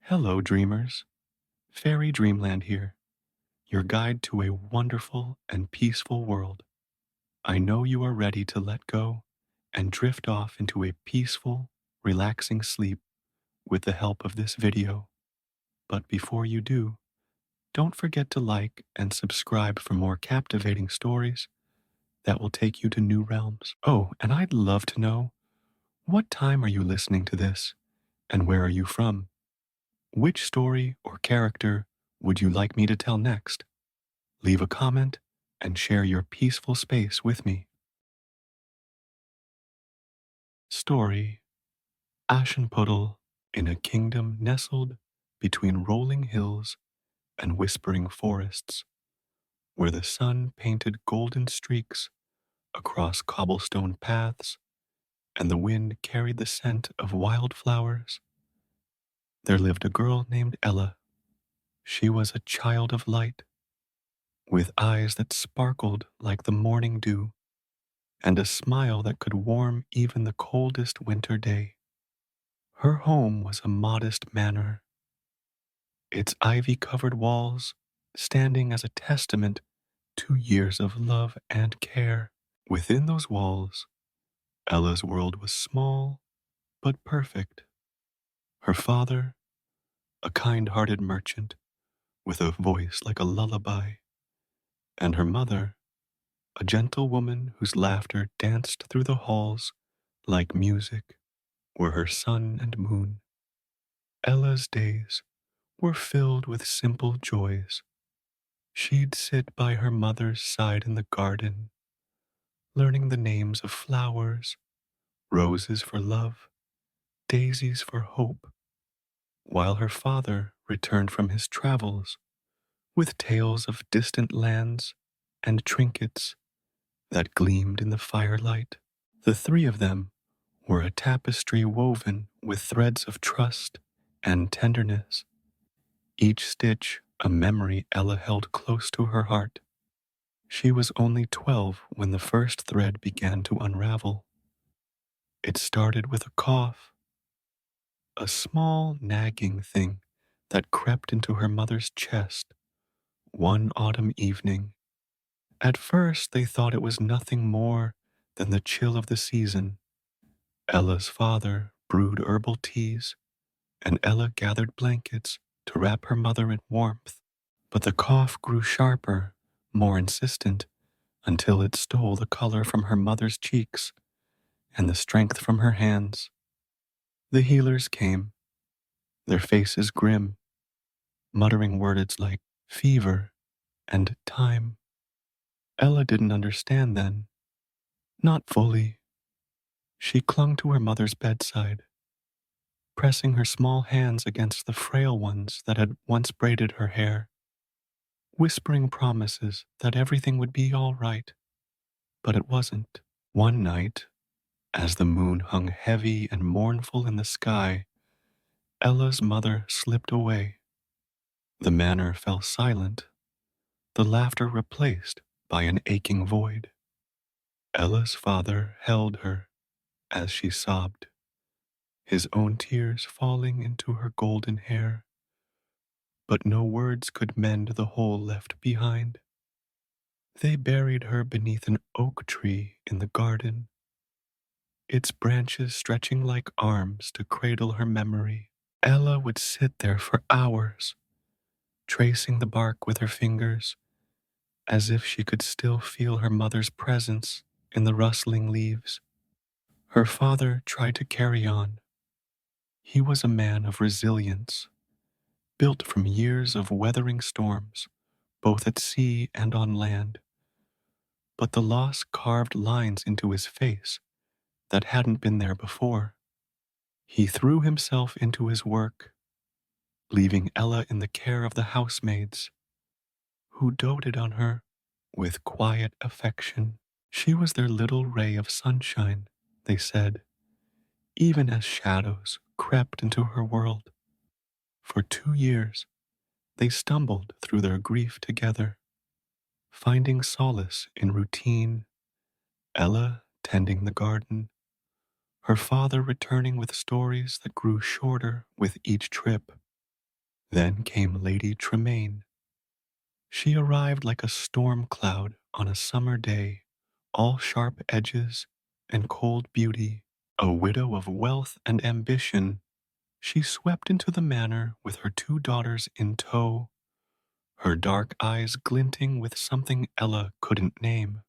Hello, dreamers. Fairy Dreamland here, your guide to a wonderful and peaceful world. I know you are ready to let go and drift off into a peaceful, relaxing sleep with the help of this video. But before you do, don't forget to like and subscribe for more captivating stories that will take you to new realms. Oh, and I'd love to know, what time are you listening to this, and where are you from? Which story or character would you like me to tell next? Leave a comment and share your peaceful space with me. Story: Aschenputtel in a kingdom nestled between rolling hills and whispering forests, where the sun painted golden streaks across cobblestone paths and the wind carried the scent of wildflowers. There lived a girl named Ella. She was a child of light, with eyes that sparkled like the morning dew and a smile that could warm even the coldest winter day. Her home was a modest manor, its ivy-covered walls standing as a testament to years of love and care. Within those walls, Ella's world was small but perfect. Her father, a kind-hearted merchant with a voice like a lullaby, and her mother, a gentle woman whose laughter danced through the halls like music, were her sun and moon. Ella's days were filled with simple joys. She'd sit by her mother's side in the garden, learning the names of flowers, roses for love, daisies for hope, while her father returned from his travels with tales of distant lands and trinkets that gleamed in the firelight. The three of them were a tapestry woven with threads of trust and tenderness, each stitch a memory Ella held close to her heart. She was only 12 when the first thread began to unravel. It started with a cough, a small nagging thing that crept into her mother's chest one autumn evening. At first, they thought it was nothing more than the chill of the season. Ella's father brewed herbal teas, and Ella gathered blankets to wrap her mother in warmth. But the cough grew sharper, more insistent, until it stole the color from her mother's cheeks and the strength from her hands. The healers came, their faces grim, muttering words like fever and time. Ella didn't understand then, not fully. She clung to her mother's bedside, pressing her small hands against the frail ones that had once braided her hair, whispering promises that everything would be all right. But it wasn't. One night, as the moon hung heavy and mournful in the sky, Ella's mother slipped away. The manor fell silent, the laughter replaced by an aching void. Ella's father held her as she sobbed, his own tears falling into her golden hair. But no words could mend the hole left behind. They buried her beneath an oak tree in the garden, its branches stretching like arms to cradle her memory. Ella would sit there for hours, tracing the bark with her fingers, as if she could still feel her mother's presence in the rustling leaves. Her father tried to carry on. He was a man of resilience, built from years of weathering storms, both at sea and on land. But the loss carved lines into his face that hadn't been there before. He threw himself into his work, leaving Ella in the care of the housemaids, who doted on her with quiet affection. She was their little ray of sunshine, they said, even as shadows crept into her world. For 2 years, they stumbled through their grief together, finding solace in routine, Ella tending the garden, her father returning with stories that grew shorter with each trip. Then came Lady Tremaine. She arrived like a storm cloud on a summer day, all sharp edges and cold beauty. A widow of wealth and ambition, she swept into the manor with her two daughters in tow, her dark eyes glinting with something Ella couldn't name.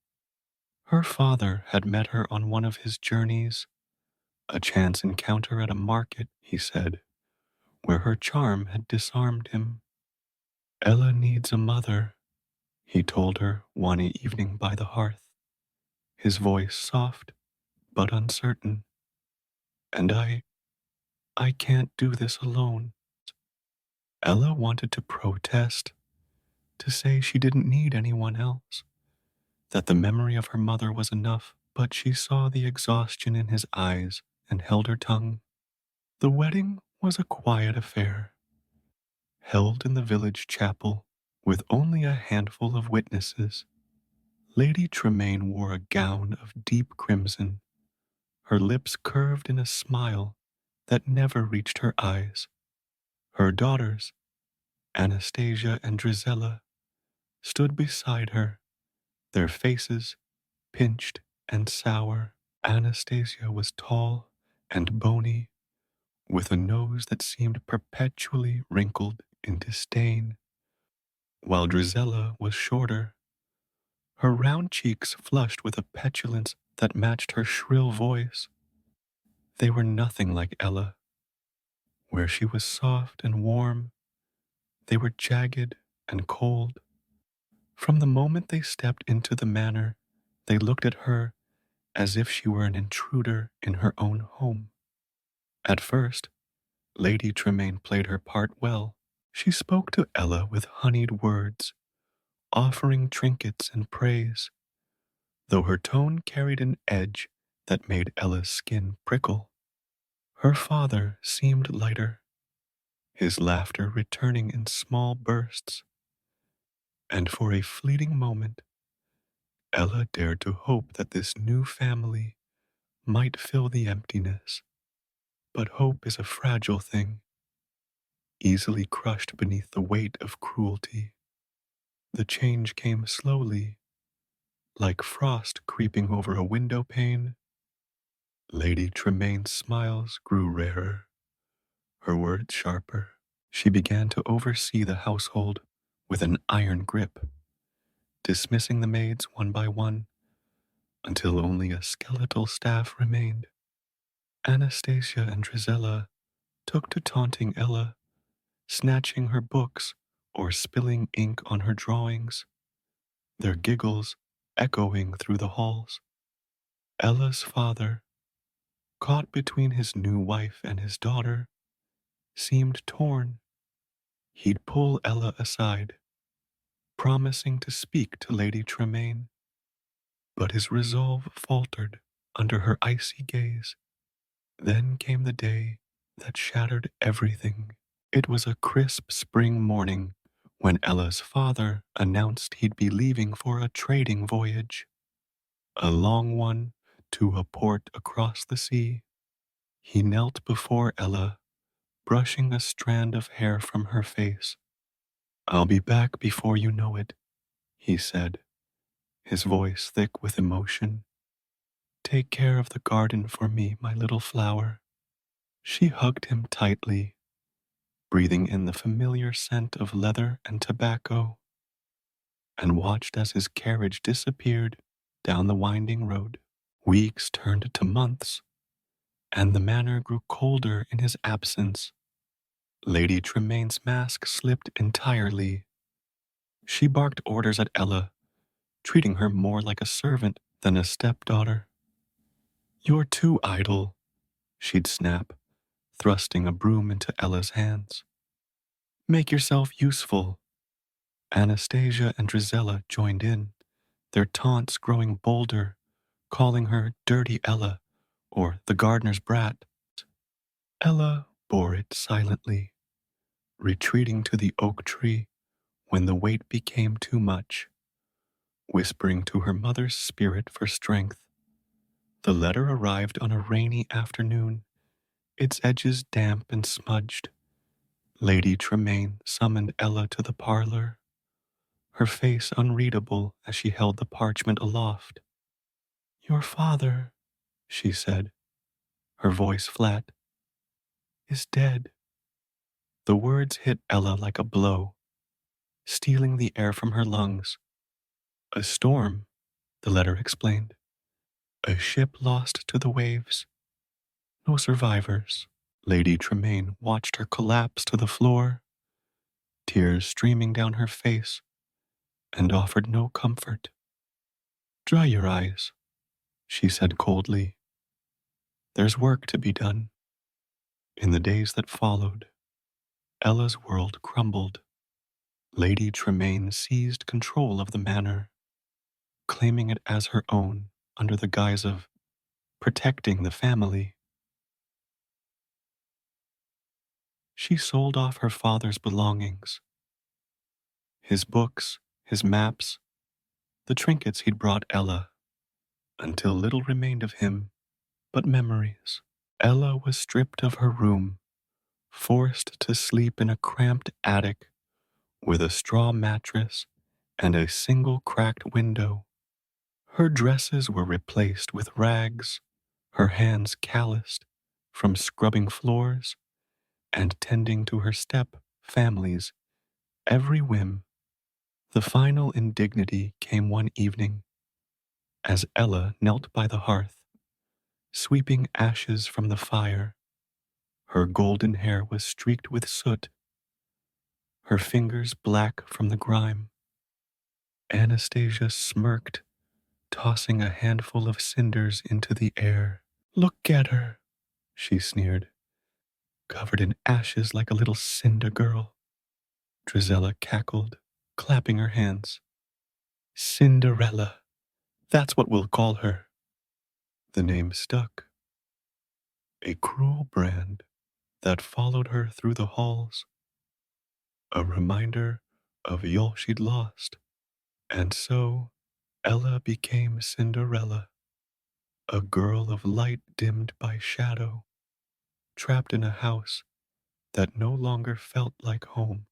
Her father had met her on one of his journeys, a chance encounter at a market, he said, where her charm had disarmed him. Ella needs a mother, he told her one evening by the hearth, his voice soft but uncertain. And I can't do this alone. Ella wanted to protest, to say she didn't need anyone else, that the memory of her mother was enough, but she saw the exhaustion in his eyes and held her tongue. The wedding was a quiet affair, held in the village chapel with only a handful of witnesses. Lady Tremaine wore a gown of deep crimson, her lips curved in a smile that never reached her eyes. Her daughters, Anastasia and Drizella, stood beside her, their faces pinched and sour. Anastasia was tall and bony, with a nose that seemed perpetually wrinkled in disdain, while Drizella was shorter, her round cheeks flushed with a petulance that matched her shrill voice. They were nothing like Ella. Where she was soft and warm, they were jagged and cold. From the moment they stepped into the manor, they looked at her as if she were an intruder in her own home. At first, Lady Tremaine played her part well. She spoke to Ella with honeyed words, offering trinkets and praise, though her tone carried an edge that made Ella's skin prickle. Her father seemed lighter, his laughter returning in small bursts, and for a fleeting moment, Ella dared to hope that this new family might fill the emptiness. But hope is a fragile thing, easily crushed beneath the weight of cruelty. The change came slowly, like frost creeping over a window pane. Lady Tremaine's smiles grew rarer, her words sharper. She began to oversee the household with an iron grip, dismissing the maids one by one until only a skeletal staff remained. Anastasia and Drizella took to taunting Ella, snatching her books or spilling ink on her drawings, their giggles echoing through the halls. Ella's father, caught between his new wife and his daughter, seemed torn. He'd pull Ella aside, promising to speak to Lady Tremaine, but his resolve faltered under her icy gaze. Then came the day that shattered everything. It was a crisp spring morning when Ella's father announced he'd be leaving for a trading voyage, a long one to a port across the sea. He knelt before Ella, brushing a strand of hair from her face. "I'll be back before you know it," he said, his voice thick with emotion. "Take care of the garden for me, my little flower." She hugged him tightly, breathing in the familiar scent of leather and tobacco, and watched as his carriage disappeared down the winding road. Weeks turned to months, and the manor grew colder in his absence. Lady Tremaine's mask slipped entirely. She barked orders at Ella, treating her more like a servant than a stepdaughter. "You're too idle," she'd snap, thrusting a broom into Ella's hands. "Make yourself useful." Anastasia and Drizella joined in, their taunts growing bolder, calling her Dirty Ella or the gardener's brat. Ella bore it silently, retreating to the oak tree when the weight became too much, whispering to her mother's spirit for strength. The letter arrived on a rainy afternoon, its edges damp and smudged. Lady Tremaine summoned Ella to the parlor, her face unreadable as she held the parchment aloft. "Your father," she said, her voice flat, "is dead." The words hit Ella like a blow, stealing the air from her lungs. "A storm," the letter explained. "A ship lost to the waves. No survivors." Lady Tremaine watched her collapse to the floor, tears streaming down her face, and offered no comfort. "Dry your eyes," she said coldly. "There's work to be done." In the days that followed, Ella's world crumbled. Lady Tremaine seized control of the manor, claiming it as her own under the guise of protecting the family. She sold off her father's belongings, his books, his maps, the trinkets he'd brought Ella, until little remained of him but memories. Ella was stripped of her room, forced to sleep in a cramped attic with a straw mattress and a single cracked window. Her dresses were replaced with rags, her hands calloused from scrubbing floors and tending to her step family's every whim. The final indignity came one evening as Ella knelt by the hearth, sweeping ashes from the fire. Her golden hair was streaked with soot, her fingers black from the grime. Anastasia smirked, tossing a handful of cinders into the air. "Look at her," she sneered, "covered in ashes like a little cinder girl." Drizella cackled, clapping her hands. "Cinderella, that's what we'll call her." The name stuck, a cruel brand that followed her through the halls, a reminder of all she'd lost. And so Ella became Cinderella, a girl of light dimmed by shadow, trapped in a house that no longer felt like home.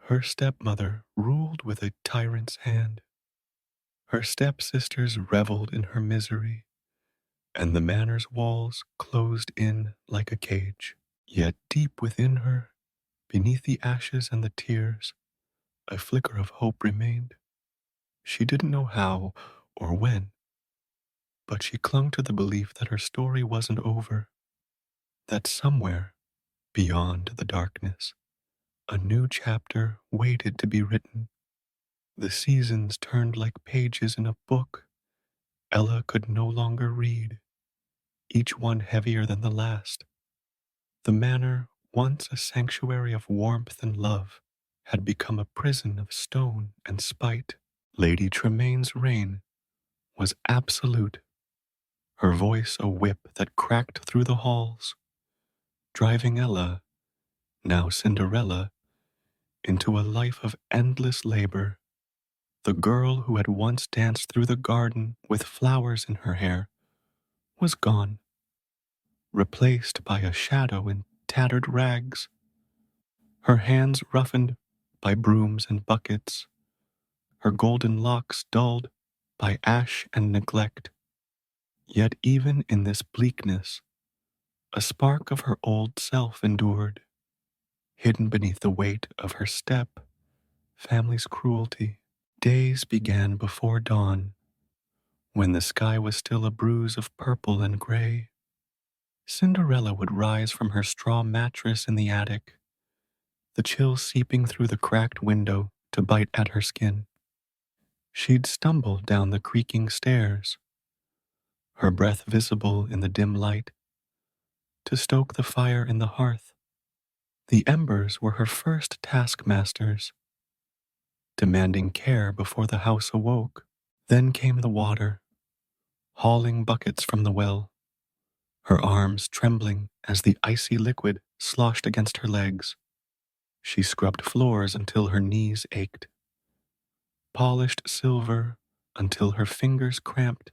Her stepmother ruled with a tyrant's hand. Her stepsisters reveled in her misery, and the manor's walls closed in like a cage. Yet deep within her, beneath the ashes and the tears, a flicker of hope remained. She didn't know how or when, but she clung to the belief that her story wasn't over, that somewhere, beyond the darkness, a new chapter waited to be written. The seasons turned like pages in a book Ella could no longer read, each one heavier than the last. The manor, once a sanctuary of warmth and love, had become a prison of stone and spite. Lady Tremaine's reign was absolute, her voice a whip that cracked through the halls, driving Ella, now Cinderella, into a life of endless labor. The girl who had once danced through the garden with flowers in her hair was gone, replaced by a shadow in tattered rags, her hands roughened by brooms and buckets, her golden locks dulled by ash and neglect. Yet even in this bleakness, a spark of her old self endured, hidden beneath the weight of her step, family's cruelty. Days began before dawn, when the sky was still a bruise of purple and gray. Cinderella would rise from her straw mattress in the attic, the chill seeping through the cracked window to bite at her skin. She'd stumble down the creaking stairs, her breath visible in the dim light, to stoke the fire in the hearth. The embers were her first taskmasters, demanding care before the house awoke. Then came the water, hauling buckets from the well, her arms trembling as the icy liquid sloshed against her legs. She scrubbed floors until her knees ached, polished silver until her fingers cramped,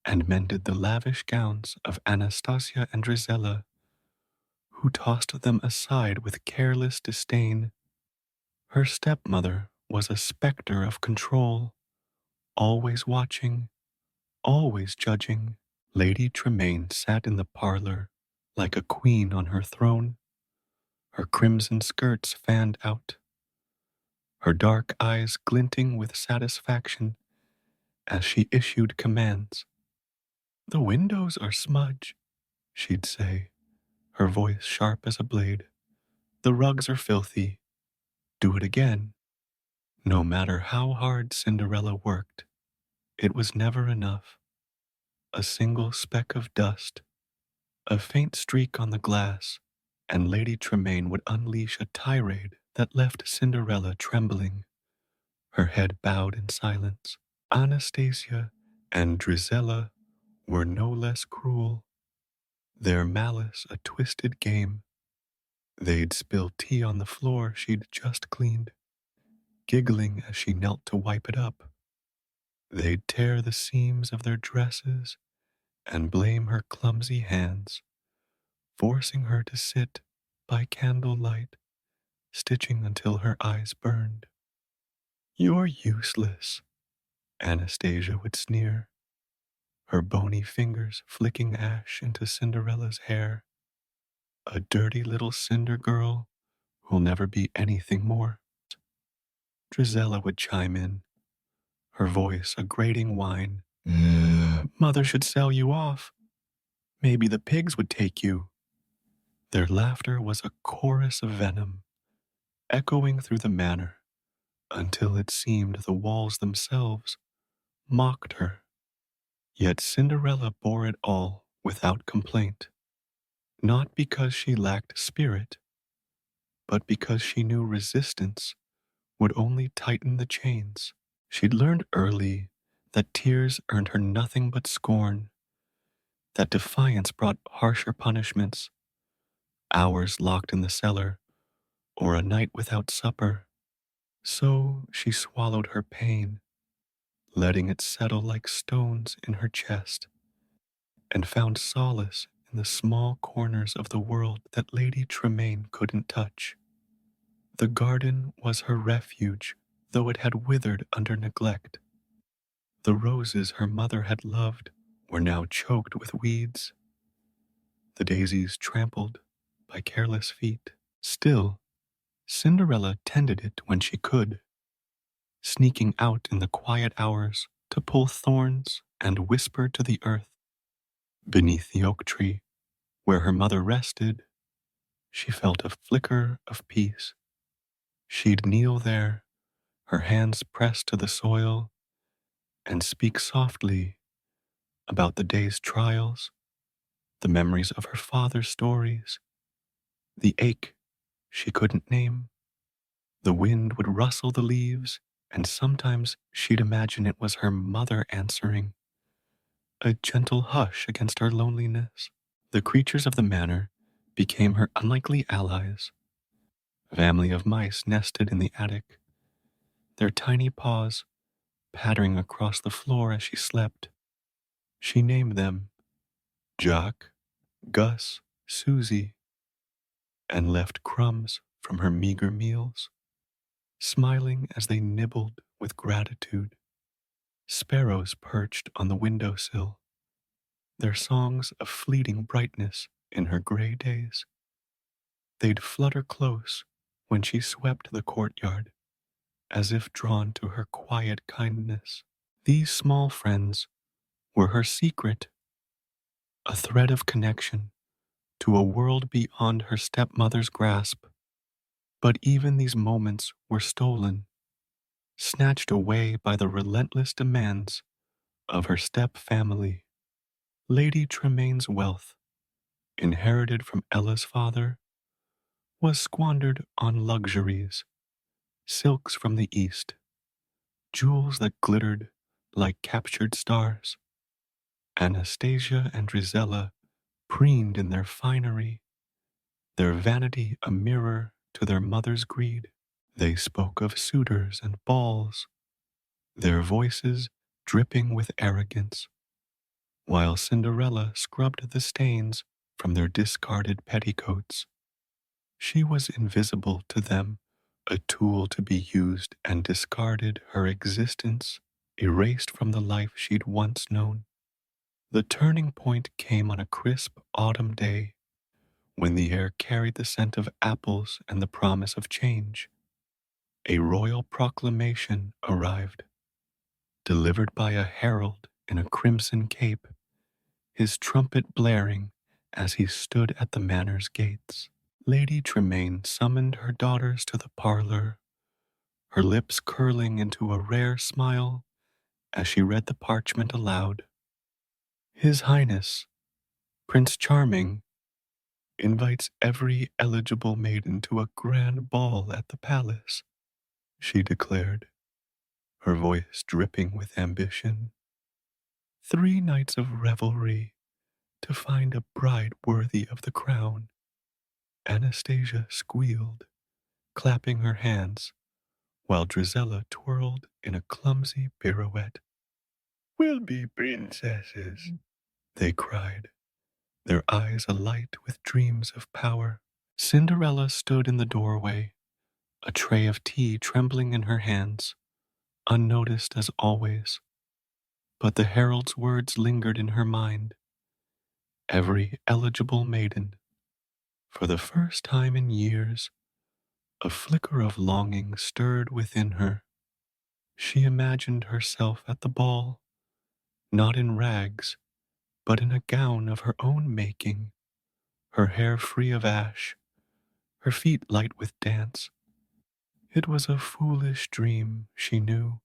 and mended the lavish gowns of Anastasia and Drizella, who tossed them aside with careless disdain. Her stepmother was a specter of control, always watching, always judging. Lady Tremaine sat in the parlor like a queen on her throne, her crimson skirts fanned out, her dark eyes glinting with satisfaction as she issued commands. "The windows are smudged," she'd say, her voice sharp as a blade. "The rugs are filthy. Do it again." No matter how hard Cinderella worked, it was never enough. A single speck of dust, a faint streak on the glass, and Lady Tremaine would unleash a tirade that left Cinderella trembling, her head bowed in silence. Anastasia and Drizella were no less cruel, their malice a twisted game. They'd spill tea on the floor she'd just cleaned, giggling as she knelt to wipe it up. They'd tear the seams of their dresses and blame her clumsy hands, forcing her to sit by candlelight, stitching until her eyes burned. "You're useless," Anastasia would sneer, her bony fingers flicking ash into Cinderella's hair. "A dirty little cinder girl who'll never be anything more." Drizella would chime in, her voice a grating whine. "Mother should sell you off. Maybe the pigs would take you." Their laughter was a chorus of venom, echoing through the manor until it seemed the walls themselves mocked her. Yet Cinderella bore it all without complaint, not because she lacked spirit, but because she knew resistance would only tighten the chains. She'd learned early that tears earned her nothing but scorn, that defiance brought harsher punishments, hours locked in the cellar, or a night without supper. So she swallowed her pain, letting it settle like stones in her chest, and found solace in the small corners of the world that Lady Tremaine couldn't touch. The garden was her refuge, though it had withered under neglect. The roses her mother had loved were now choked with weeds, the daisies trampled by careless feet. Still, Cinderella tended it when she could, sneaking out in the quiet hours to pull thorns and whisper to the earth. Beneath the oak tree, where her mother rested, she felt a flicker of peace. She'd kneel there, her hands pressed to the soil, and speak softly about the day's trials, the memories of her father's stories, the ache she couldn't name. The wind would rustle the leaves, and sometimes she'd imagine it was her mother answering, a gentle hush against her loneliness. The creatures of the manor became her unlikely allies. A family of mice nested in the attic, their tiny paws pattering across the floor as she slept. She named them Jock, Gus, Susie, and left crumbs from her meager meals, smiling as they nibbled with gratitude. Sparrows perched on the window sill, their songs a fleeting brightness in her gray days. They'd flutter close when she swept the courtyard, as if drawn to her quiet kindness. These small friends were her secret, a thread of connection to a world beyond her stepmother's grasp. But even these moments were stolen, snatched away by the relentless demands of her step-family. Lady Tremaine's wealth, inherited from Ella's father, was squandered on luxuries, silks from the East, jewels that glittered like captured stars. Anastasia and Drizella preened in their finery, their vanity a mirror to their mother's greed. They spoke of suitors and balls, their voices dripping with arrogance, while Cinderella scrubbed the stains from their discarded petticoats. She was invisible to them, a tool to be used and discarded, her existence erased from the life she'd once known. The turning point came on a crisp autumn day when the air carried the scent of apples and the promise of change. A royal proclamation arrived, delivered by a herald in a crimson cape, his trumpet blaring as he stood at the manor's gates. Lady Tremaine summoned her daughters to the parlor, her lips curling into a rare smile as she read the parchment aloud. His Highness, Prince Charming, invites every eligible maiden to a grand ball at the palace, she declared, her voice dripping with ambition. 3 nights of revelry to find a bride worthy of the crown. Anastasia squealed, clapping her hands, while Drizella twirled in a clumsy pirouette. We'll be princesses, they cried, their eyes alight with dreams of power. Cinderella stood in the doorway, a tray of tea trembling in her hands, unnoticed as always. But the herald's words lingered in her mind. Every eligible maiden, for the first time in years, a flicker of longing stirred within her. She imagined herself at the ball, not in rags, but in a gown of her own making, her hair free of ash, her feet light with dance. It was a foolish dream, she knew,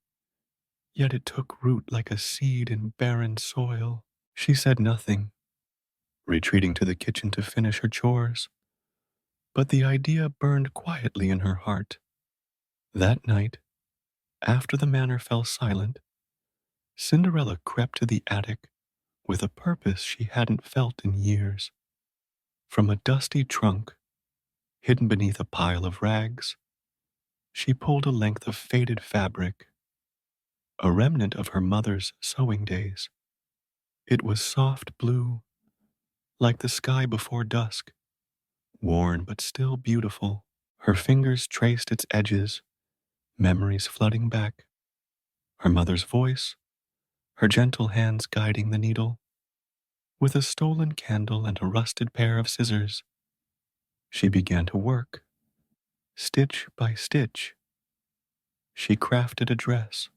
yet it took root like a seed in barren soil. She said nothing, retreating to the kitchen to finish her chores, but the idea burned quietly in her heart. That night, after the manor fell silent, Cinderella crept to the attic with a purpose she hadn't felt in years. From a dusty trunk, hidden beneath a pile of rags, she pulled a length of faded fabric, a remnant of her mother's sewing days. It was soft blue, like the sky before dusk, worn but still beautiful. Her fingers traced its edges, memories flooding back. Her mother's voice, her gentle hands guiding the needle. With a stolen candle and a rusted pair of scissors, she began to work. Stitch by stitch, she crafted a dress.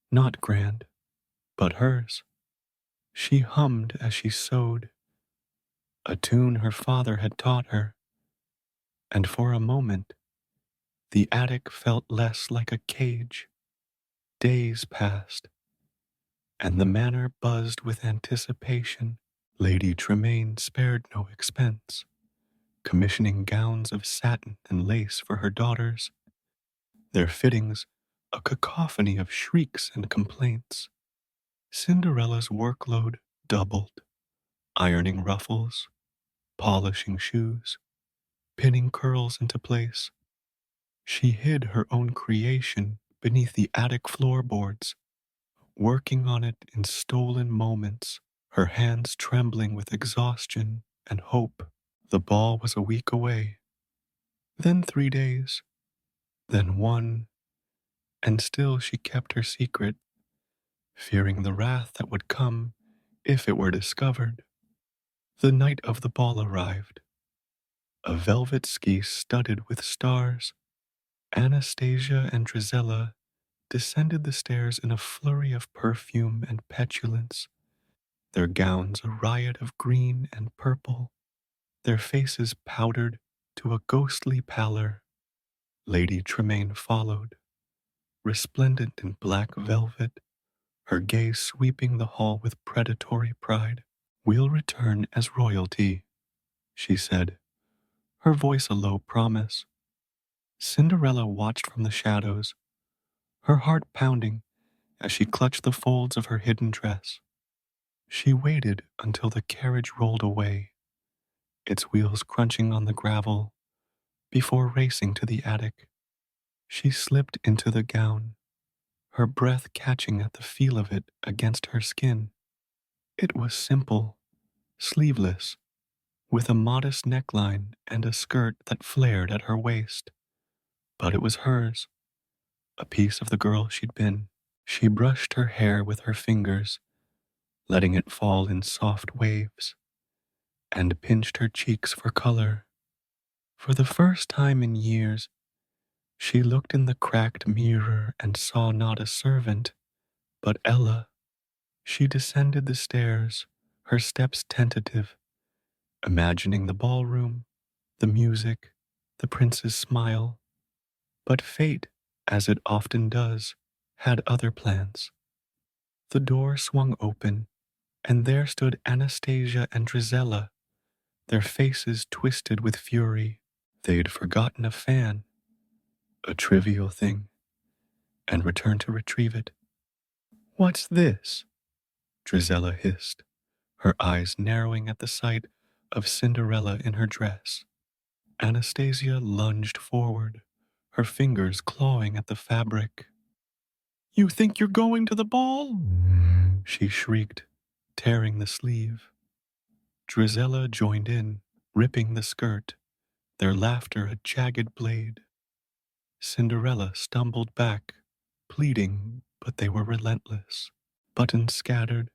Not grand, but hers. She hummed as she sewed, a tune her father had taught her, and for a moment, the attic felt less like a cage. Days passed, and the manor buzzed with anticipation. Lady Tremaine spared no expense, commissioning gowns of satin and lace for her daughters, their fittings a cacophony of shrieks and complaints. Cinderella's workload doubled, ironing ruffles, polishing shoes, pinning curls into place. She hid her own creation beneath the attic floorboards, working on it in stolen moments, her hands trembling with exhaustion and hope. The ball was a week away, then 3 days, then 1, and still she kept her secret, fearing the wrath that would come if it were discovered. The night of the ball arrived, a velvet ski studded with stars. Anastasia and Drizella descended the stairs in a flurry of perfume and petulance, their gowns a riot of green and purple, their faces powdered to a ghostly pallor. Lady Tremaine followed, resplendent in black velvet, her gaze sweeping the hall with predatory pride. We'll return as royalty, she said, her voice a low promise. Cinderella watched from the shadows, her heart pounding as she clutched the folds of her hidden dress. She waited until the carriage rolled away, its wheels crunching on the gravel, before racing to the attic. She slipped into the gown, her breath catching at the feel of it against her skin. It was simple, sleeveless, with a modest neckline and a skirt that flared at her waist. But it was hers, a piece of the girl she'd been. She brushed her hair with her fingers, letting it fall in soft waves, and pinched her cheeks for color. For the first time in years, she looked in the cracked mirror and saw not a servant, but Ella. She descended the stairs, her steps tentative, imagining the ballroom, the music, the prince's smile. But fate, as it often does, had other plans. The door swung open, and there stood Anastasia and Drizella, their faces twisted with fury. They'd forgotten a fan, a trivial thing, and returned to retrieve it. "What's this?" Drizella hissed, her eyes narrowing at the sight of Cinderella in her dress. Anastasia lunged forward, her fingers clawing at the fabric. "You think you're going to the ball?" she shrieked, tearing the sleeve. Drizella joined in, ripping the skirt, their laughter a jagged blade. Cinderella stumbled back, pleading, but they were relentless. Buttons scattered,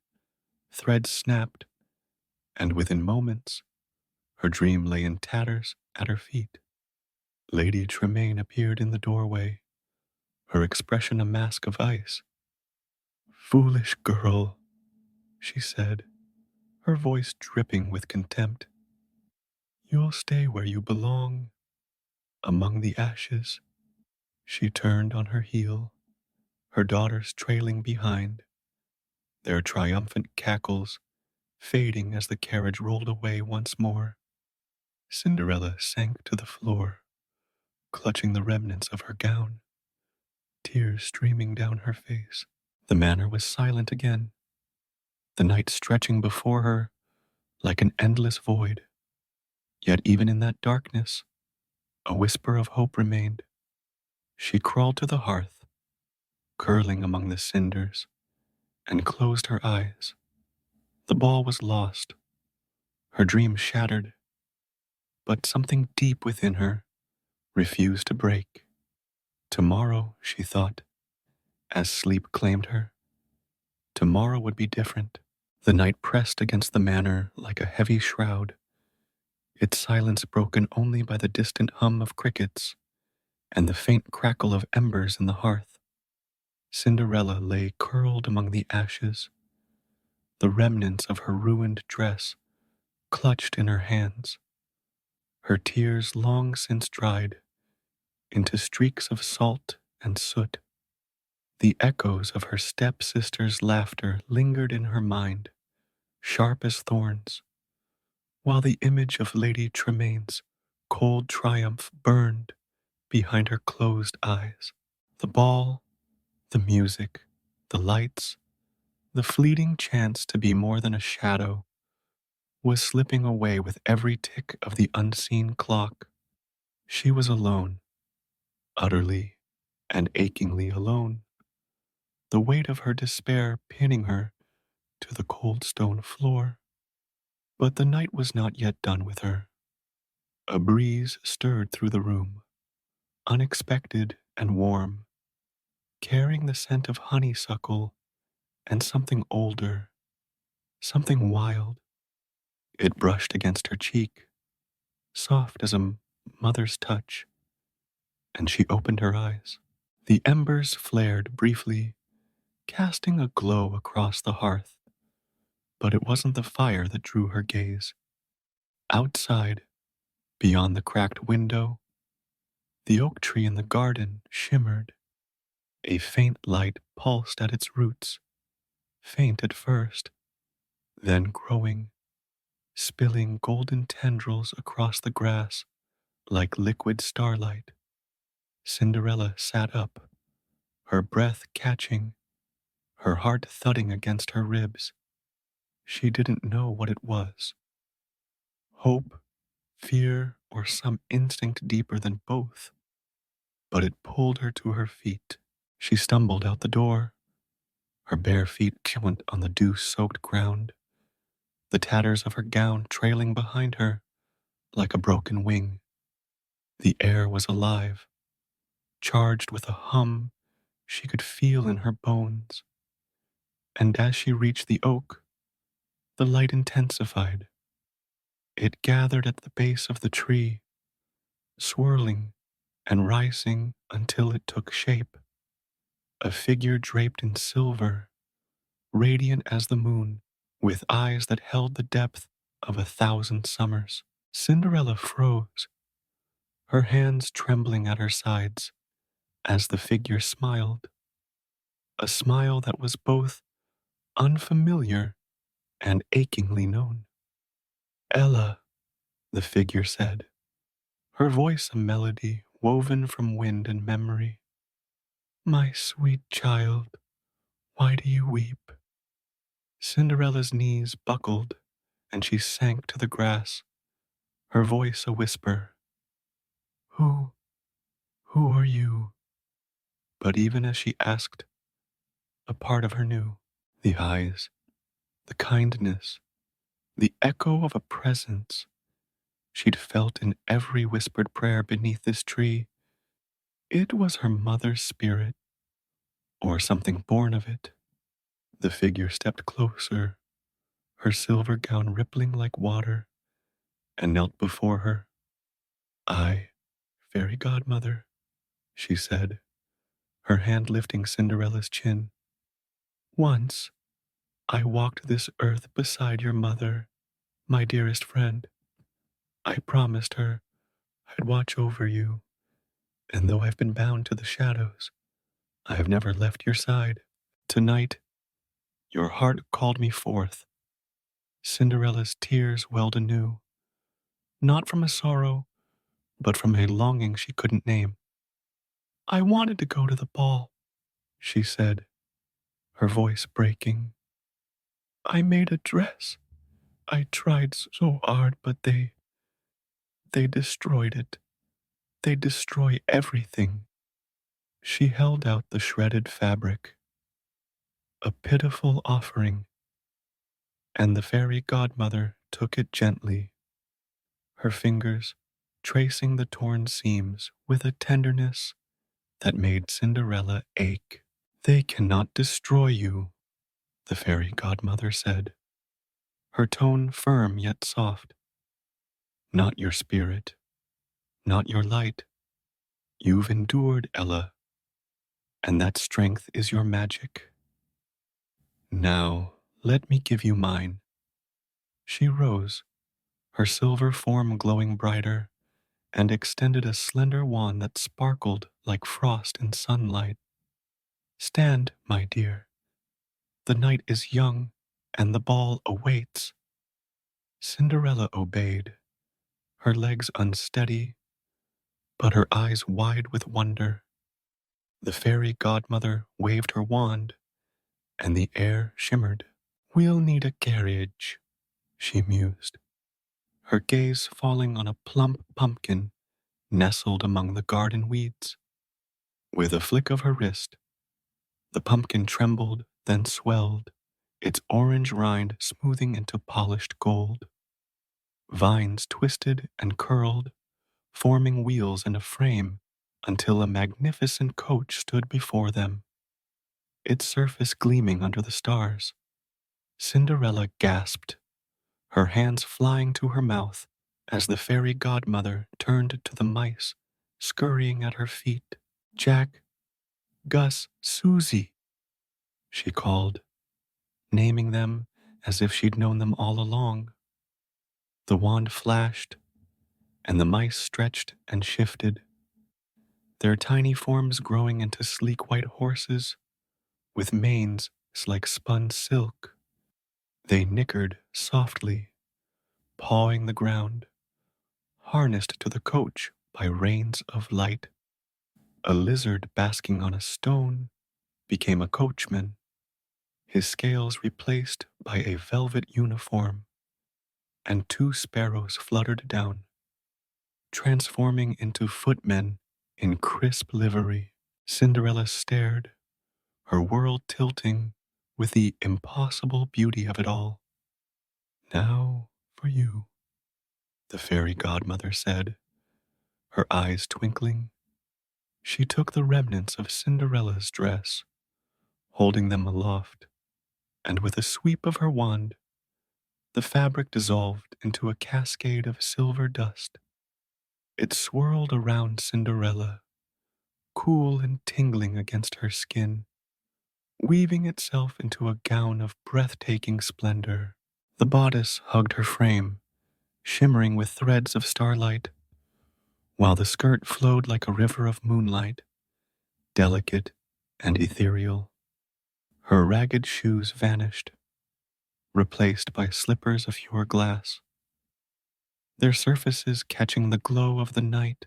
threads snapped, and within moments, her dream lay in tatters at her feet. Lady Tremaine appeared in the doorway, her expression a mask of ice. "Foolish girl," she said, her voice dripping with contempt. "You'll stay where you belong, among the ashes." She turned on her heel, her daughters trailing behind, their triumphant cackles fading as the carriage rolled away once more. Cinderella sank to the floor, clutching the remnants of her gown, tears streaming down her face. The manor was silent again, the night stretching before her like an endless void. Yet even in that darkness, a whisper of hope remained. She crawled to the hearth, curling among the cinders, and closed her eyes. The ball was lost, her dream shattered, but something deep within her refused to break. Tomorrow, she thought, as sleep claimed her, tomorrow would be different. The night pressed against the manor like a heavy shroud, its silence broken only by the distant hum of crickets and the faint crackle of embers in the hearth. Cinderella lay curled among the ashes, the remnants of her ruined dress clutched in her hands, her tears long since dried into streaks of salt and soot. The echoes of her stepsister's laughter lingered in her mind, sharp as thorns, while the image of Lady Tremaine's cold triumph burned behind her closed eyes. The ball, the music, the lights, the fleeting chance to be more than a shadow was slipping away with every tick of the unseen clock. She was alone, utterly and achingly alone, the weight of her despair pinning her to the cold stone floor. But the night was not yet done with her. A breeze stirred through the room, unexpected and warm, carrying the scent of honeysuckle and something older, something wild. It brushed against her cheek, soft as a mother's touch, and she opened her eyes. The embers flared briefly, casting a glow across the hearth, but it wasn't the fire that drew her gaze. Outside, beyond the cracked window, the oak tree in the garden shimmered. A faint light pulsed at its roots, faint at first, then growing, spilling golden tendrils across the grass like liquid starlight. Cinderella sat up, her breath catching, her heart thudding against her ribs. She didn't know what it was. Hope, fear, or some instinct deeper than both. But it pulled her to her feet. She stumbled out the door, her bare feet went on the dew-soaked ground, the tatters of her gown trailing behind her like a broken wing. The air was alive, charged with a hum she could feel in her bones, and as she reached the oak, the light intensified. It gathered at the base of the tree, swirling and rising until it took shape. A figure draped in silver, radiant as the moon, with eyes that held the depth of 1,000 summers. Cinderella froze, her hands trembling at her sides as the figure smiled, a smile that was both unfamiliar and achingly known. Ella, the figure said, her voice a melody woven from wind and memory. My sweet child, why do you weep? Cinderella's knees buckled, and she sank to the grass, her voice a whisper. Who, who are you? But even as she asked, a part of her knew. The eyes, the kindness, the echo of a presence she'd felt in every whispered prayer beneath this tree. It was her mother's spirit, or something born of it. The figure stepped closer, her silver gown rippling like water, and knelt before her. I, fairy godmother, she said, her hand lifting Cinderella's chin. Once, I walked this earth beside your mother, my dearest friend. I promised her I'd watch over you, and though I've been bound to the shadows, I have never left your side. Tonight, your heart called me forth. Cinderella's tears welled anew, not from a sorrow, but from a longing she couldn't name. I wanted to go to the ball, she said, her voice breaking. I made a dress. I tried so hard, but they destroyed it. They destroy everything. She held out the shredded fabric, a pitiful offering, and the fairy godmother took it gently, her fingers tracing the torn seams with a tenderness that made Cinderella ache. They cannot destroy you, the fairy godmother said, her tone firm yet soft. Not your spirit, not your light. You've endured, Ella, and that strength is your magic. Now, let me give you mine. She rose, her silver form glowing brighter, and extended a slender wand that sparkled like frost in sunlight. Stand, my dear. The night is young, and the ball awaits. Cinderella obeyed, her legs unsteady, but her eyes wide with wonder. The fairy godmother waved her wand, and the air shimmered. We'll need a carriage, she mused, her gaze falling on a plump pumpkin nestled among the garden weeds. With a flick of her wrist, the pumpkin trembled, then swelled, its orange rind smoothing into polished gold. Vines twisted and curled, forming wheels and a frame, until a magnificent coach stood before them, its surface gleaming under the stars. Cinderella gasped, her hands flying to her mouth as the fairy godmother turned to the mice scurrying at her feet. Jack, Gus, Susie, she called, naming them as if she'd known them all along. The wand flashed, and the mice stretched and shifted, their tiny forms growing into sleek white horses with manes like spun silk. They nickered softly, pawing the ground, harnessed to the coach by reins of light. A lizard basking on a stone became a coachman, his scales replaced by a velvet uniform, and 2 sparrows fluttered down, transforming into footmen in crisp livery. Cinderella stared, her world tilting with the impossible beauty of it all. Now for you, the fairy godmother said, her eyes twinkling. She took the remnants of Cinderella's dress, holding them aloft, and with a sweep of her wand, the fabric dissolved into a cascade of silver dust. It swirled around Cinderella, cool and tingling against her skin, weaving itself into a gown of breathtaking splendor. The bodice hugged her frame, shimmering with threads of starlight, while the skirt flowed like a river of moonlight, delicate and ethereal. Her ragged shoes vanished, replaced by slippers of pure glass, their surfaces catching the glow of the night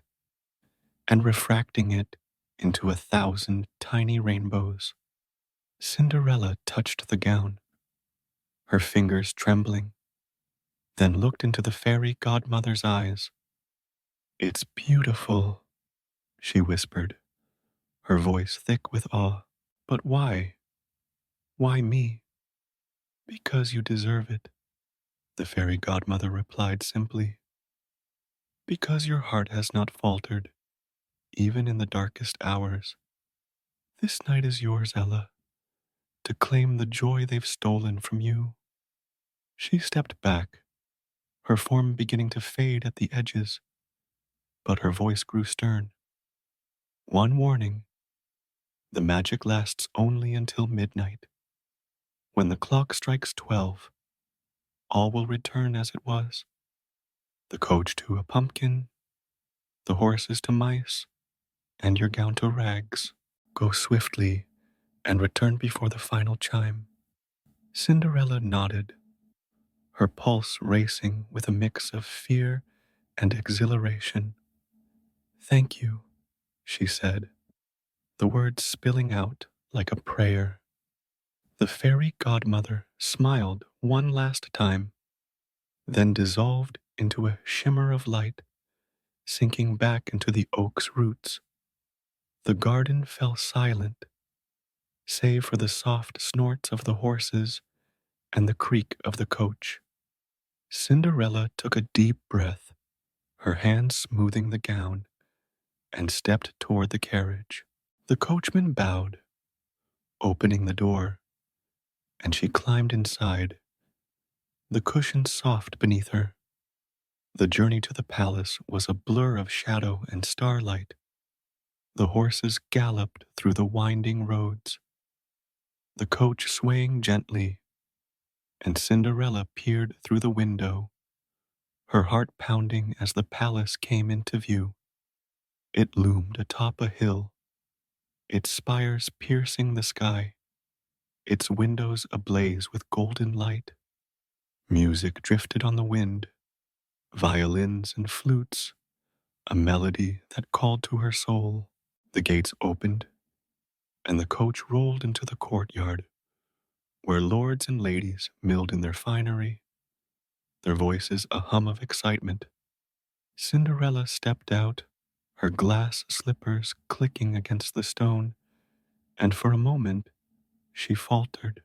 and refracting it into 1,000 tiny rainbows. Cinderella touched the gown, her fingers trembling, then looked into the fairy godmother's eyes. "It's beautiful," she whispered, her voice thick with awe. "But why? Why me?" "Because you deserve it," the fairy godmother replied simply. "Because your heart has not faltered, even in the darkest hours. This night is yours, Ella, to claim the joy they've stolen from you." She stepped back, her form beginning to fade at the edges, but her voice grew stern. "One warning, the magic lasts only until midnight. When the clock strikes 12, all will return as it was. The coach to a pumpkin, the horses to mice, and your gown to rags. Go swiftly and return before the final chime." Cinderella nodded, her pulse racing with a mix of fear and exhilaration. "Thank you," she said, the words spilling out like a prayer. The fairy godmother smiled one last time, then dissolved into a shimmer of light, sinking back into the oak's roots. The garden fell silent, save for the soft snorts of the horses and the creak of the coach. Cinderella took a deep breath, her hands smoothing the gown, and stepped toward the carriage. The coachman bowed, opening the door, and she climbed inside, the cushions soft beneath her. The journey to the palace was a blur of shadow and starlight. The horses galloped through the winding roads, the coach swaying gently, and Cinderella peered through the window, her heart pounding as the palace came into view. It loomed atop a hill, its spires piercing the sky, its windows ablaze with golden light. Music drifted on the wind, violins and flutes, a melody that called to her soul. The gates opened, and the coach rolled into the courtyard, where lords and ladies milled in their finery, their voices a hum of excitement. Cinderella stepped out, her glass slippers clicking against the stone, and for a moment she faltered.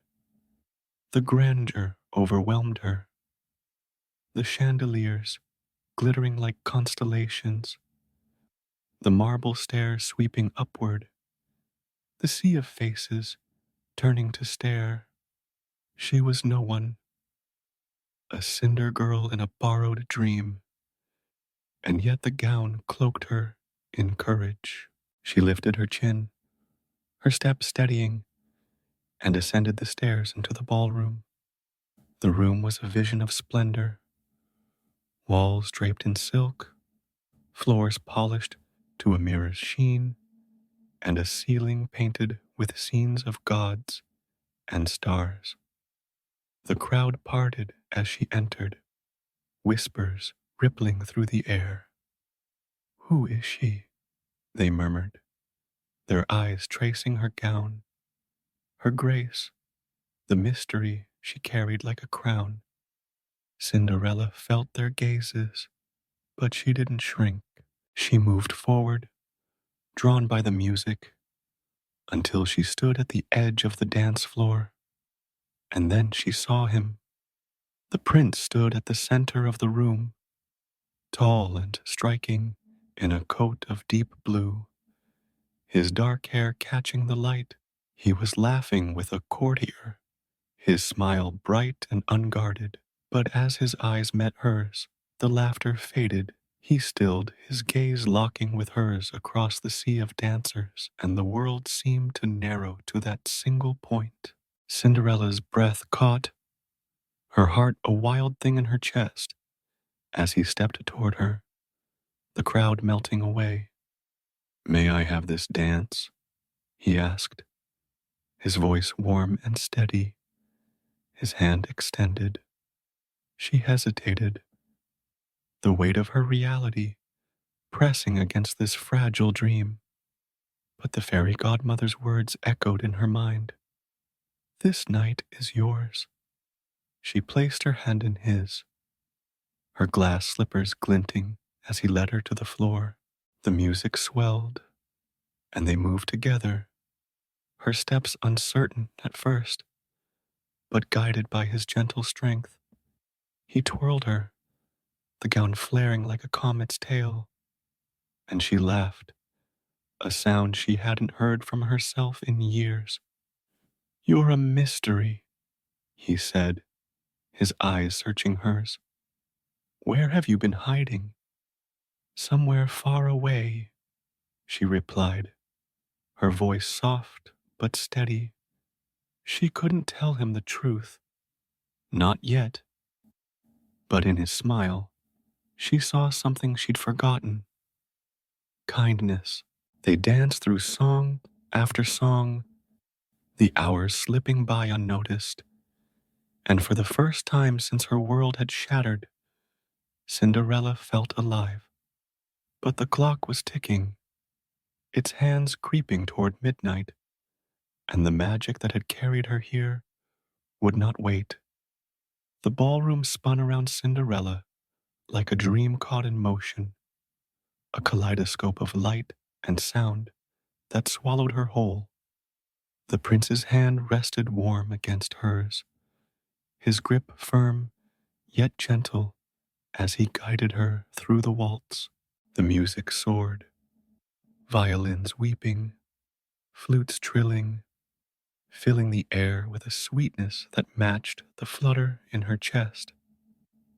The grandeur overwhelmed her, the chandeliers glittering like constellations, the marble stairs sweeping upward, the sea of faces turning to stare. She was no one, a cinder girl in a borrowed dream, and yet the gown cloaked her in courage. She lifted her chin, her step steadying, and ascended the stairs into the ballroom. The room was a vision of splendor, walls draped in silk, floors polished to a mirror's sheen, and a ceiling painted with scenes of gods and stars. The crowd parted as she entered, whispers rippling through the air. "Who is she?" they murmured, their eyes tracing her gown, her grace, the mystery she carried like a crown. Cinderella felt their gazes, but she didn't shrink. She moved forward, drawn by the music, until she stood at the edge of the dance floor. And then she saw him, The prince stood at the center of the room, tall and striking, in a coat of deep blue, his dark hair catching the light. He was laughing with a courtier, his smile bright and unguarded. But as his eyes met hers, the laughter faded. He stilled, his gaze locking with hers across the sea of dancers, and the world seemed to narrow to that single point. Cinderella's breath caught, her heart a wild thing in her chest, as he stepped toward her, the crowd melting away. "May I have this dance?" he asked, his voice warm and steady, his hand extended. She hesitated, the weight of her reality pressing against this fragile dream. But the fairy godmother's words echoed in her mind. "This night is yours." She placed her hand in his, her glass slippers glinting as he led her to the floor. The music swelled, and they moved together, her steps uncertain at first, but guided by his gentle strength. He twirled her, the gown flaring like a comet's tail, and she laughed, a sound she hadn't heard from herself in years. "You're a mystery," he said, his eyes searching hers. "Where have you been hiding?" "Somewhere far away," she replied, her voice soft but steady. She couldn't tell him the truth, not yet, but in his smile, she saw something she'd forgotten: kindness. They danced through song after song, the hours slipping by unnoticed, and for the first time since her world had shattered, Cinderella felt alive. But the clock was ticking, its hands creeping toward midnight, and the magic that had carried her here would not wait. The ballroom spun around Cinderella like a dream caught in motion, a kaleidoscope of light and sound that swallowed her whole. The prince's hand rested warm against hers, his grip firm yet gentle as he guided her through the waltz. The music soared, violins weeping, flutes trilling, filling the air with a sweetness that matched the flutter in her chest.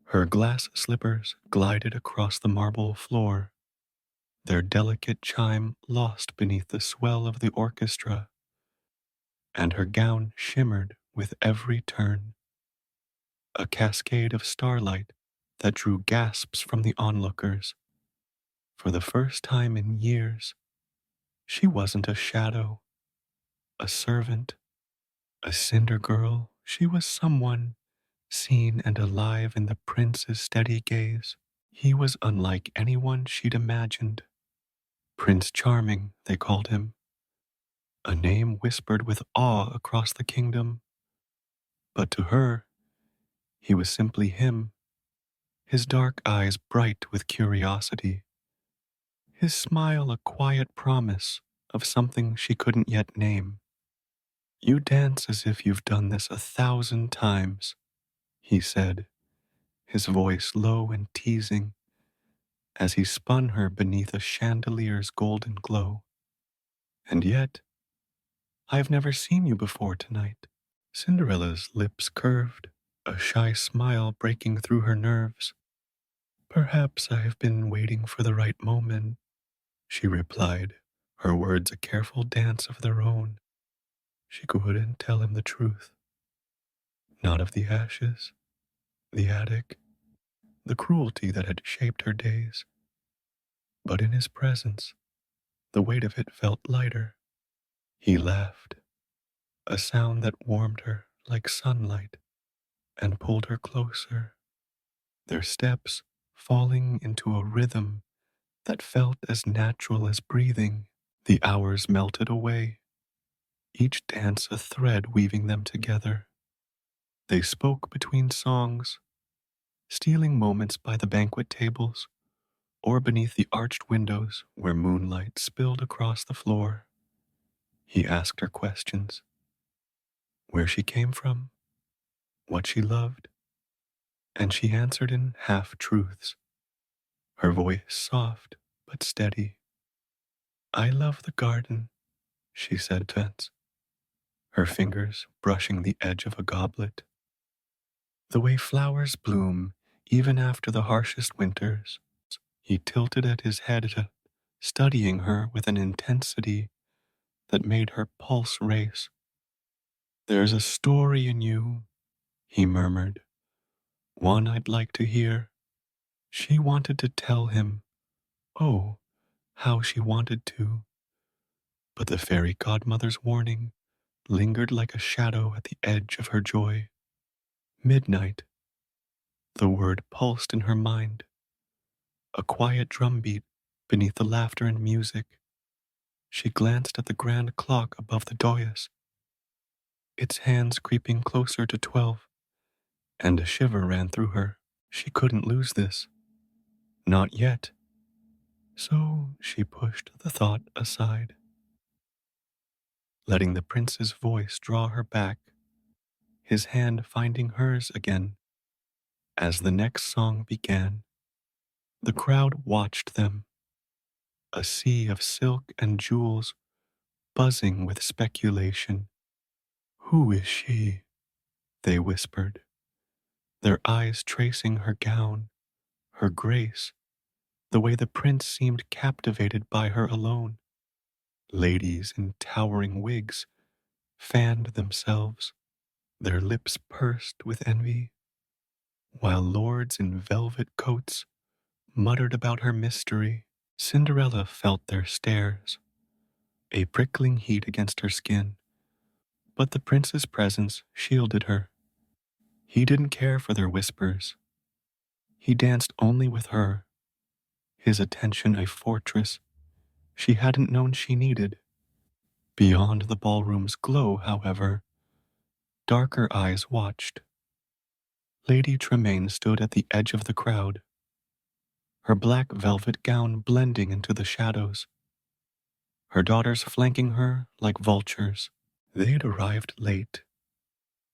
Her glass slippers glided across the marble floor, their delicate chime lost beneath the swell of the orchestra, and her gown shimmered with every turn, a cascade of starlight that drew gasps from the onlookers. For the first time in years, she wasn't a shadow, a servant, a cinder girl. She was someone seen and alive in the prince's steady gaze. He was unlike anyone she'd imagined. Prince Charming, they called him, a name whispered with awe across the kingdom. But to her, he was simply him, his dark eyes bright with curiosity, his smile a quiet promise of something she couldn't yet name. "You dance as if you've done this 1,000 times," he said, his voice low and teasing, as he spun her beneath a chandelier's golden glow. "And yet, I've never seen you before tonight." Cinderella's lips curved, a shy smile breaking through her nerves. "Perhaps I have been waiting for the right moment," she replied, her words a careful dance of their own. She couldn't tell him the truth. Not of the ashes, the attic, the cruelty that had shaped her days. But in his presence, the weight of it felt lighter. He laughed, a sound that warmed her like sunlight and pulled her closer, their steps falling into a rhythm that felt as natural as breathing. The hours melted away, each dance a thread weaving them together. They spoke between songs, stealing moments by the banquet tables or beneath the arched windows where moonlight spilled across the floor. He asked her questions: where she came from, what she loved, and she answered in half-truths, her voice soft but steady. "I love the garden," she said tense, her fingers brushing the edge of a goblet. "The way flowers bloom even after the harshest winters." He tilted at his head, studying her with an intensity that made her pulse race. "There's a story in you," he murmured, "one I'd like to hear." She wanted to tell him, oh, how she wanted to, but the fairy godmother's warning lingered like a shadow at the edge of her joy. Midnight. The word pulsed in her mind, a quiet drumbeat beneath the laughter and music. She glanced at the grand clock above the dais, its hands creeping closer to 12, and a shiver ran through her. She couldn't lose this. Not yet. So she pushed the thought aside, letting the prince's voice draw her back, his hand finding hers again. As the next song began, the crowd watched them, a sea of silk and jewels buzzing with speculation. "Who is she?" they whispered, their eyes tracing her gown, her grace, the way the prince seemed captivated by her alone. Ladies in towering wigs fanned themselves, their lips pursed with envy, while lords in velvet coats muttered about her mystery. Cinderella felt their stares, a prickling heat against her skin, but the prince's presence shielded her. He didn't care for their whispers. He danced only with her, his attention a fortress she hadn't known she needed. Beyond the ballroom's glow, however, darker eyes watched. Lady Tremaine stood at the edge of the crowd, her black velvet gown blending into the shadows, her daughters flanking her like vultures. They'd arrived late,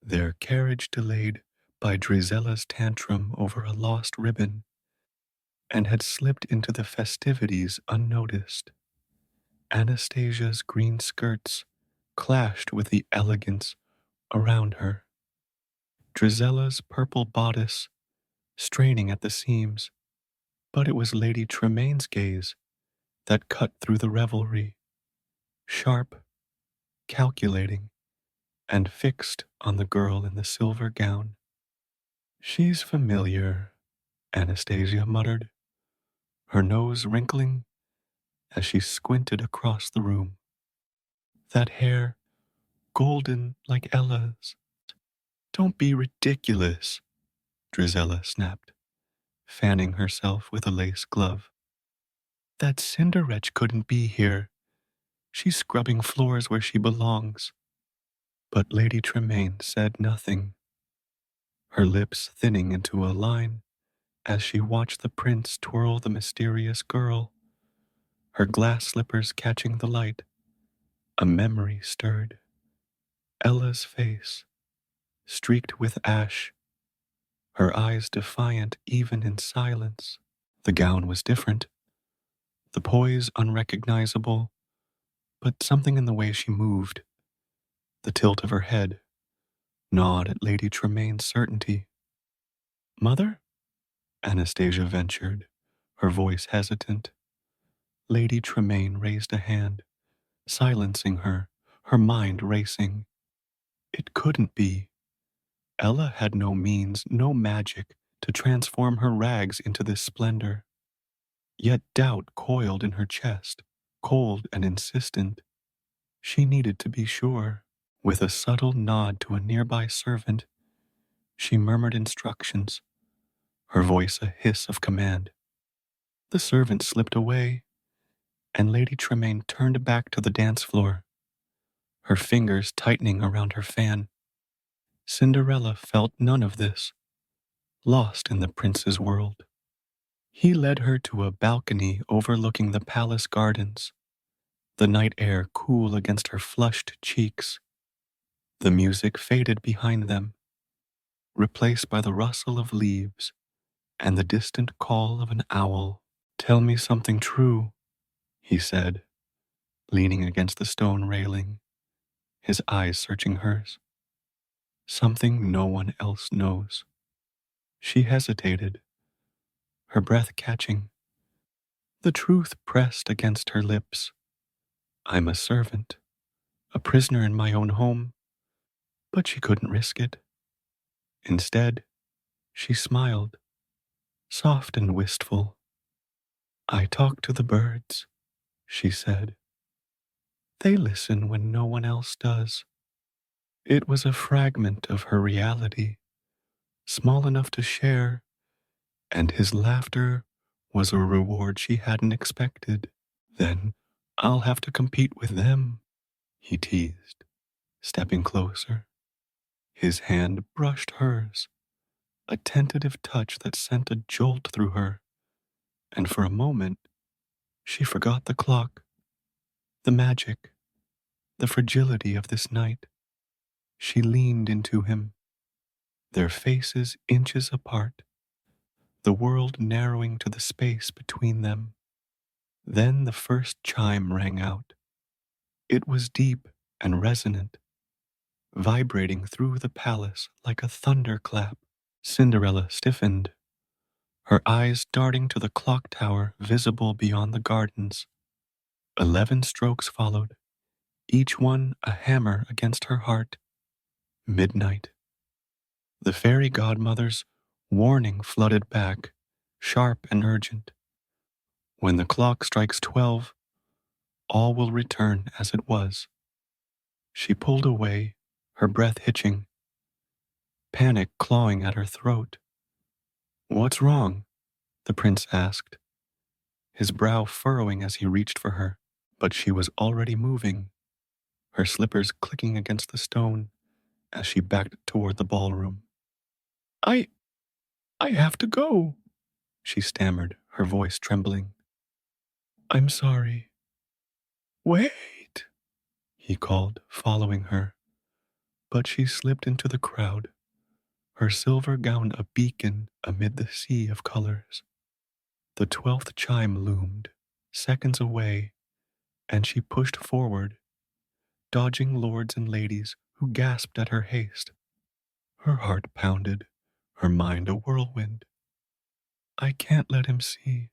their carriage delayed by Drizella's tantrum over a lost ribbon, and had slipped into the festivities unnoticed. Anastasia's green skirts clashed with the elegance around her. Drizella's purple bodice straining at the seams, but it was Lady Tremaine's gaze that cut through the revelry, sharp, calculating, and fixed on the girl in the silver gown. "She's familiar," Anastasia muttered, her nose wrinkling as she squinted across the room. "That hair, golden like Ella's." "Don't be ridiculous," Drizella snapped, fanning herself with a lace glove. "That Cinderwretch couldn't be here. She's scrubbing floors where she belongs." But Lady Tremaine said nothing, her lips thinning into a line as she watched the prince twirl the mysterious girl, her glass slippers catching the light. A memory stirred. Ella's face, streaked with ash, her eyes defiant even in silence. The gown was different, the poise unrecognizable, but something in the way she moved, the tilt of her head, gnawed at Lady Tremaine's certainty. "Mother?" Anastasia ventured, her voice hesitant. Lady Tremaine raised a hand, silencing her, her mind racing. It couldn't be. Ella had no means, no magic to transform her rags into this splendor. Yet doubt coiled in her chest, cold and insistent. She needed to be sure. With a subtle nod to a nearby servant, she murmured instructions, her voice a hiss of command. The servant slipped away, and Lady Tremaine turned back to the dance floor, her fingers tightening around her fan. Cinderella felt none of this, lost in the prince's world. He led her to a balcony overlooking the palace gardens, the night air cool against her flushed cheeks. The music faded behind them, replaced by the rustle of leaves and the distant call of an owl. "Tell me something true," he said, leaning against the stone railing, his eyes searching hers. "Something no one else knows." She hesitated, her breath catching. The truth pressed against her lips. "I'm a servant, a prisoner in my own home," but she couldn't risk it. Instead, she smiled, soft and wistful. "I talk to the birds," she said. "They listen when no one else does." It was a fragment of her reality, small enough to share, and his laughter was a reward she hadn't expected. "Then I'll have to compete with them," he teased, stepping closer. His hand brushed hers, a tentative touch that sent a jolt through her, and for a moment she forgot the clock, the magic, the fragility of this night. She leaned into him, their faces inches apart, the world narrowing to the space between them. Then the first chime rang out. It was deep and resonant, vibrating through the palace like a thunderclap. Cinderella stiffened, her eyes darting to the clock tower visible beyond the gardens. 11 strokes followed, each one a hammer against her heart. Midnight. The fairy godmother's warning flooded back, sharp and urgent. When the clock strikes 12, all will return as it was. She pulled away, her breath hitching, panic clawing at her throat. "What's wrong?" the prince asked, his brow furrowing as he reached for her. But she was already moving, her slippers clicking against the stone as she backed toward the ballroom. I have to go," she stammered, her voice trembling. "I'm sorry." "Wait," he called, following her. But she slipped into the crowd, her silver gown a beacon amid the sea of colors. The 12th chime loomed, seconds away, and she pushed forward, dodging lords and ladies who gasped at her haste. Her heart pounded, her mind a whirlwind. "I can't let him see.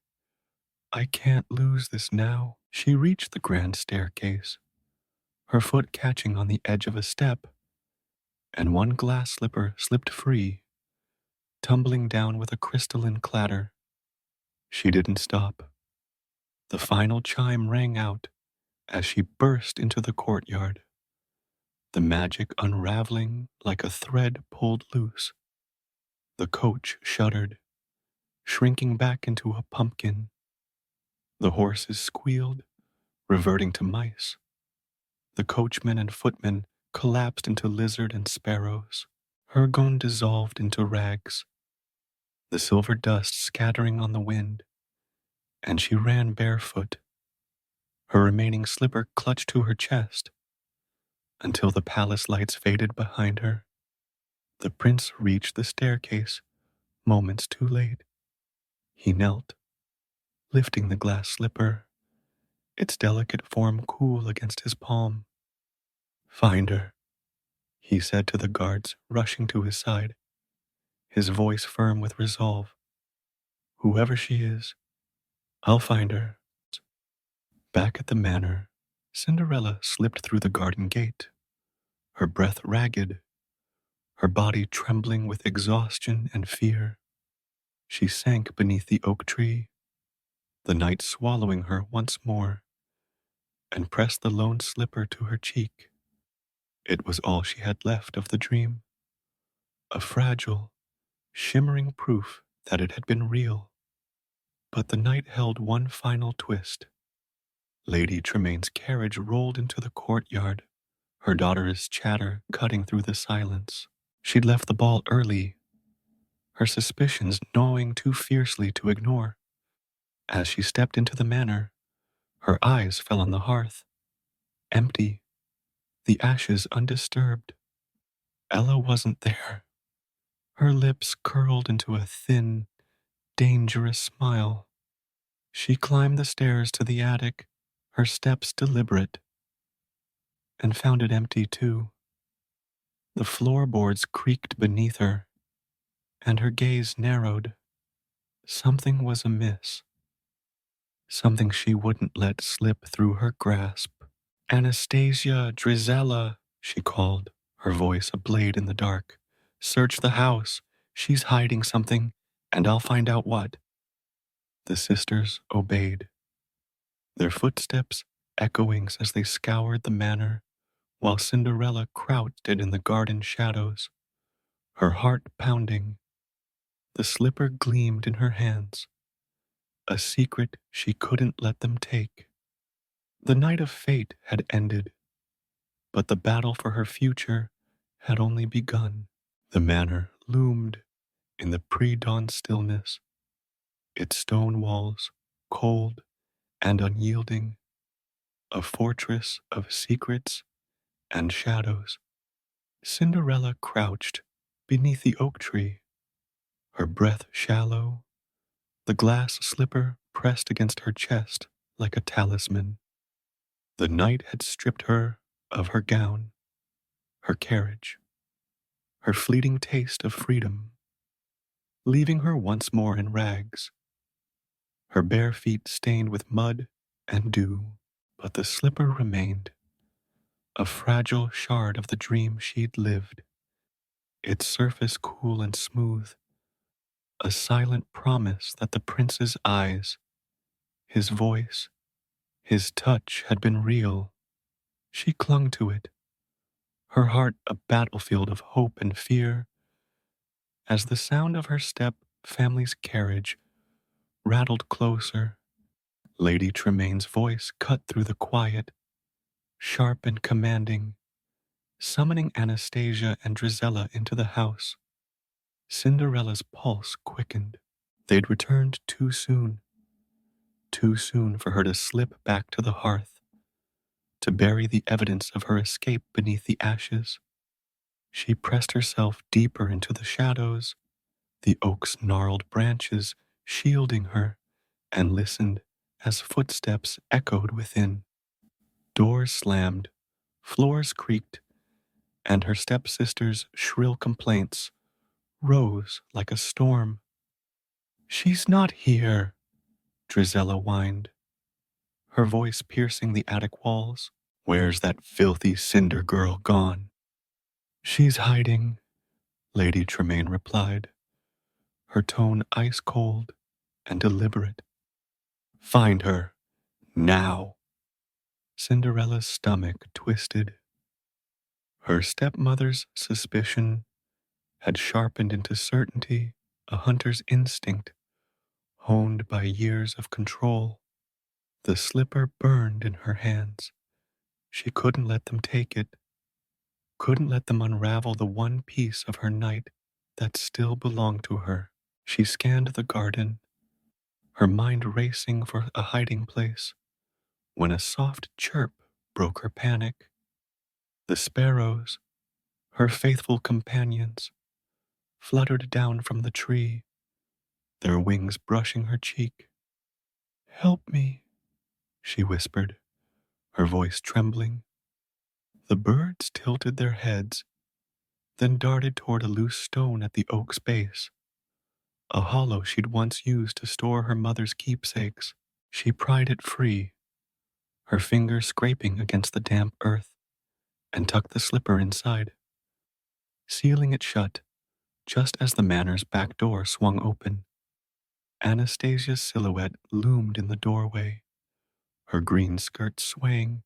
I can't lose this now." She reached the grand staircase, her foot catching on the edge of a step, and one glass slipper slipped free, tumbling down with a crystalline clatter. She didn't stop. The final chime rang out as she burst into the courtyard, the magic unraveling like a thread pulled loose. The coach shuddered, shrinking back into a pumpkin. The horses squealed, reverting to mice. The coachman and footmen collapsed into lizard and sparrows. Her gown dissolved into rags, the silver dust scattering on the wind, and she ran barefoot, her remaining slipper clutched to her chest, until the palace lights faded behind her. The prince reached the staircase moments too late. He knelt, lifting the glass slipper, its delicate form cool against his palm. "Find her," he said to the guards rushing to his side, his voice firm with resolve. "Whoever she is, I'll find her." Back at the manor, Cinderella slipped through the garden gate, her breath ragged, her body trembling with exhaustion and fear. She sank beneath the oak tree, the night swallowing her once more, and pressed the lone slipper to her cheek. It was all she had left of the dream, a fragile, shimmering proof that it had been real. But the night held one final twist. Lady Tremain's carriage rolled into the courtyard, her daughter's chatter cutting through the silence. She'd left the ball early, her suspicions gnawing too fiercely to ignore. As she stepped into the manor, her eyes fell on the hearth, empty, the ashes undisturbed. Ella wasn't there. Her lips curled into a thin, dangerous smile. She climbed the stairs to the attic, her steps deliberate, and found it empty too. The floorboards creaked beneath her, and her gaze narrowed. Something was amiss, something she wouldn't let slip through her grasp. Anastasia, Drizella, she called, her voice a blade in the dark. Search the house. She's hiding something, and I'll find out what. The sisters obeyed, their footsteps echoing as they scoured the manor, while Cinderella crouched in the garden shadows, her heart pounding. The slipper gleamed in her hands, a secret she couldn't let them take. The night of fate had ended, but the battle for her future had only begun. The manor loomed in the pre-dawn stillness, its stone walls cold and unyielding, a fortress of secrets and shadows. Cinderella crouched beneath the oak tree, her breath shallow, the glass slipper pressed against her chest like a talisman. The night had stripped her of her gown, her carriage, her fleeting taste of freedom, leaving her once more in rags, her bare feet stained with mud and dew. But the slipper remained, a fragile shard of the dream she'd lived, its surface cool and smooth, a silent promise that the prince's eyes, his voice, his touch had been real. She clung to it, her heart a battlefield of hope and fear, as the sound of her step, family's carriage, rattled closer. Lady Tremane's voice cut through the quiet, sharp and commanding, summoning Anastasia and Drizella into the house. Cinderella's pulse quickened. They'd returned too soon for her to slip back to the hearth, to bury the evidence of her escape beneath the ashes. She pressed herself deeper into the shadows, the oak's gnarled branches shielding her, and listened as footsteps echoed within. Doors slammed, floors creaked, and her stepsister's shrill complaints rose like a storm. She's not here, Drizella whined, her voice piercing the attic walls. Where's that filthy cinder girl gone? She's hiding, Lady Tremaine replied, her tone ice cold and deliberate. Find her, now. Cinderella's stomach twisted. Her stepmother's suspicion had sharpened into certainty, a hunter's instinct, honed by years of control. The slipper burned in her hands. She couldn't let them take it, couldn't let them unravel the one piece of her night that still belonged to her. She scanned the garden, her mind racing for a hiding place, when a soft chirp broke her panic. The sparrows, her faithful companions, fluttered down from the tree, their wings brushing her cheek. Help me, she whispered, her voice trembling. The birds tilted their heads, then darted toward a loose stone at the oak's base, a hollow she'd once used to store her mother's keepsakes. She pried it free, her fingers scraping against the damp earth, and tucked the slipper inside, sealing it shut just as the manor's back door swung open. Anastasia's silhouette loomed in the doorway, her green skirt swaying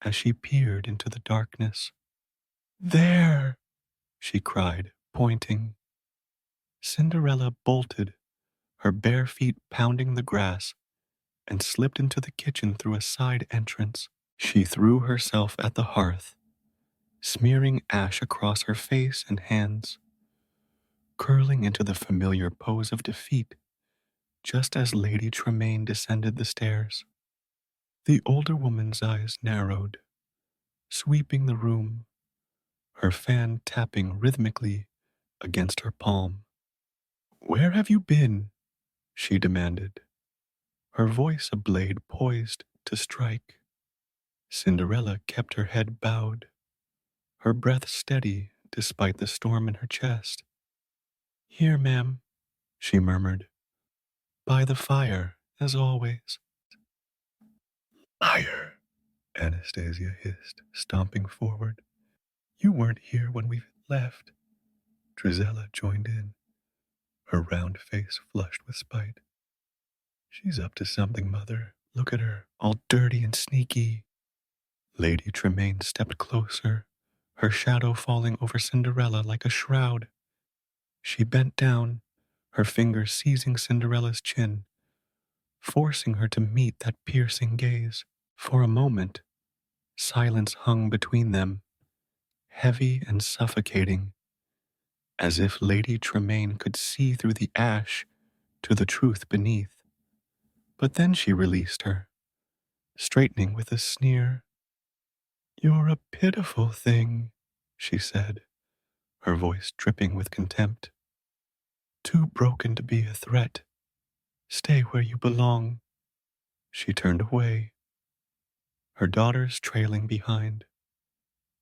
as she peered into the darkness. There, she cried, pointing. Cinderella bolted, her bare feet pounding the grass, and slipped into the kitchen through a side entrance. She threw herself at the hearth, smearing ash across her face and hands, curling into the familiar pose of defeat just as Lady Tremaine descended the stairs. The older woman's eyes narrowed, sweeping the room, her fan tapping rhythmically against her palm. "Where have you been?" she demanded, her voice a blade poised to strike. Cinderella kept her head bowed, her breath steady despite the storm in her chest. "Here, ma'am," she murmured, "by the fire, as always." "Liar!" Anastasia hissed, stomping forward. "You weren't here when we left." Drizella joined in, her round face flushed with spite. "She's up to something, Mother. Look at her, all dirty and sneaky." Lady Tremaine stepped closer, her shadow falling over Cinderella like a shroud. She bent down, her fingers seizing Cinderella's chin, forcing her to meet that piercing gaze. For a moment, silence hung between them, heavy and suffocating, as if Lady Tremaine could see through the ash to the truth beneath. But then she released her, straightening with a sneer. "You're a pitiful thing," she said, her voice dripping with contempt. "Too broken to be a threat. Stay where you belong." She turned away, her daughters trailing behind,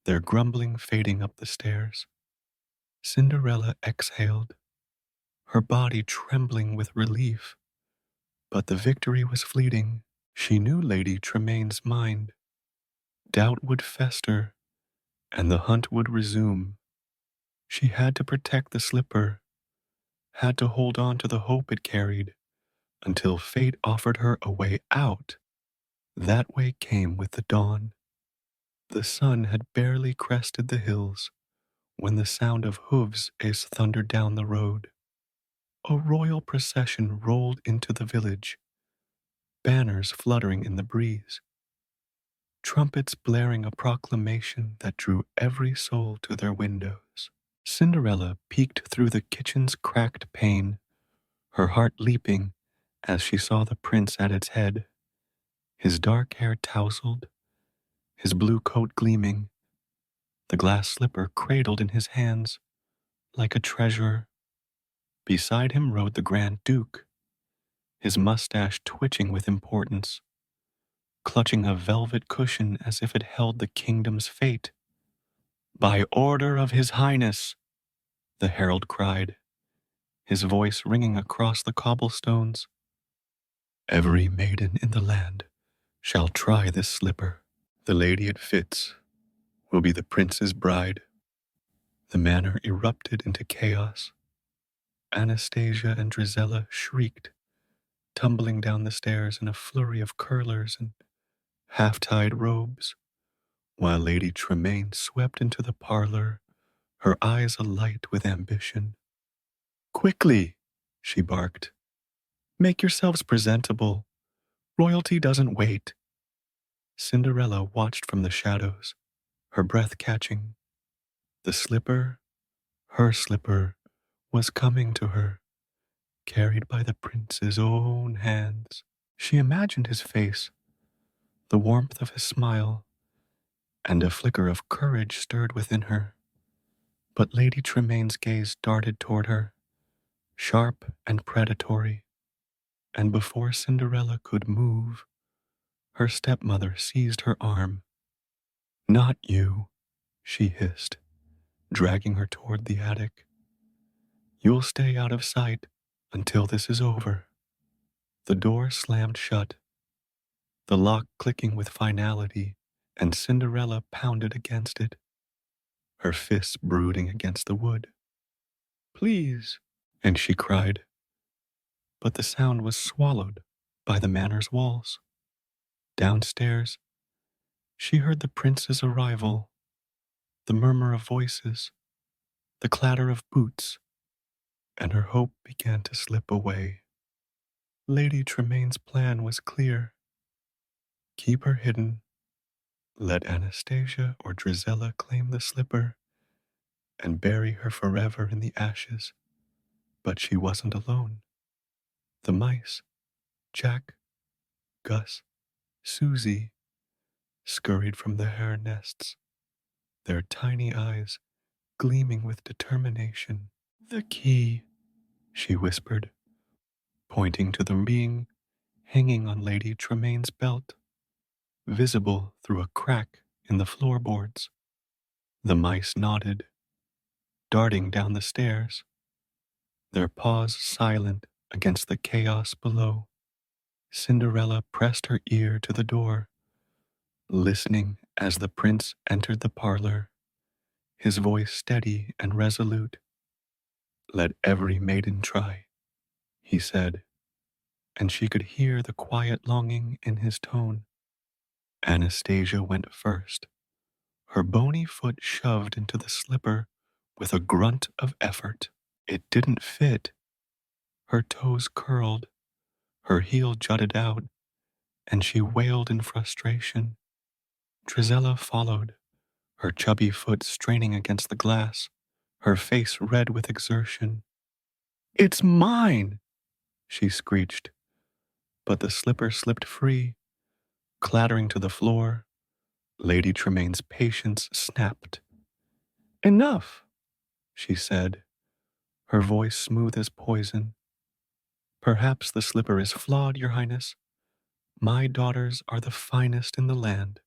their grumbling fading up the stairs. Cinderella exhaled, her body trembling with relief. But the victory was fleeting. She knew Lady Tremaine's mind. Doubt would fester, and the hunt would resume. She had to protect the slipper, had to hold on to the hope it carried, until fate offered her a way out. That way came with the dawn. The sun had barely crested the hills when the sound of hooves as thundered down the road. A royal procession rolled into the village, banners fluttering in the breeze, trumpets blaring a proclamation that drew every soul to their windows. Cinderella peeked through the kitchen's cracked pane, her heart leaping as she saw the prince at its head, his dark hair tousled, his blue coat gleaming, the glass slipper cradled in his hands like a treasure. Beside him rode the Grand Duke, his mustache twitching with importance, clutching a velvet cushion as if it held the kingdom's fate. "By order of His Highness," the herald cried, his voice ringing across the cobblestones, "every maiden in the land shall try this slipper. The lady it fits will be the prince's bride." The manor erupted into chaos. Anastasia and Drizella shrieked, tumbling down the stairs in a flurry of curlers and half-tied robes, while Lady Tremaine swept into the parlor, her eyes alight with ambition. "Quickly," she barked. "Make yourselves presentable. Royalty doesn't wait." Cinderella watched from the shadows, her breath catching. The slipper, her slipper, was coming to her, carried by the prince's own hands. She imagined his face, the warmth of his smile, and a flicker of courage stirred within her. But Lady Tremaine's gaze darted toward her, sharp and predatory, and before Cinderella could move, her stepmother seized her arm. "Not you," she hissed, dragging her toward the attic. "You'll stay out of sight until this is over." The door slammed shut, the lock clicking with finality, and Cinderella pounded against it, her fists brooding against the wood. "Please," and she cried, but the sound was swallowed by the manor's walls. Downstairs, she heard the prince's arrival, the murmur of voices, the clatter of boots, and her hope began to slip away. Lady Tremaine's plan was clear. Keep her hidden, let Anastasia or Drizella claim the slipper, and bury her forever in the ashes. But she wasn't alone. The mice, Jack, Gus, Susie, scurried from the hare nests, their tiny eyes gleaming with determination. The key, she whispered, pointing to the being hanging on Lady Tremain's belt, visible through a crack in the floorboards. The mice nodded, darting down the stairs, their paws silent against the chaos below. Cinderella pressed her ear to the door, listening as the prince entered the parlor, his voice steady and resolute. "Let every maiden try," he said, and she could hear the quiet longing in his tone. Anastasia went first, her bony foot shoved into the slipper with a grunt of effort. It didn't fit. Her toes curled, her heel jutted out, and she wailed in frustration. Drizella followed, her chubby foot straining against the glass, her face red with exertion. "It's mine!" she screeched, but the slipper slipped free, clattering to the floor. Lady Tremain's patience snapped. "Enough," she said, her voice smooth as poison. "Perhaps the slipper is flawed, Your Highness. My daughters are the finest in the land.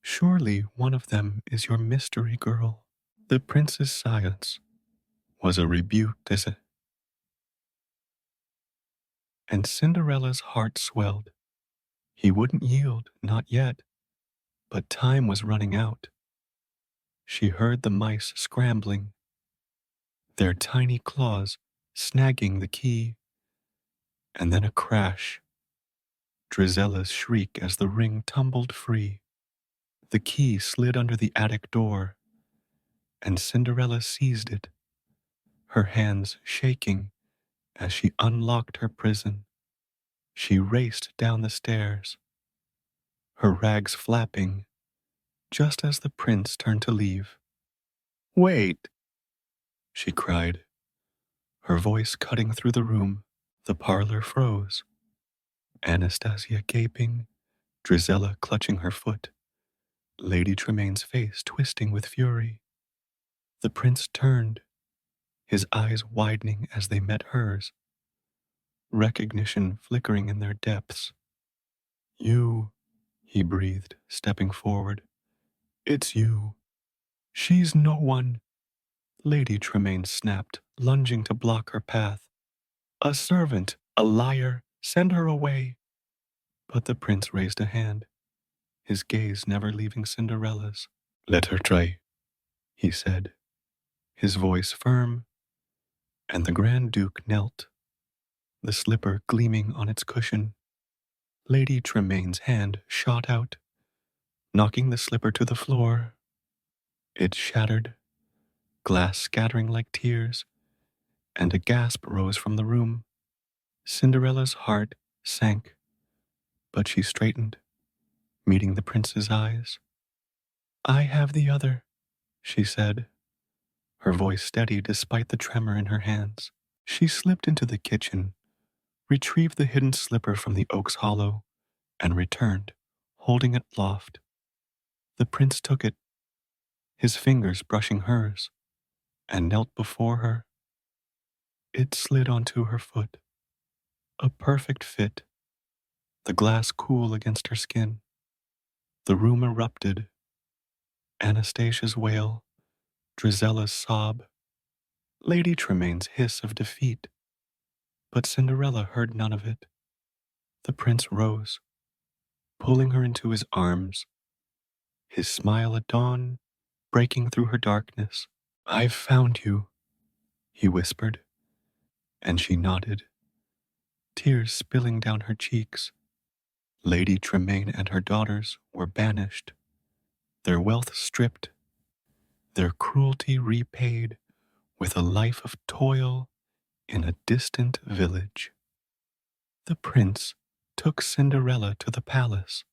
Surely one of them is your mystery girl." The prince's silence was a rebuke and Cinderella's heart swelled. He wouldn't yield, not yet, but time was running out. She heard the mice scrambling, their tiny claws snagging the key, and then a crash. Drizella's shriek as the ring tumbled free. The key slid under the attic door, and Cinderella seized it, her hands shaking as she unlocked her prison. She raced down the stairs, her rags flapping, just as the prince turned to leave. "Wait!" she cried, her voice cutting through the room. The parlor froze, Anastasia gaping, Drizella clutching her foot, Lady Tremain's face twisting with fury. The prince turned, his eyes widening as they met hers, recognition flickering in their depths. "You," he breathed, stepping forward. "It's you." "She's no one," Lady Tremaine snapped, lunging to block her path. "A servant, a liar, send her away." But the prince raised a hand, his gaze never leaving Cinderella's. "Let her try," he said, his voice firm, and the Grand Duke knelt, the slipper gleaming on its cushion. Lady Tremaine's hand shot out, knocking the slipper to the floor. It shattered, glass scattering like tears, and a gasp rose from the room. Cinderella's heart sank, but she straightened, meeting the prince's eyes. "I have the other," she said, her voice steady despite the tremor in her hands. She slipped into the kitchen, retrieved the hidden slipper from the oak's hollow, and returned, holding it aloft. The prince took it, his fingers brushing hers, and knelt before her. It slid onto her foot, a perfect fit, the glass cool against her skin. The room erupted, Anastasia's wail, Drizella's sob, Lady Tremaine's hiss of defeat. But Cinderella heard none of it. The prince rose, pulling her into his arms, his smile at dawn breaking through her darkness. "I've found you," he whispered, and she nodded, tears spilling down her cheeks. Lady Tremaine and her daughters were banished, their wealth stripped, their cruelty repaid with a life of toil in a distant village. The prince took Cinderella to the palace,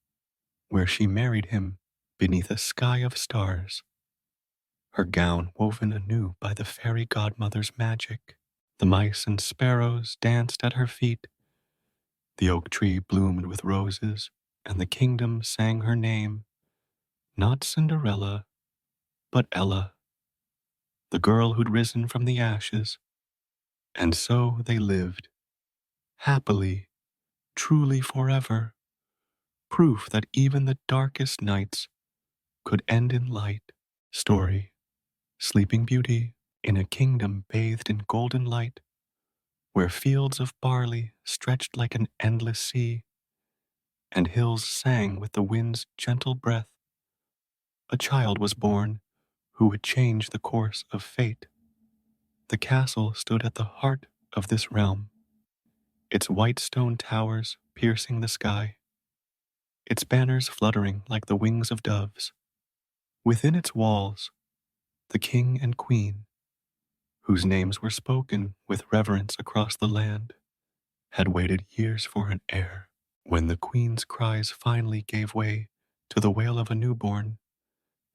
where she married him beneath a sky of stars, her gown woven anew by the fairy godmother's magic. The mice and sparrows danced at her feet, the oak tree bloomed with roses, and the kingdom sang her name, not Cinderella, but Ella, the girl who'd risen from the ashes. And so they lived, happily, truly forever, proof that even the darkest nights could end in light. Story, Sleeping Beauty, in a kingdom bathed in golden light, where fields of barley stretched like an endless sea, and hills sang with the wind's gentle breath, a child was born who would change the course of fate. The castle stood at the heart of this realm, its white stone towers piercing the sky, its banners fluttering like the wings of doves. Within its walls, the king and queen, whose names were spoken with reverence across the land, had waited years for an heir. When the queen's cries finally gave way to the wail of a newborn,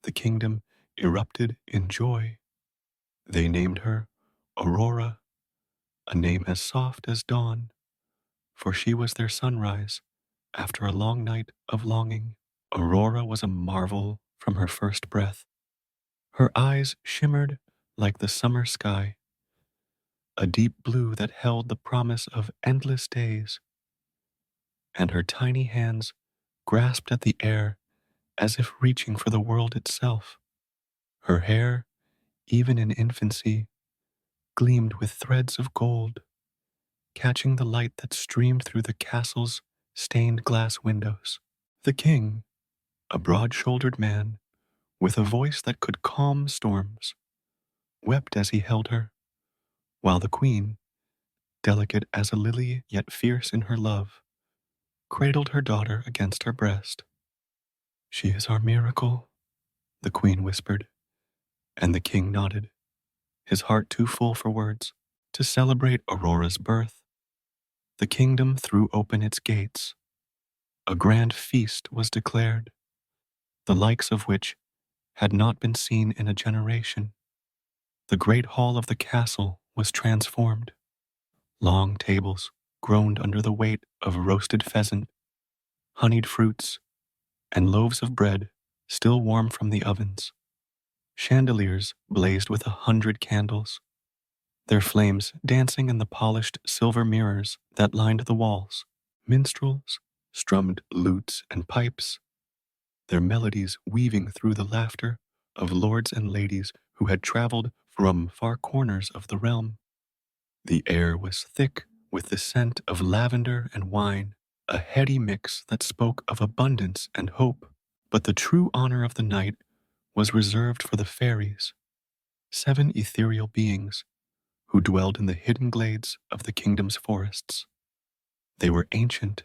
the kingdom erupted in joy. They named her Aurora, a name as soft as dawn, for she was their sunrise after a long night of longing. Aurora was a marvel from her first breath. Her eyes shimmered like the summer sky, a deep blue that held the promise of endless days, and her tiny hands grasped at the air as if reaching for the world itself. Her hair, even in infancy, gleamed with threads of gold, catching the light that streamed through the castle's stained glass windows. The king, a broad-shouldered man with a voice that could calm storms, wept as he held her, while the queen, delicate as a lily yet fierce in her love, cradled her daughter against her breast. "She is our miracle," the queen whispered, and the king nodded, his heart too full for words. To celebrate Aurora's birth, the kingdom threw open its gates. A grand feast was declared, the likes of which had not been seen in a generation. The great hall of the castle was transformed. Long tables groaned under the weight of roasted pheasant, honeyed fruits, and loaves of bread still warm from the ovens. Chandeliers blazed with 100 candles, their flames dancing in the polished silver mirrors that lined the walls. Minstrels strummed lutes and pipes, their melodies weaving through the laughter of lords and ladies who had traveled from far corners of the realm. The air was thick with the scent of lavender and wine, a heady mix that spoke of abundance and hope. But the true honor of the night was reserved for the fairies, 7 ethereal beings who dwelled in the hidden glades of the kingdom's forests. They were ancient,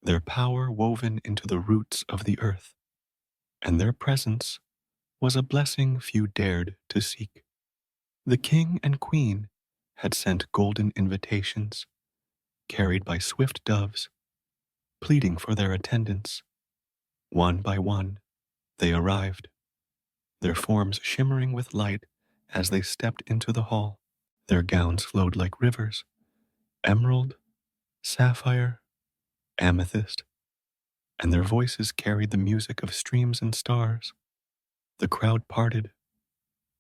their power woven into the roots of the earth, and their presence was a blessing few dared to seek. The king and queen had sent golden invitations, carried by swift doves, pleading for their attendance. One by one, they arrived, their forms shimmering with light as they stepped into the hall. Their gowns flowed like rivers, emerald, sapphire, amethyst, and their voices carried the music of streams and stars. The crowd parted,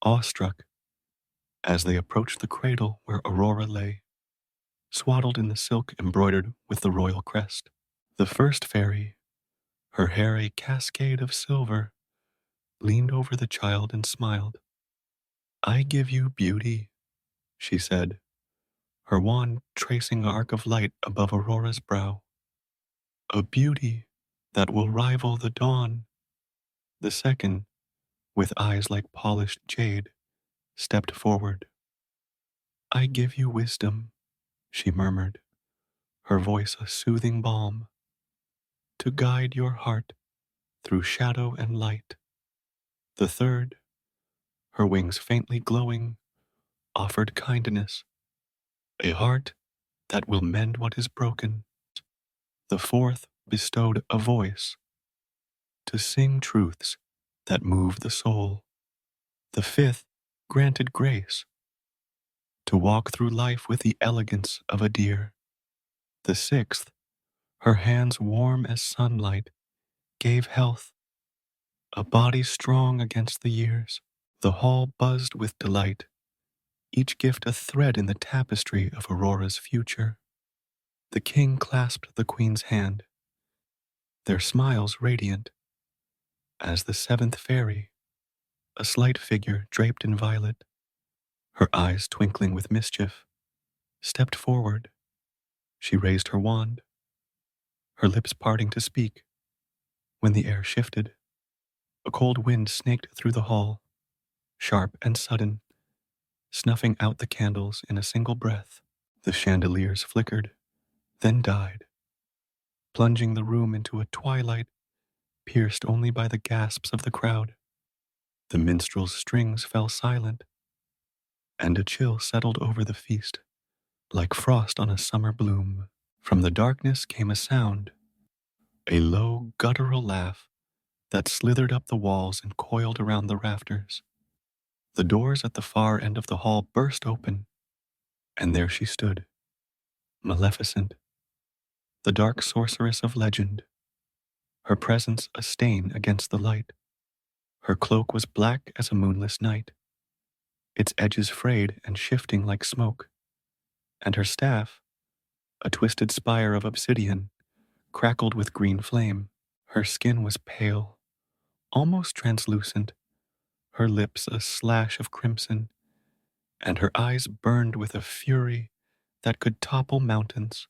awestruck, as they approached the cradle where Aurora lay, swaddled in the silk embroidered with the royal crest. The first fairy, her hair a cascade of silver, leaned over the child and smiled. "I give you beauty," she said, her wand tracing an arc of light above Aurora's brow. "A beauty that will rival the dawn." The second, with eyes like polished jade, stepped forward. "I give you wisdom," she murmured, her voice a soothing balm, "to guide your heart through shadow and light." The third, her wings faintly glowing, offered kindness, "a heart that will mend what is broken." The fourth bestowed a voice, to sing truths that move the soul. The fifth granted grace, to walk through life with the elegance of a deer. The sixth, her hands warm as sunlight, gave health, a body strong against the years. The hall buzzed with delight, each gift a thread in the tapestry of Aurora's future. The king clasped the queen's hand, their smiles radiant, as the seventh fairy, a slight figure draped in violet, her eyes twinkling with mischief, stepped forward. She raised her wand, her lips parting to speak, when the air shifted. A cold wind snaked through the hall, sharp and sudden, snuffing out the candles in a single breath. The chandeliers flickered, then died, plunging the room into a twilight pierced only by the gasps of the crowd. The minstrel's strings fell silent, and a chill settled over the feast, like frost on a summer bloom. From the darkness came a sound, a low, guttural laugh that slithered up the walls and coiled around the rafters. The doors at the far end of the hall burst open, and there she stood, Maleficent, the dark sorceress of legend, her presence a stain against the light. Her cloak was black as a moonless night, its edges frayed and shifting like smoke, and her staff, a twisted spire of obsidian, crackled with green flame. Her skin was pale, almost translucent, her lips a slash of crimson, and her eyes burned with a fury that could topple mountains.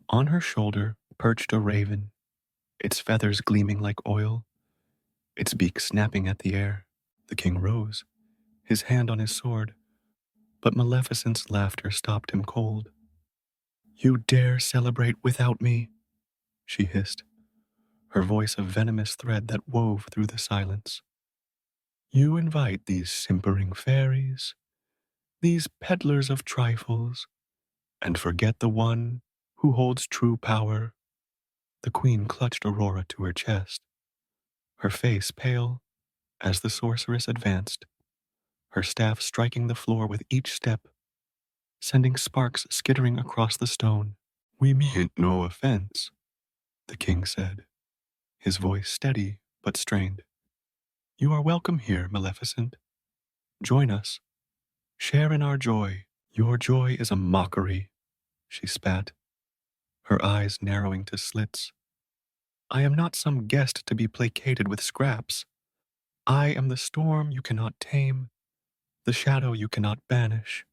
On her shoulder perched a raven, its feathers gleaming like oil, its beak snapping at the air. The king rose, his hand on his sword, but Maleficent's laughter stopped him cold. "You dare celebrate without me?" she hissed, her voice a venomous thread that wove through the silence. "You invite these simpering fairies, these peddlers of trifles, and forget the one who holds true power." The queen clutched Aurora to her chest, her face pale as the sorceress advanced, her staff striking the floor with each step, sending sparks skittering across the stone. "We mean no offense," the king said, his voice steady but strained. "You are welcome here, Maleficent. Join us. Share in our joy." "Your joy is a mockery," she spat, her eyes narrowing to slits. "I am not some guest to be placated with scraps. I am the storm you cannot tame, the shadow you cannot banish,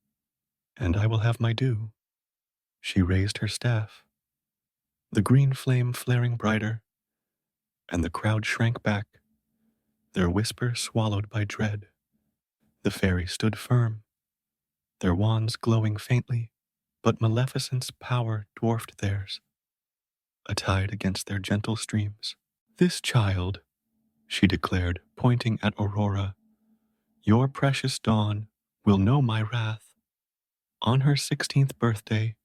and I will have my due." She raised her staff, the green flame flaring brighter, and the crowd shrank back, their whisper swallowed by dread. The fairies stood firm, their wands glowing faintly, but Maleficent's power dwarfed theirs, a tide against their gentle streams. "This child," she declared, pointing at Aurora, "your precious dawn, will know my wrath. On her 16th birthday,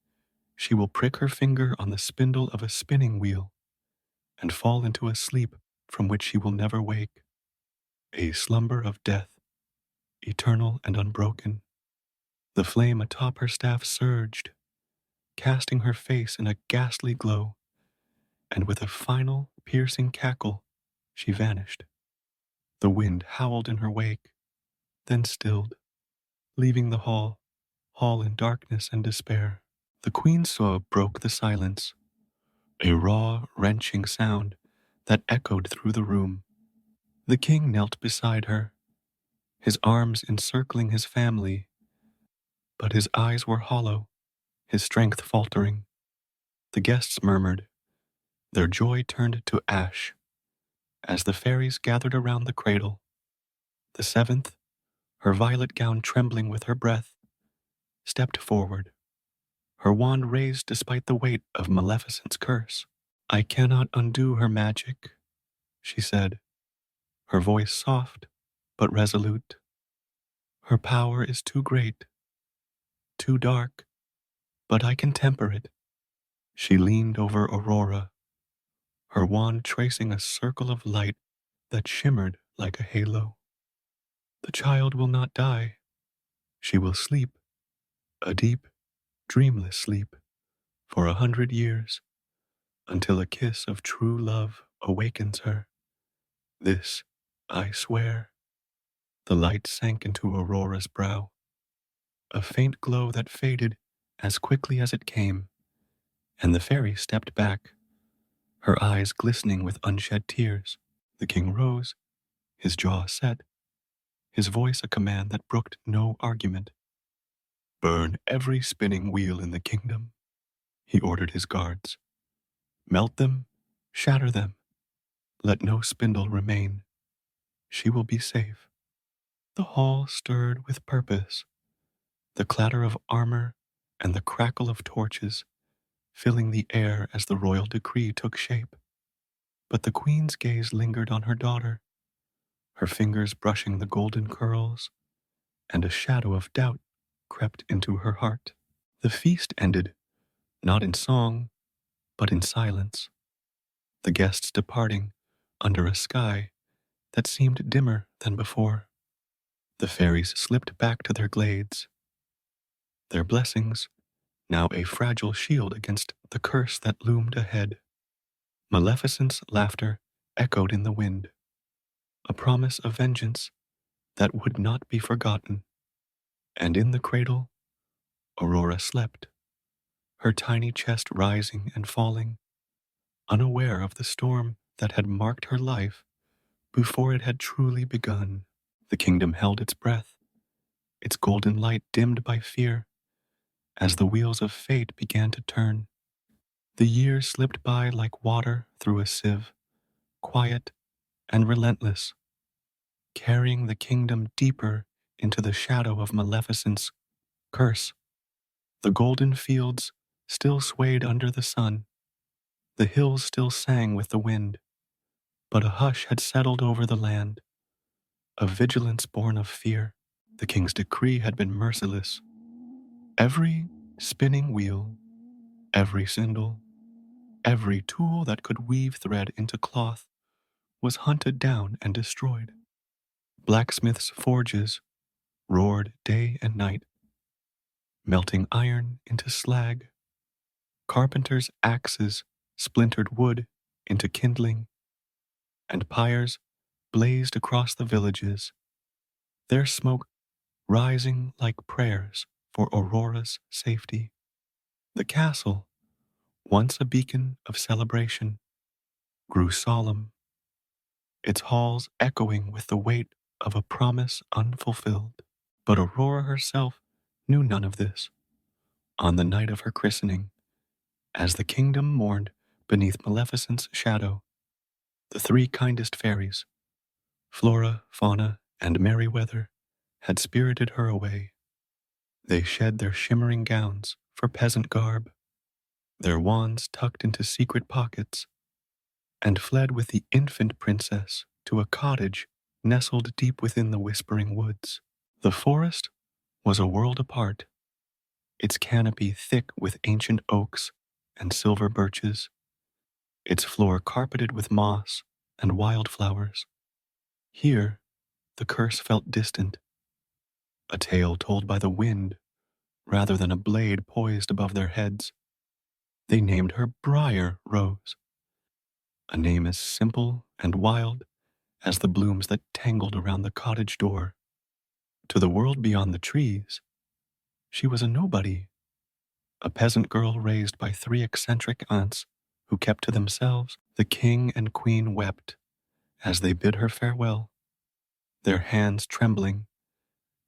she will prick her finger on the spindle of a spinning wheel and fall into a sleep from which she will never wake, a slumber of death, eternal and unbroken." The flame atop her staff surged, casting her face in a ghastly glow, and with a final, piercing cackle, she vanished. The wind howled in her wake, then stilled, leaving the hall in darkness and despair. The queen's sob broke the silence, a raw, wrenching sound that echoed through the room. The king knelt beside her, his arms encircling his family, but his eyes were hollow, his strength faltering. The guests murmured, their joy turned to ash, as the fairies gathered around the cradle. The seventh, her violet gown trembling with her breath, stepped forward, her wand raised despite the weight of Maleficent's curse. "I cannot undo her magic," she said, her voice soft but resolute. "Her power is too great, too dark, but I can temper it." She leaned over Aurora, her wand tracing a circle of light that shimmered like a halo. "The child will not die. She will sleep, a deep, dreamless sleep, for 100 years, until a kiss of true love awakens her. This I swear." The light sank into Aurora's brow, a faint glow that faded as quickly as it came, and the fairy stepped back, her eyes glistening with unshed tears. The king rose, his jaw set, his voice a command that brooked no argument. "Burn every spinning wheel in the kingdom," he ordered his guards. "Melt them, shatter them, let no spindle remain. She will be safe." The hall stirred with purpose, the clatter of armor and the crackle of torches filling the air as the royal decree took shape. But the queen's gaze lingered on her daughter, her fingers brushing the golden curls, and a shadow of doubt crept into her heart. The feast ended, not in song, but in silence, the guests departing under a sky that seemed dimmer than before. The fairies slipped back to their glades, their blessings now a fragile shield against the curse that loomed ahead. Maleficent's laughter echoed in the wind, a promise of vengeance that would not be forgotten. And in the cradle, Aurora slept, her tiny chest rising and falling, unaware of the storm that had marked her life before it had truly begun. The kingdom held its breath, its golden light dimmed by fear, as the wheels of fate began to turn. The years slipped by like water through a sieve, quiet and relentless, carrying the kingdom deeper into the shadow of Maleficent's curse. The golden fields still swayed under the sun, the hills still sang with the wind, but a hush had settled over the land, a vigilance born of fear. The king's decree had been merciless. Every spinning wheel, every spindle, every tool that could weave thread into cloth was hunted down and destroyed. Blacksmiths' forges roared day and night, melting iron into slag. Carpenters' axes splintered wood into kindling, and pyres blazed across the villages, their smoke rising like prayers for Aurora's safety. The castle, once a beacon of celebration, grew solemn, its halls echoing with the weight of a promise unfulfilled. But Aurora herself knew none of this. On the night of her christening, as the kingdom mourned beneath Maleficent's shadow, the three kindest fairies, Flora, Fauna, and Merryweather, had spirited her away. They shed their shimmering gowns for peasant garb, their wands tucked into secret pockets, and fled with the infant princess to a cottage nestled deep within the whispering woods. The forest was a world apart, its canopy thick with ancient oaks and silver birches, its floor carpeted with moss and wildflowers. Here, the curse felt distant, a tale told by the wind rather than a blade poised above their heads. They named her Briar Rose, a name as simple and wild as the blooms that tangled around the cottage door. To the world beyond the trees, she was a nobody, a peasant girl raised by three eccentric aunts who kept to themselves. The king and queen wept as they bid her farewell, their hands trembling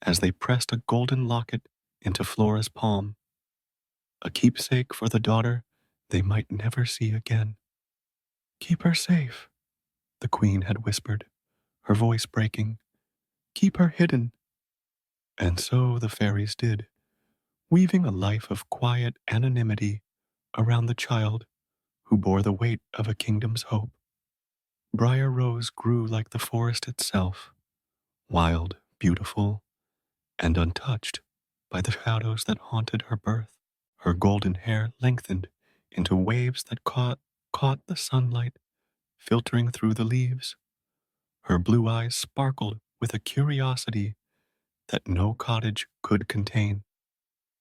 as they pressed a golden locket into Flora's palm, a keepsake for the daughter they might never see again. "Keep her safe," the queen had whispered, her voice breaking. "Keep her hidden." And so the fairies did, weaving a life of quiet anonymity around the child who bore the weight of a kingdom's hope. Briar Rose grew like the forest itself, wild, beautiful, and untouched by the shadows that haunted her birth. Her golden hair lengthened into waves that caught the sunlight filtering through the leaves. Her blue eyes sparkled with a curiosity that no cottage could contain.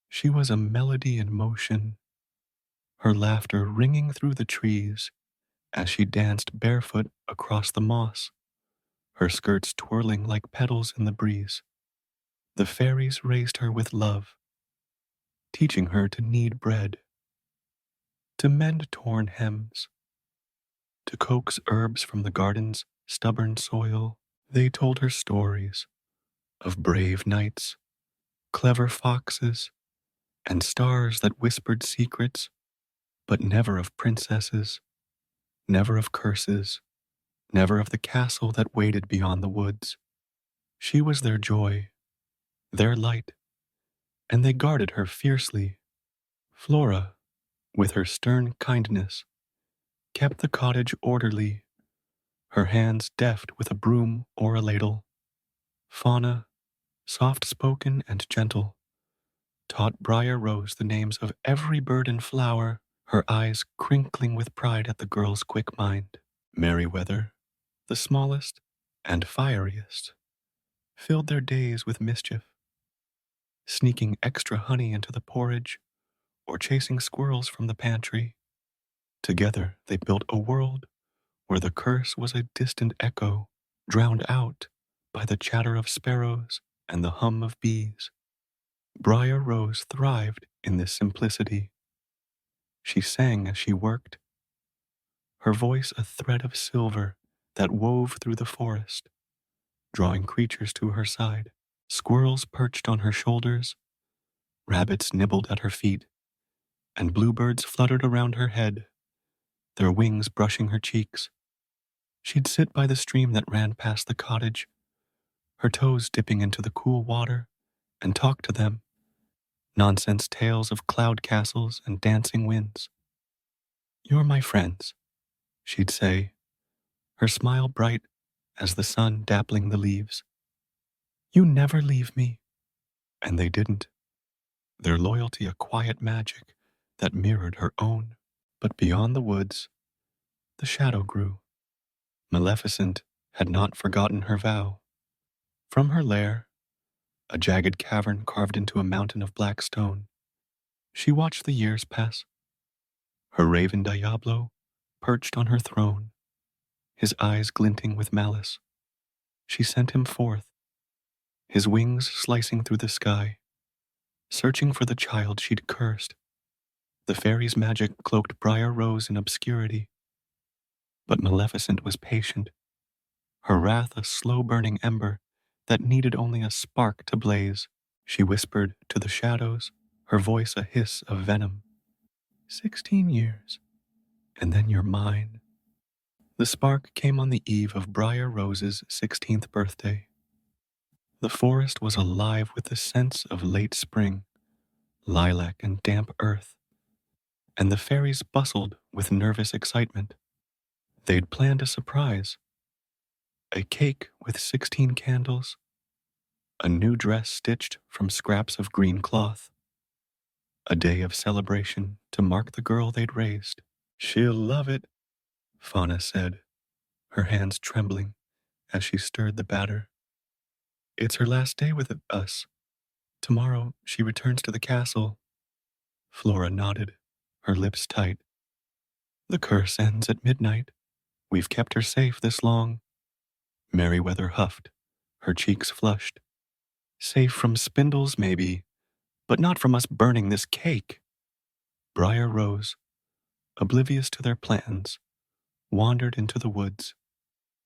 She was a melody in motion, her laughter ringing through the trees as she danced barefoot across the moss, her skirts twirling like petals in the breeze. The fairies raised her with love, teaching her to knead bread, to mend torn hems, to coax herbs from the garden's stubborn soil. They told her stories of brave knights, clever foxes, and stars that whispered secrets, but never of princesses, never of curses, never of the castle that waited beyond the woods. She was their joy, their light, and they guarded her fiercely. Flora, with her stern kindness, kept the cottage orderly, her hands deft with a broom or a ladle. Fauna, soft-spoken and gentle, taught Briar Rose the names of every bird and flower, her eyes crinkling with pride at the girl's quick mind. Merryweather, the smallest and fieriest, filled their days with mischief, sneaking extra honey into the porridge or chasing squirrels from the pantry. Together they built a world where the curse was a distant echo, drowned out by the chatter of sparrows and the hum of bees. Briar Rose thrived in this simplicity. She sang as she worked, her voice a thread of silver that wove through the forest, drawing creatures to her side. Squirrels perched on her shoulders, rabbits nibbled at her feet, and bluebirds fluttered around her head, their wings brushing her cheeks. She'd sit by the stream that ran past the cottage, her toes dipping into the cool water, and talk to them, nonsense tales of cloud castles and dancing winds. "You're my friends," she'd say, her smile bright as the sun dappling the leaves. "You never leave me." And they didn't, their loyalty a quiet magic that mirrored her own. But beyond the woods, the shadow grew. Maleficent had not forgotten her vow. From her lair, a jagged cavern carved into a mountain of black stone, she watched the years pass. Her raven Diablo perched on her throne, his eyes glinting with malice. She sent him forth, his wings slicing through the sky, searching for the child she'd cursed. The fairy's magic cloaked Briar Rose in obscurity, but Maleficent was patient, her wrath a slow-burning ember that needed only a spark to blaze. She whispered to the shadows, her voice a hiss of venom. 16 years, and then you're mine. The spark came on the eve of Briar Rose's 16th birthday. The forest was alive with the scents of late spring, lilac and damp earth, and the fairies bustled with nervous excitement. They'd planned a surprise, a cake with 16 candles, a new dress stitched from scraps of green cloth, a day of celebration to mark the girl they'd raised. "She'll love it," Fauna said, her hands trembling as she stirred the batter. "It's her last day with us. Tomorrow she returns to the castle." Flora nodded, her lips tight. "The curse ends at midnight. We've kept her safe this long." Merryweather huffed, her cheeks flushed. "Safe from spindles, maybe, but not from us burning this cake." Briar Rose, oblivious to their plans, wandered into the woods.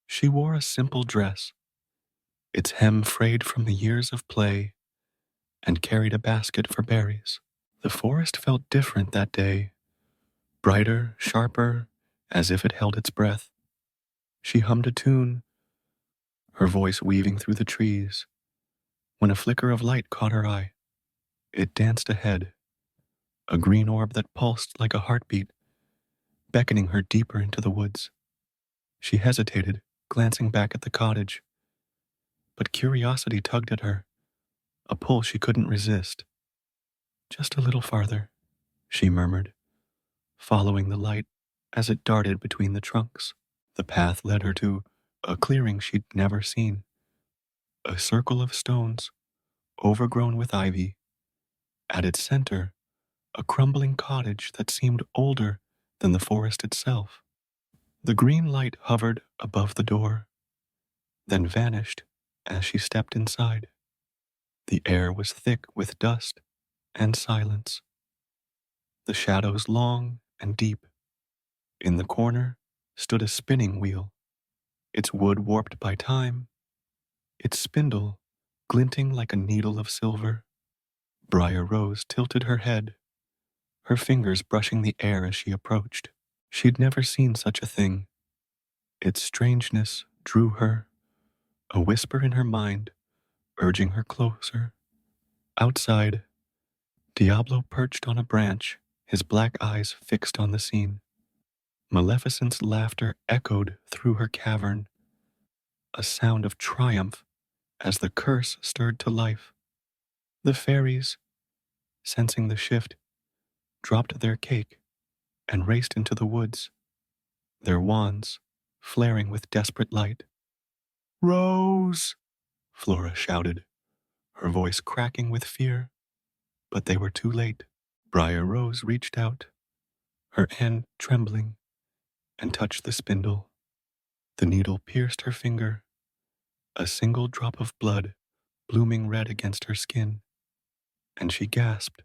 She wore a simple dress, its hem frayed from the years of play, and carried a basket for berries. The forest felt different that day, brighter, sharper, as if it held its breath. She hummed a tune, her voice weaving through the trees, when a flicker of light caught her eye. It danced ahead, a green orb that pulsed like a heartbeat, beckoning her deeper into the woods. She hesitated, glancing back at the cottage, but curiosity tugged at her, a pull she couldn't resist. "Just a little farther," she murmured, following the light as it darted between the trunks. The path led her to a clearing she'd never seen, a circle of stones, overgrown with ivy. At its center, a crumbling cottage that seemed older than the forest itself. The green light hovered above the door, then vanished as she stepped inside. The air was thick with dust and silence, the shadows long and deep. In the corner stood a spinning wheel, its wood warped by time, its spindle glinting like a needle of silver. Briar Rose tilted her head, her fingers brushing the air as she approached. She'd never seen such a thing. Its strangeness drew her, a whisper in her mind, urging her closer. Outside, Diablo perched on a branch, his black eyes fixed on the scene. Maleficent's laughter echoed through her cavern, a sound of triumph as the curse stirred to life. The fairies, sensing the shift, dropped their cake and raced into the woods, their wands flaring with desperate light. Rose! Flora shouted, her voice cracking with fear, but they were too late. Briar Rose reached out, her hand trembling, and touched the spindle. The needle pierced her finger, a single drop of blood blooming red against her skin, and she gasped,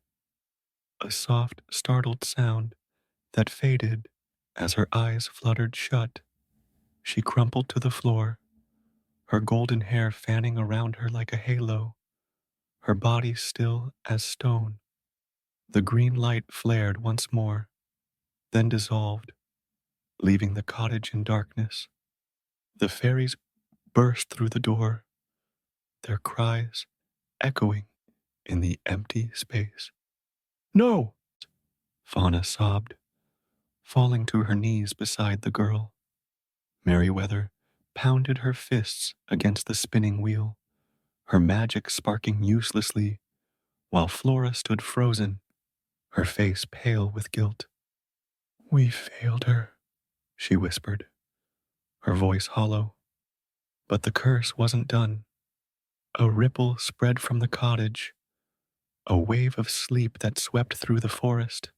a soft, startled sound that faded as her eyes fluttered shut. She crumpled to the floor, her golden hair fanning around her like a halo, her body still as stone. The green light flared once more, then dissolved, leaving the cottage in darkness. The fairies burst through the door, their cries echoing in the empty space. No! Fauna sobbed, falling to her knees beside the girl. Merryweather pounded her fists against the spinning wheel, her magic sparking uselessly, while Flora stood frozen, her face pale with guilt. We failed her, she whispered, her voice hollow. But the curse wasn't done. A ripple spread from the cottage, a wave of sleep that swept through the forest,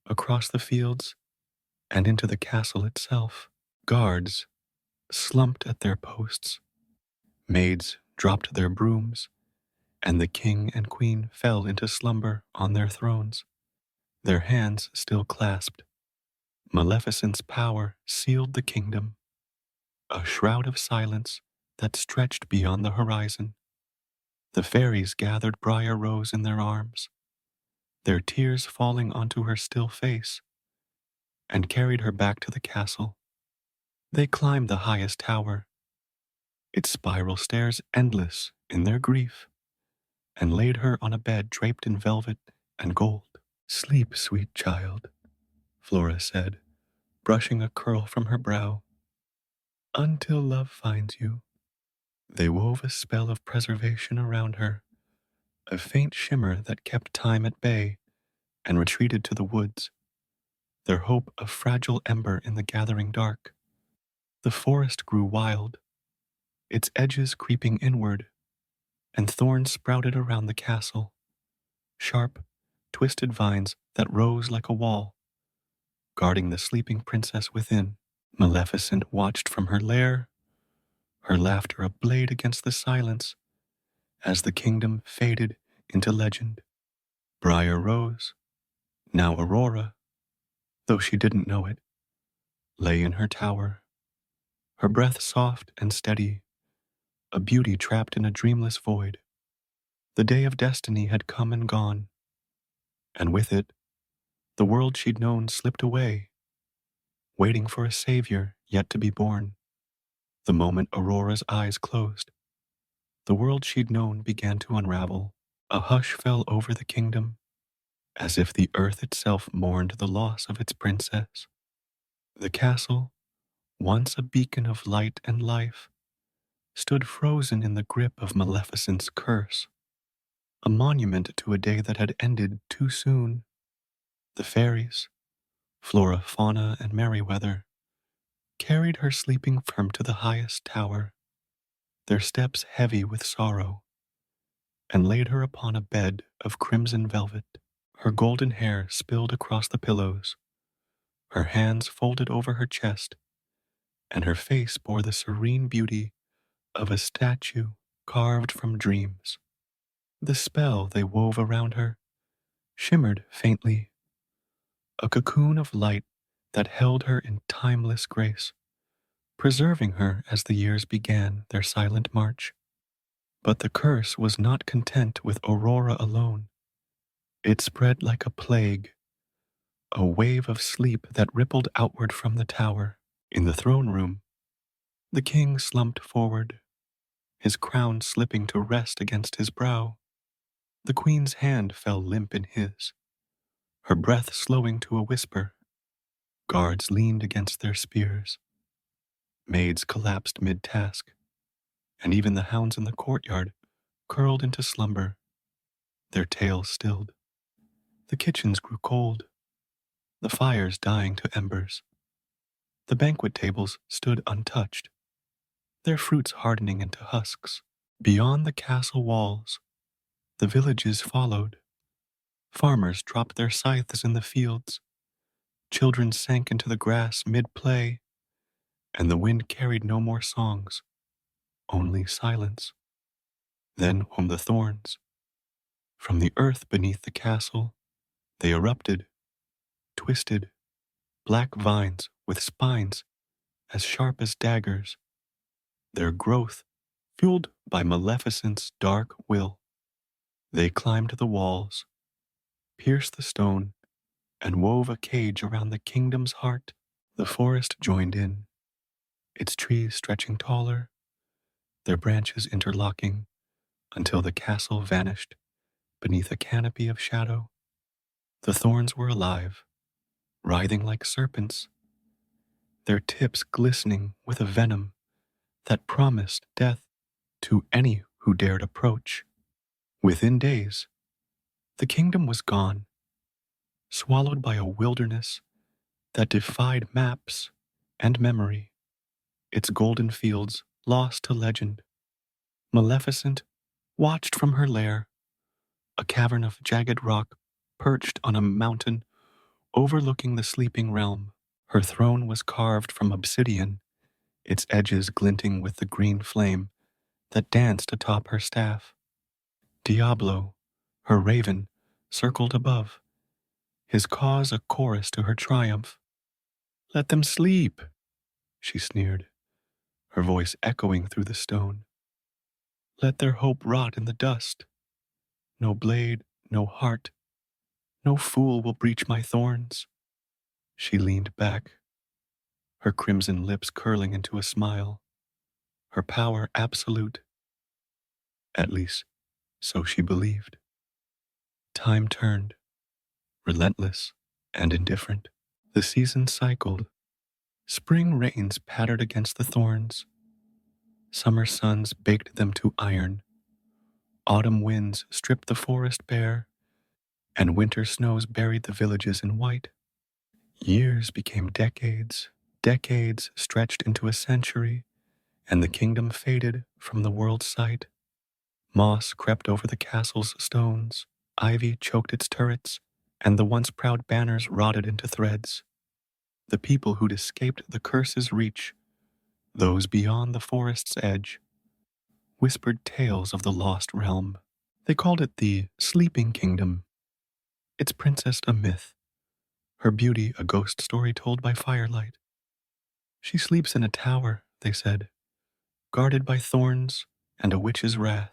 across the fields, and into the castle itself. Guards slumped at their posts. Maids dropped their brooms, and the king and queen fell into slumber on their thrones, their hands still clasped. Maleficent's power sealed the kingdom, a shroud of silence that stretched beyond the horizon. The fairies gathered Briar Rose in their arms, their tears falling onto her still face, and carried her back to the castle. They climbed the highest tower, its spiral stairs endless in their grief, and laid her on a bed draped in velvet and gold. Sleep, sweet child, Flora said, brushing a curl from her brow, until love finds you. They wove a spell of preservation around her, a faint shimmer that kept time at bay, and retreated to the woods, their hope a fragile ember in the gathering dark. The forest grew wild, its edges creeping inward, and thorns sprouted around the castle, sharp, twisted vines that rose like a wall, guarding the sleeping princess within. Maleficent watched from her lair, her laughter a blade against the silence as the kingdom faded into legend. Briar Rose, now Aurora, though she didn't know it, lay in her tower, her breath soft and steady, a beauty trapped in a dreamless void. The day of destiny had come and gone, and with it, the world she'd known slipped away, waiting for a savior yet to be born. The moment Aurora's eyes closed, the world she'd known began to unravel. A hush fell over the kingdom, as if the earth itself mourned the loss of its princess. The castle, once a beacon of light and life, stood frozen in the grip of Maleficent's curse, a monument to a day that had ended too soon. The fairies, Flora, Fauna, and Merryweather, carried her sleeping form to the highest tower, their steps heavy with sorrow, and laid her upon a bed of crimson velvet. Her golden hair spilled across the pillows, her hands folded over her chest, and her face bore the serene beauty of a statue carved from dreams. The spell they wove around her shimmered faintly, a cocoon of light that held her in timeless grace, preserving her as the years began their silent march. But the curse was not content with Aurora alone. It spread like a plague, a wave of sleep that rippled outward from the tower. In the throne room, the king slumped forward, his crown slipping to rest against his brow. The queen's hand fell limp in his, her breath slowing to a whisper. Guards leaned against their spears. Maids collapsed mid-task, and even the hounds in the courtyard curled into slumber, their tails stilled. The kitchens grew cold, the fires dying to embers. The banquet tables stood untouched, their fruits hardening into husks. Beyond the castle walls, the villages followed. Farmers dropped their scythes in the fields. Children sank into the grass mid-play, and the wind carried no more songs, only silence. Then home the thorns. From the earth beneath the castle, they erupted, twisted, black vines with spines as sharp as daggers, their growth fueled by Maleficent's dark will. They climbed the walls, pierced the stone, and wove a cage around the kingdom's heart. The forest joined in, its trees stretching taller, their branches interlocking until the castle vanished beneath a canopy of shadow. The thorns were alive, writhing like serpents, their tips glistening with a venom that promised death to any who dared approach. Within days, the kingdom was gone, swallowed by a wilderness that defied maps and memory, its golden fields lost to legend. Maleficent watched from her lair, a cavern of jagged rock perched on a mountain overlooking the sleeping realm. Her throne was carved from obsidian, its edges glinting with the green flame that danced atop her staff. Diablo, her raven, circled above, his cause a chorus to her triumph. "Let them sleep," she sneered, her voice echoing through the stone. "Let their hope rot in the dust. No blade, no heart, no fool will breach my thorns." She leaned back, her crimson lips curling into a smile, her power absolute. At least, so she believed. Time turned, relentless and indifferent. The seasons cycled. Spring rains pattered against the thorns. Summer suns baked them to iron. Autumn winds stripped the forest bare, and winter snows buried the villages in white. Years became decades, decades stretched into a century, and the kingdom faded from the world's sight. Moss crept over the castle's stones, ivy choked its turrets, and the once proud banners rotted into threads. The people who'd escaped the curse's reach, those beyond the forest's edge, whispered tales of the lost realm. They called it the Sleeping Kingdom, its princess a myth, her beauty a ghost story told by firelight. She sleeps in a tower, they said, guarded by thorns and a witch's wrath,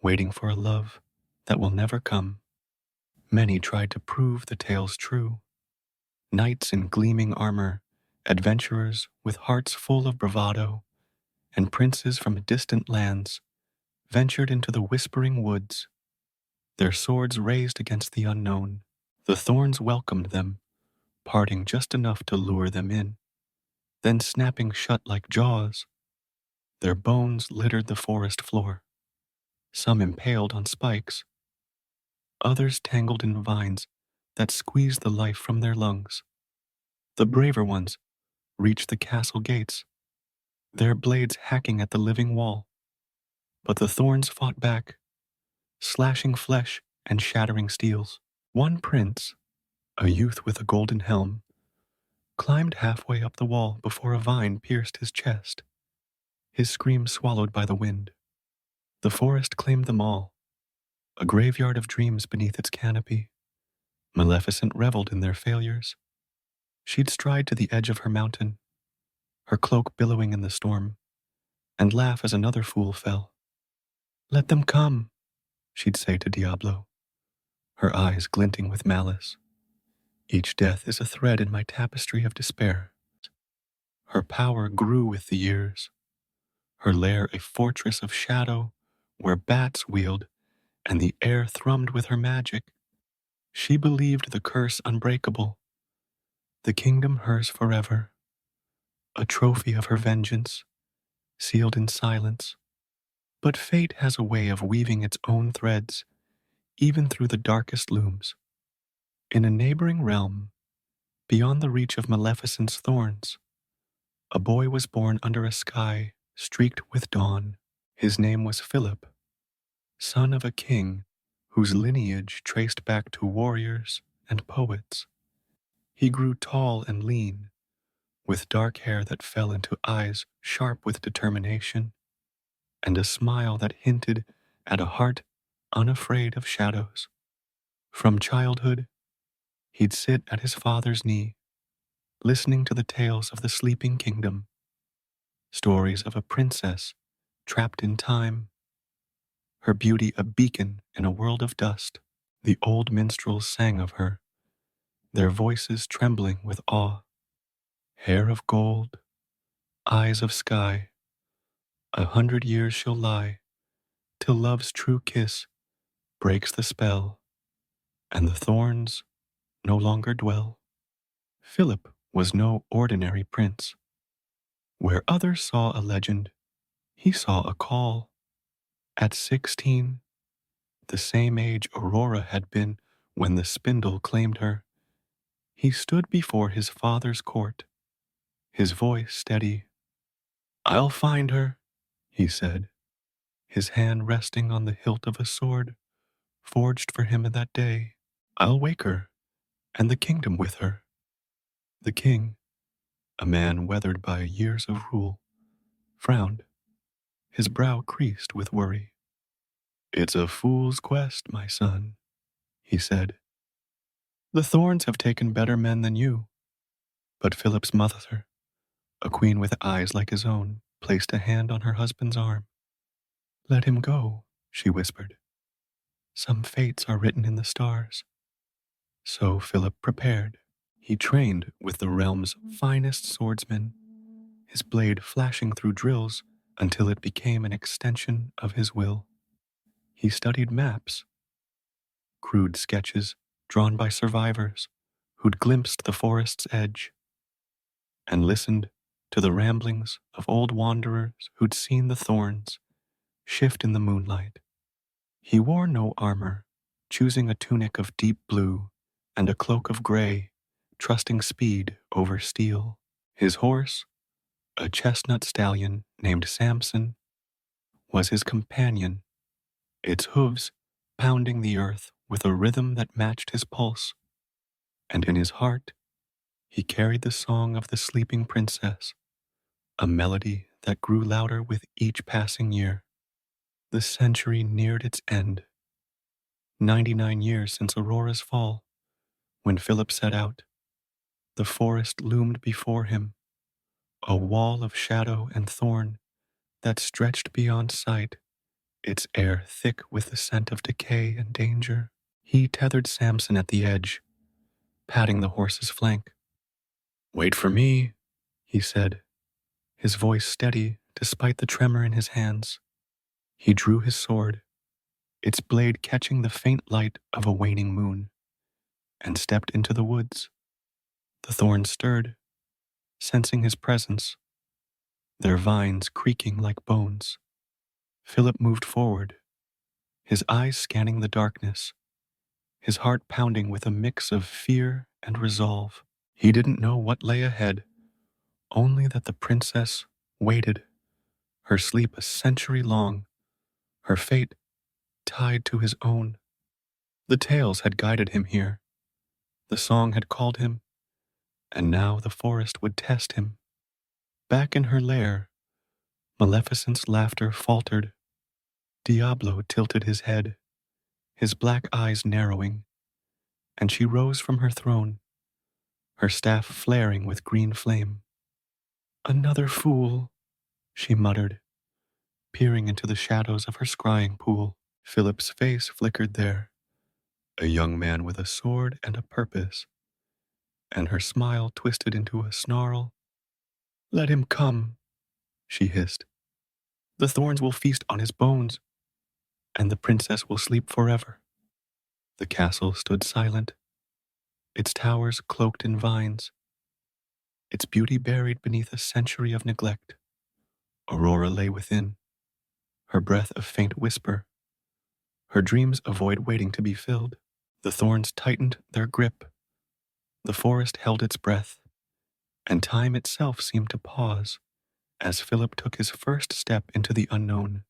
waiting for a love that will never come. Many tried to prove the tales true. Knights in gleaming armor, adventurers with hearts full of bravado, and princes from distant lands ventured into the whispering woods, their swords raised against the unknown. The thorns welcomed them, parting just enough to lure them in, then snapping shut like jaws. Their bones littered the forest floor, some impaled on spikes, others tangled in vines that squeezed the life from their lungs. The braver ones reached the castle gates, their blades hacking at the living wall. But the thorns fought back, slashing flesh and shattering steels. One prince, a youth with a golden helm, climbed halfway up the wall before a vine pierced his chest. his scream swallowed by the wind. The forest claimed them all, a graveyard of dreams beneath its canopy. Maleficent reveled in their failures. She'd stride to the edge of her mountain, her cloak billowing in the storm, and laugh as another fool fell. "Let them come," she'd say to Diablo, her eyes glinting with malice. "Each death is a thread in my tapestry of despair." Her power grew with the years, her lair a fortress of shadow where bats wheeled and the air thrummed with her magic. She believed the curse unbreakable, the kingdom hers forever, a trophy of her vengeance, sealed in silence. But fate has a way of weaving its own threads, even through the darkest looms. In a neighboring realm, beyond the reach of Maleficent's thorns, a boy was born under a sky streaked with dawn. His name was Philip, son of a king whose lineage traced back to warriors and poets. He grew tall and lean, with dark hair that fell into eyes sharp with determination, and a smile that hinted at a heart unafraid of shadows. From childhood, he'd sit at his father's knee, listening to the tales of the sleeping kingdom, stories of a princess trapped in time, her beauty a beacon in a world of dust. The old minstrels sang of her, their voices trembling with awe. Hair of gold, eyes of sky, 100 years she'll lie, till love's true kiss breaks the spell, and the thorns no longer dwell. Philip was no ordinary prince. Where others saw a legend, he saw a call. At 16, the same age Aurora had been when the spindle claimed her, he stood before his father's court, his voice steady. "I'll find her," he said, his hand resting on the hilt of a sword forged for him in that day. "I'll wake her, and the kingdom with her." The king, a man weathered by years of rule, frowned, his brow creased with worry. "It's a fool's quest, my son," he said. "The thorns have taken better men than you." But Philip's mother, a queen with eyes like his own, placed a hand on her husband's arm. "Let him go," she whispered. "Some fates are written in the stars." So Philip prepared. He trained with the realm's finest swordsmen, his blade flashing through drills until it became an extension of his will. He studied maps, crude sketches drawn by survivors who'd glimpsed the forest's edge, and listened to the ramblings of old wanderers who'd seen the thorns shift in the moonlight. He wore no armor, choosing a tunic of deep blue and a cloak of gray, trusting speed over steel. His horse, a chestnut stallion named Samson, was his companion, its hooves pounding the earth with a rhythm that matched his pulse. And in his heart, he carried the song of the sleeping princess, a melody that grew louder with each passing year. The century neared its end. 99 years since Aurora's fall. When Philip set out, the forest loomed before him, a wall of shadow and thorn that stretched beyond sight, its air thick with the scent of decay and danger. He tethered Samson at the edge, patting the horse's flank. "Wait for me," he said, his voice steady despite the tremor in his hands. He drew his sword, its blade catching the faint light of a waning moon, and stepped into the woods. The thorns stirred, sensing his presence, their vines creaking like bones. Philip moved forward, his eyes scanning the darkness, his heart pounding with a mix of fear and resolve. He didn't know what lay ahead, only that the princess waited, her sleep a century long, her fate tied to his own. The tales had guided him here, the song had called him, and now the forest would test him. Back in her lair, Maleficent's laughter faltered. Diablo tilted his head, his black eyes narrowing, and she rose from her throne, her staff flaring with green flame. Another fool, she muttered, peering into the shadows of her scrying pool. Philip's face flickered there, a young man with a sword and a purpose, and her smile twisted into a snarl. Let him come, she hissed. The thorns will feast on his bones, and the princess will sleep forever. The castle stood silent, its towers cloaked in vines, its beauty buried beneath a century of neglect. Aurora lay within, her breath a faint whisper, her dreams a void waiting to be filled. The thorns tightened their grip, the forest held its breath, and time itself seemed to pause as Philip took his first step into the unknown.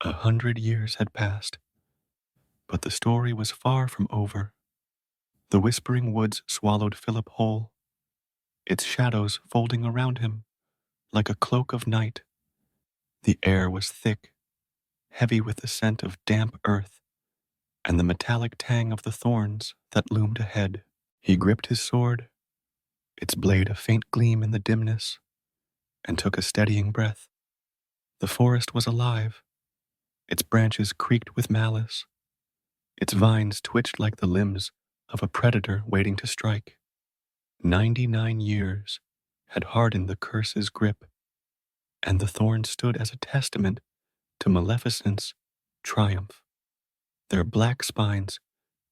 100 years had passed, but the story was far from over. The whispering woods swallowed Philip whole, its shadows folding around him like a cloak of night. The air was thick, heavy with the scent of damp earth and the metallic tang of the thorns that loomed ahead. He gripped his sword, its blade a faint gleam in the dimness, and took a steadying breath. The forest was alive, its branches creaked with malice, its vines twitched like the limbs of a predator waiting to strike. 99 years had hardened the curse's grip, and the thorns stood as a testament to Maleficent's triumph, their black spines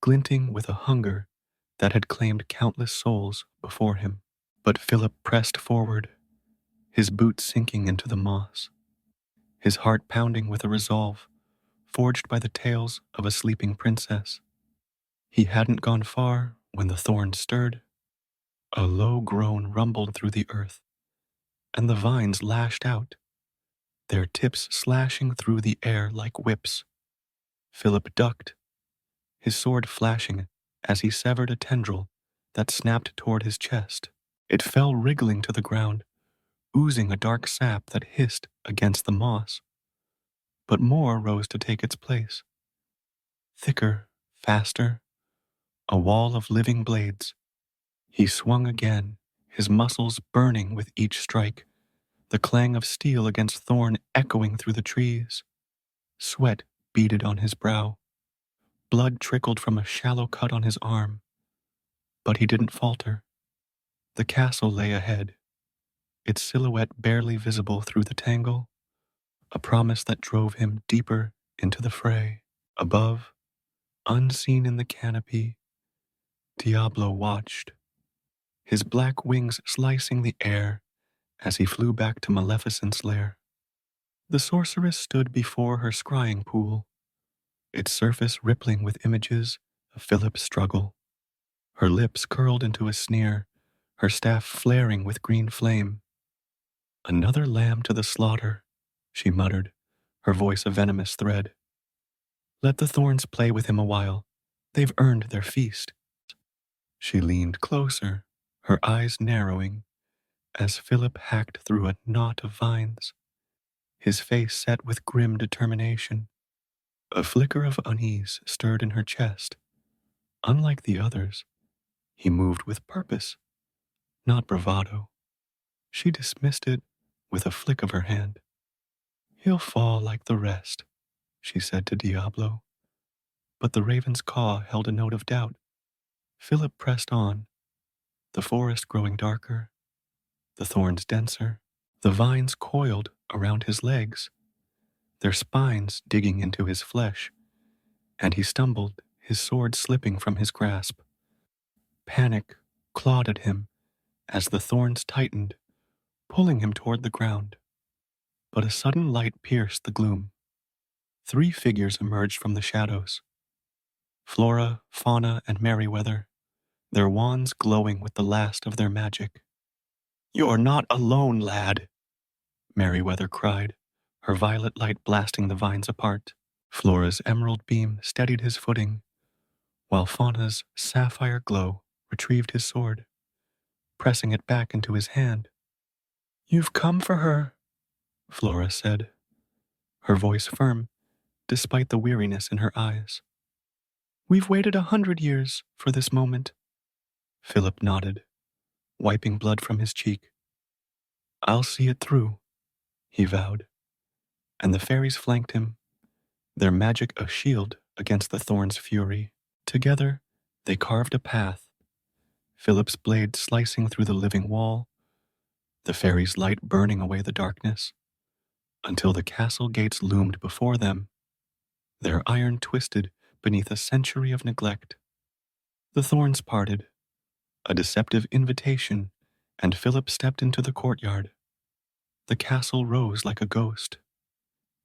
glinting with a hunger that had claimed countless souls before him. But Philip pressed forward, his boots sinking into the moss, his heart pounding with a resolve forged by the tales of a sleeping princess. He hadn't gone far when the thorns stirred. A low groan rumbled through the earth, and the vines lashed out, their tips slashing through the air like whips. Philip ducked, his sword flashing as he severed a tendril that snapped toward his chest. It fell wriggling to the ground, oozing a dark sap that hissed against the moss. But more rose to take its place. Thicker, faster, a wall of living blades. He swung again, his muscles burning with each strike, the clang of steel against thorn echoing through the trees. Sweat beaded on his brow. Blood trickled from a shallow cut on his arm. But he didn't falter. The castle lay ahead, its silhouette barely visible through the tangle, a promise that drove him deeper into the fray. Above, unseen in the canopy, Diablo watched, his black wings slicing the air as he flew back to Maleficent's lair. The sorceress stood before her scrying pool, its surface rippling with images of Philip's struggle. Her lips curled into a sneer, her staff flaring with green flame. Another lamb to the slaughter, she muttered, her voice a venomous thread. Let the thorns play with him a while. They've earned their feast. She leaned closer, her eyes narrowing, as Philip hacked through a knot of vines, his face set with grim determination. A flicker of unease stirred in her chest. Unlike the others, he moved with purpose, not bravado. She dismissed it with a flick of her hand. He'll fall like the rest, she said to Diablo. But the raven's caw held a note of doubt. Philip pressed on, the forest growing darker, the thorns denser, the vines coiled around his legs, their spines digging into his flesh, and he stumbled, his sword slipping from his grasp. Panic clawed at him as the thorns tightened, pulling him toward the ground. But a sudden light pierced the gloom. 3 figures emerged from the shadows. Flora, Fauna, and Merryweather, their wands glowing with the last of their magic. You're not alone, lad, Merryweather cried, her violet light blasting the vines apart. Flora's emerald beam steadied his footing, while Fauna's sapphire glow retrieved his sword, pressing it back into his hand. You've come for her, Flora said, her voice firm despite the weariness in her eyes. We've waited 100 years for this moment. Philip nodded, wiping blood from his cheek. I'll see it through, he vowed, and the fairies flanked him, their magic a shield against the thorn's fury. Together, they carved a path, Philip's blade slicing through the living wall, the fairies' light burning away the darkness, until the castle gates loomed before them, their iron twisted beneath a century of neglect. The thorns parted, a deceptive invitation, and Philip stepped into the courtyard. The castle rose like a ghost,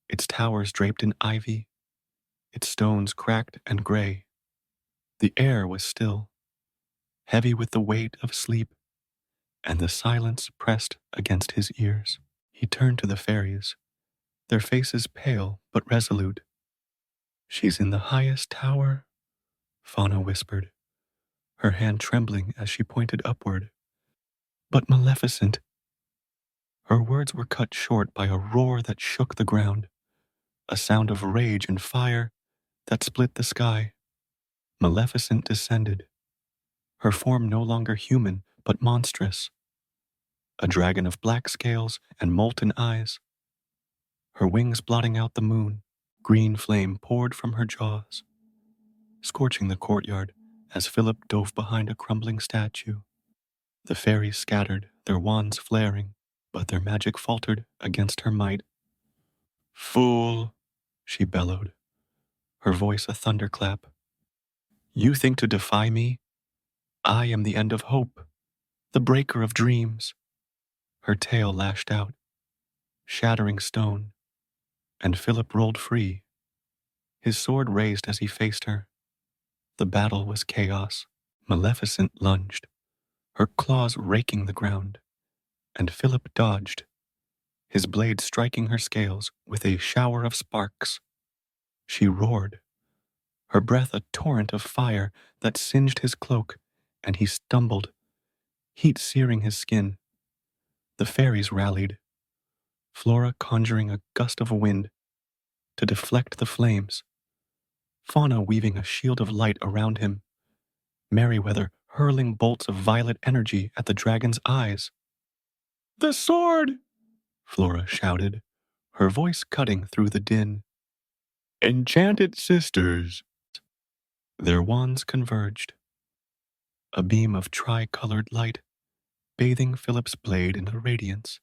its towers draped in ivy, its stones cracked and gray. The air was still, heavy with the weight of sleep, and the silence pressed against his ears. He turned to the fairies, their faces pale but resolute. She's in the highest tower, Fauna whispered, her hand trembling as she pointed upward. But Maleficent. Her words were cut short by a roar that shook the ground, a sound of rage and fire that split the sky. Maleficent descended, her form no longer human but monstrous, a dragon of black scales and molten eyes. Her wings blotting out the moon, green flame poured from her jaws, scorching the courtyard as Philip dove behind a crumbling statue. The fairies scattered, their wands flaring, but their magic faltered against her might. Fool, she bellowed, her voice a thunderclap. You think to defy me? I am the end of hope, the breaker of dreams. Her tail lashed out, shattering stone, and Philip rolled free, his sword raised as he faced her. The battle was chaos. Maleficent lunged, her claws raking the ground, and Philip dodged, his blade striking her scales with a shower of sparks. She roared, her breath a torrent of fire that singed his cloak, and he stumbled, heat searing his skin. The fairies rallied, Flora conjuring a gust of wind to deflect the flames, Fauna weaving a shield of light around him, Merryweather hurling bolts of violet energy at the dragon's eyes. The sword! Flora shouted, her voice cutting through the din. Enchanted sisters! Their wands converged, a beam of tri-colored light, bathing Philip's blade in the radiance,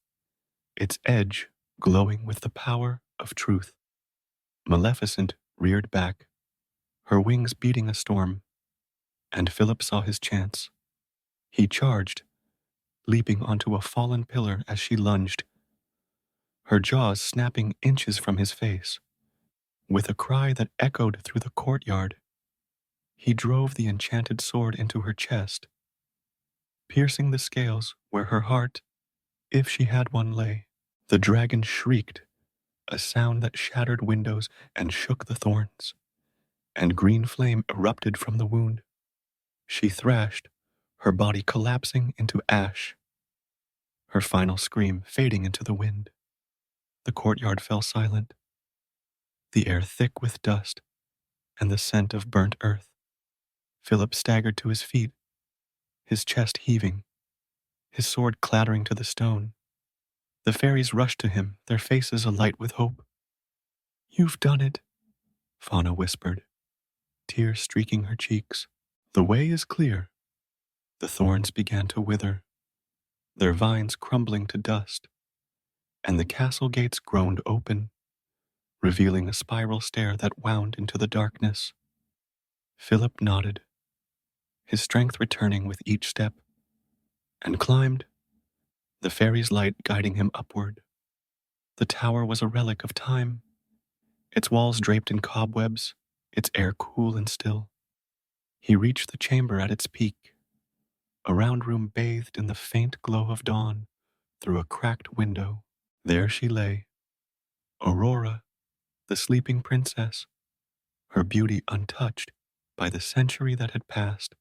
its edge glowing with the power of truth. Maleficent reared back, her wings beating a storm, and Philip saw his chance. He charged, leaping onto a fallen pillar as she lunged, her jaws snapping inches from his face. With a cry that echoed through the courtyard, he drove the enchanted sword into her chest, piercing the scales where her heart, if she had one, lay. The dragon shrieked, a sound that shattered windows and shook the thorns, and green flame erupted from the wound. She thrashed, her body collapsing into ash, her final scream fading into the wind. The courtyard fell silent, the air thick with dust and the scent of burnt earth. Philip staggered to his feet, his chest heaving, his sword clattering to the stone. The fairies rushed to him, their faces alight with hope. You've done it, Fauna whispered, tears streaking her cheeks. The way is clear. The thorns began to wither, their vines crumbling to dust, and the castle gates groaned open, revealing a spiral stair that wound into the darkness. Philip nodded, his strength returning with each step, and climbed, the fairy's light guiding him upward. The tower was a relic of time, its walls draped in cobwebs, its air cool and still. He reached the chamber at its peak, a round room bathed in the faint glow of dawn through a cracked window. There she lay, Aurora, the sleeping princess, her beauty untouched by the century that had passed.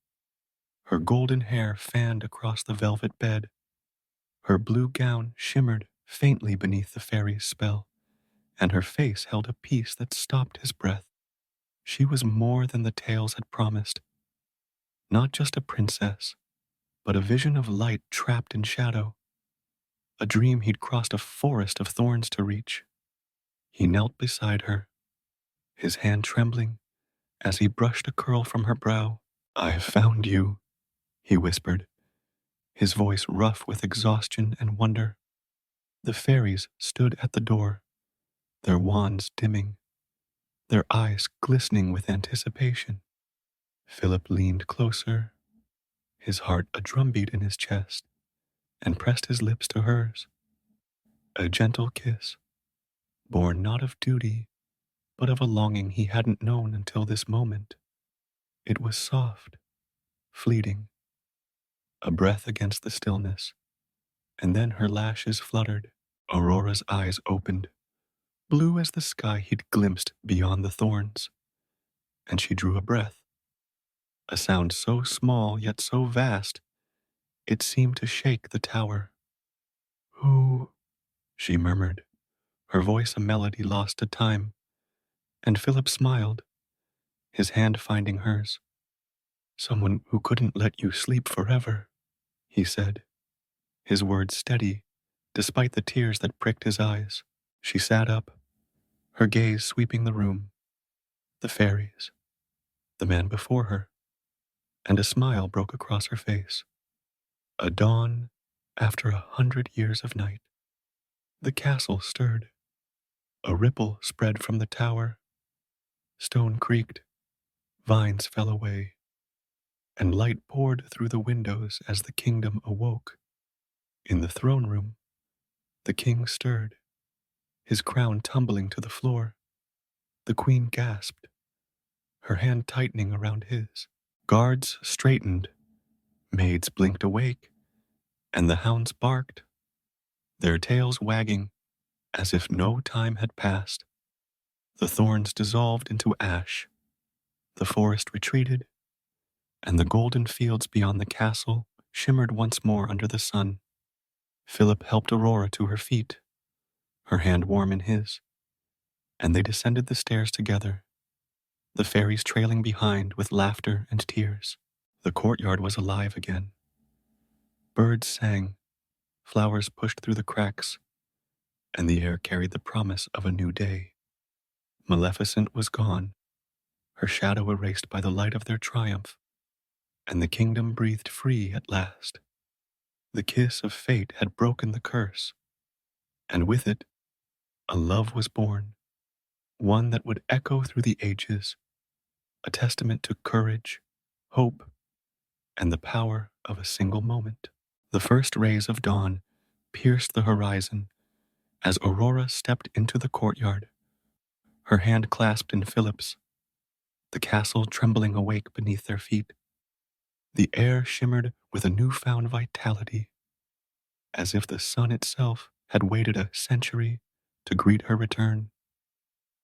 Her golden hair fanned across the velvet bed, her blue gown shimmered faintly beneath the fairy's spell, and her face held a peace that stopped his breath. She was more than the tales had promised, not just a princess, but a vision of light trapped in shadow, a dream he'd crossed a forest of thorns to reach. He knelt beside her, his hand trembling as he brushed a curl from her brow. "I have found you," he whispered, his voice rough with exhaustion and wonder. The fairies stood at the door, their wands dimming, their eyes glistening with anticipation. Philip leaned closer, his heart a drumbeat in his chest, and pressed his lips to hers. A gentle kiss, born not of duty, but of a longing he hadn't known until this moment. It was soft, fleeting, a breath against the stillness, and then her lashes fluttered. Aurora's eyes opened, blue as the sky he'd glimpsed beyond the thorns, and she drew a breath, a sound so small yet so vast it seemed to shake the tower. "Who?" she murmured, her voice a melody lost to time, and Philip smiled, his hand finding hers. "Someone who couldn't let you sleep forever," he said, his words steady, despite the tears that pricked his eyes. She sat up, her gaze sweeping the room, the fairies, the man before her, and a smile broke across her face. A dawn after 100 years of night. The castle stirred. A ripple spread from the tower. Stone creaked, vines fell away, and light poured through the windows as the kingdom awoke. In the throne room, the king stirred, his crown tumbling to the floor. The queen gasped, her hand tightening around his. Guards straightened, maids blinked awake, and the hounds barked, their tails wagging as if no time had passed. The thorns dissolved into ash, the forest retreated, and the golden fields beyond the castle shimmered once more under the sun. Philip helped Aurora to her feet, her hand warm in his, and they descended the stairs together, the fairies trailing behind with laughter and tears. The courtyard was alive again. Birds sang, flowers pushed through the cracks, and the air carried the promise of a new day. Maleficent was gone, her shadow erased by the light of their triumph, and the kingdom breathed free at last. The kiss of fate had broken the curse, and with it, a love was born, one that would echo through the ages, a testament to courage, hope, and the power of a single moment. The first rays of dawn pierced the horizon as Aurora stepped into the courtyard, her hand clasped in Philip's, the castle trembling awake beneath their feet. The air shimmered with a newfound vitality, as if the sun itself had waited a century to greet her return.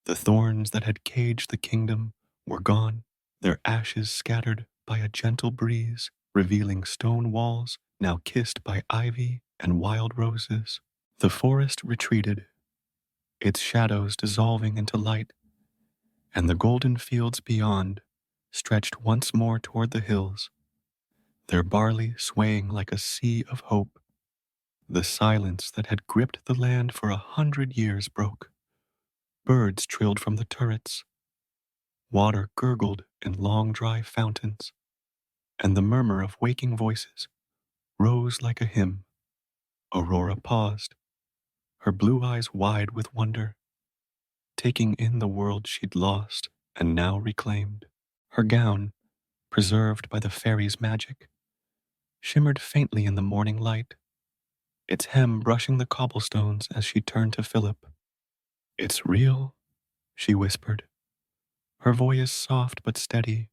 The thorns that had caged the kingdom were gone, their ashes scattered by a gentle breeze, revealing stone walls now kissed by ivy and wild roses. The forest retreated, its shadows dissolving into light, and the golden fields beyond stretched once more toward the hills, their barley swaying like a sea of hope. The silence that had gripped the land for 100 years broke. Birds trilled from the turrets, water gurgled in long dry fountains, and the murmur of waking voices rose like a hymn. Aurora paused, her blue eyes wide with wonder, taking in the world she'd lost and now reclaimed. Her gown, preserved by the fairies' magic, shimmered faintly in the morning light, its hem brushing the cobblestones as she turned to Philip. "It's real," she whispered, her voice soft but steady,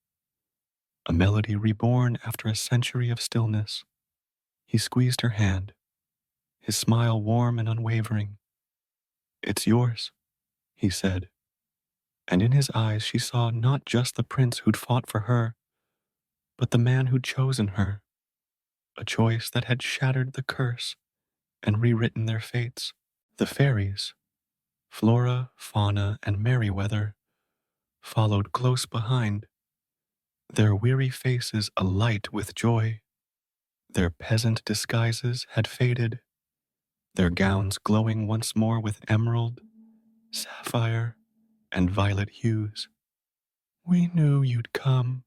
a melody reborn after a century of stillness. He squeezed her hand, his smile warm and unwavering. "It's yours," he said, and in his eyes she saw not just the prince who'd fought for her, but the man who'd chosen her, a choice that had shattered the curse and rewritten their fates. The fairies, Flora, Fauna, and Merryweather, followed close behind, their weary faces alight with joy. Their peasant disguises had faded, their gowns glowing once more with emerald, sapphire, and violet hues. "We knew you'd come,"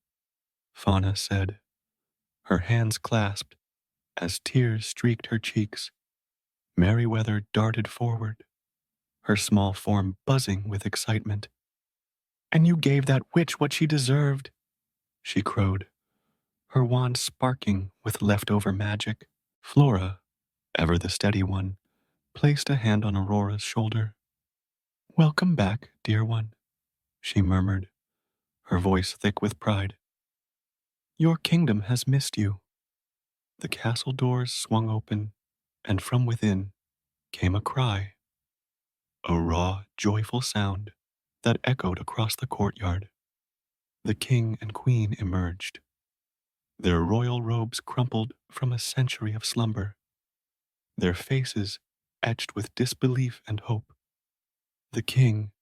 Fauna said, her hands clasped as tears streaked her cheeks. Merryweather darted forward, her small form buzzing with excitement. "And you gave that witch what she deserved," she crowed, her wand sparking with leftover magic. Flora, ever the steady one, placed a hand on Aurora's shoulder. "Welcome back, dear one," she murmured, her voice thick with pride. "Your kingdom has missed you." The castle doors swung open, and from within came a cry, a raw, joyful sound that echoed across the courtyard. The king and queen emerged, their royal robes crumpled from a century of slumber, their faces etched with disbelief and hope. The king,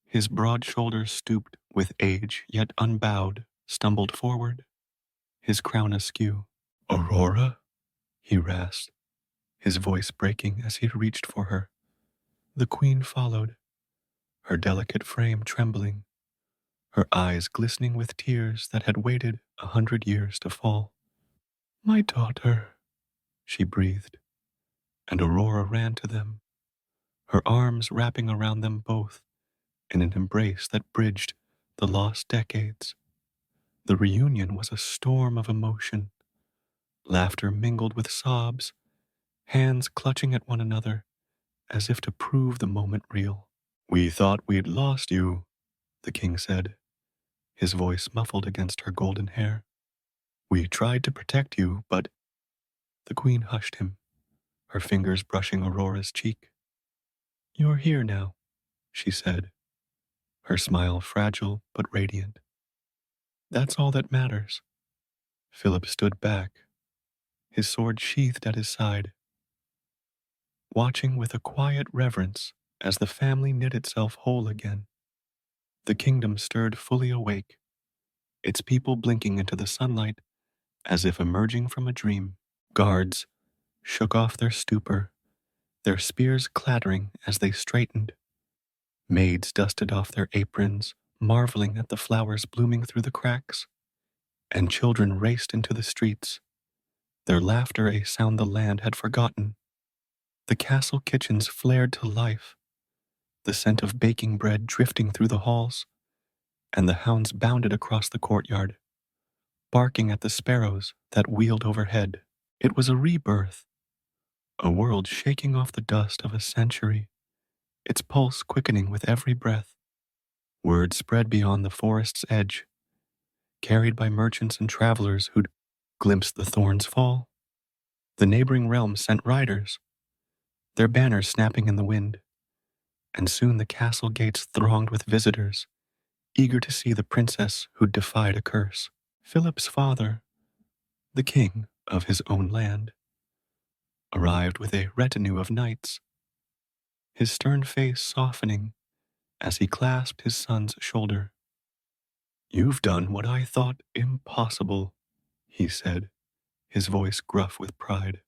his broad shoulders stooped with age yet unbowed, stumbled forward, his crown askew. "Aurora?" he rasped, his voice breaking as he reached for her. The queen followed, her delicate frame trembling, her eyes glistening with tears that had waited 100 years to fall. "My daughter," she breathed, and Aurora ran to them, her arms wrapping around them both in an embrace that bridged the lost decades. The reunion was a storm of emotion, laughter mingled with sobs, hands clutching at one another as if to prove the moment real. "We thought we'd lost you," the king said, his voice muffled against her golden hair. "We tried to protect you, but—" The queen hushed him, her fingers brushing Aurora's cheek. "You're here now," she said, her smile fragile but radiant. "That's all that matters." Philip stood back, his sword sheathed at his side, watching with a quiet reverence as the family knit itself whole again. The kingdom stirred fully awake, its people blinking into the sunlight as if emerging from a dream. Guards shook off their stupor, their spears clattering as they straightened. Maids dusted off their aprons, marveling at the flowers blooming through the cracks, and children raced into the streets, their laughter a sound the land had forgotten. The castle kitchens flared to life, the scent of baking bread drifting through the halls, and the hounds bounded across the courtyard, barking at the sparrows that wheeled overhead. It was a rebirth, a world shaking off the dust of a century, its pulse quickening with every breath. Word spread beyond the forest's edge, carried by merchants and travelers who'd glimpsed the thorns fall. The neighboring realms sent riders, their banners snapping in the wind, and soon the castle gates thronged with visitors, eager to see the princess who'd defied a curse. Philip's father, the king of his own land, arrived with a retinue of knights, his stern face softening as he clasped his son's shoulder. "You've done what I thought impossible," he said, his voice gruff with pride.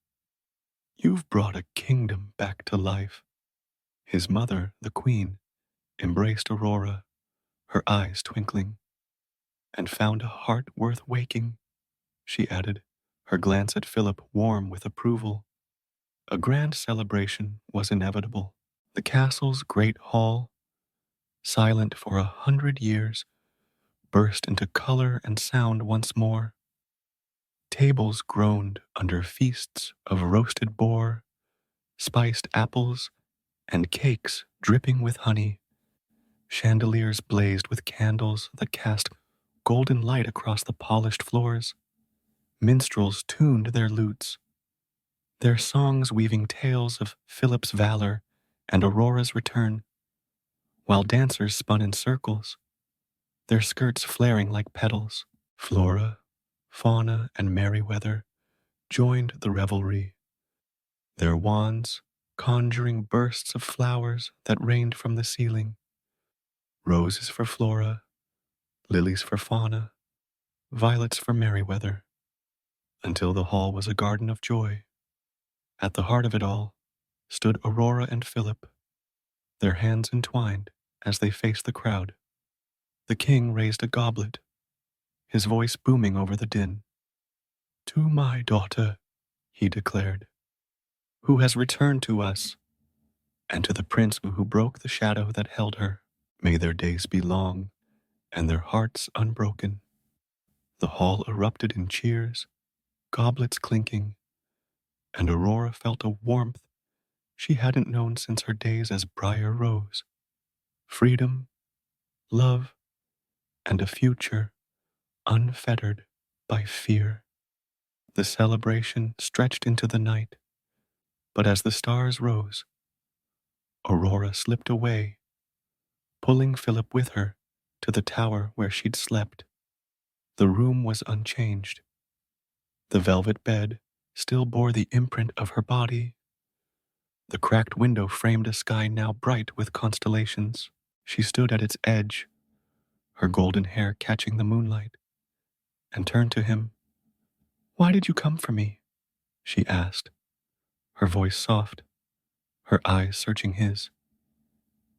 "You've brought a kingdom back to life." His mother, the queen, embraced Aurora, her eyes twinkling. "And found a heart worth waking," she added, her glance at Philip warm with approval. A grand celebration was inevitable. The castle's great hall, silent for 100 years, burst into color and sound once more. Tables groaned under feasts of roasted boar, spiced apples, and cakes dripping with honey. Chandeliers blazed with candles that cast golden light across the polished floors. Minstrels tuned their lutes, their songs weaving tales of Philip's valor and Aurora's return, while dancers spun in circles, their skirts flaring like petals. Flora, Fauna, and Merryweather joined the revelry, their wands conjuring bursts of flowers that rained from the ceiling, roses for Flora, lilies for Fauna, violets for Merryweather, until the hall was a garden of joy. At the heart of it all stood Aurora and Philip, their hands entwined as they faced the crowd. The king raised a goblet, his voice booming over the din. "To my daughter," he declared, "who has returned to us, and to the prince who broke the shadow that held her. May their days be long and their hearts unbroken." The hall erupted in cheers, goblets clinking, and Aurora felt a warmth she hadn't known since her days as Briar Rose. Freedom, love, and a future unfettered by fear. The celebration stretched into the night, but as the stars rose, Aurora slipped away, pulling Philip with her to the tower where she'd slept. The room was unchanged. The velvet bed still bore the imprint of her body. The cracked window framed a sky now bright with constellations. She stood at its edge, her golden hair catching the moonlight, and turned to him. "Why did you come for me?" she asked, her voice soft, her eyes searching his.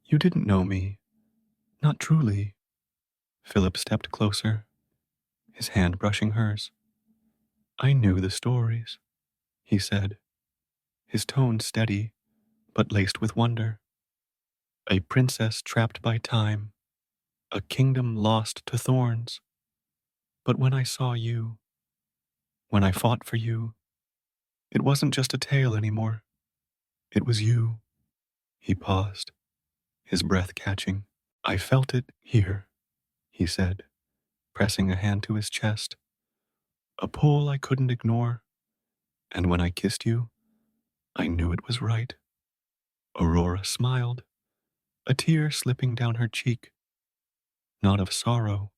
"You didn't know me, not truly." Philip stepped closer, his hand brushing hers. "I knew the stories," he said, his tone steady but laced with wonder. "A princess trapped by time, a kingdom lost to thorns. But when I saw you, when I fought for you, it wasn't just a tale anymore. It was you." He paused, his breath catching. "I felt it here," he said, pressing a hand to his chest. "A pull I couldn't ignore, and when I kissed you, I knew it was right." Aurora smiled, a tear slipping down her cheek, not of sorrow,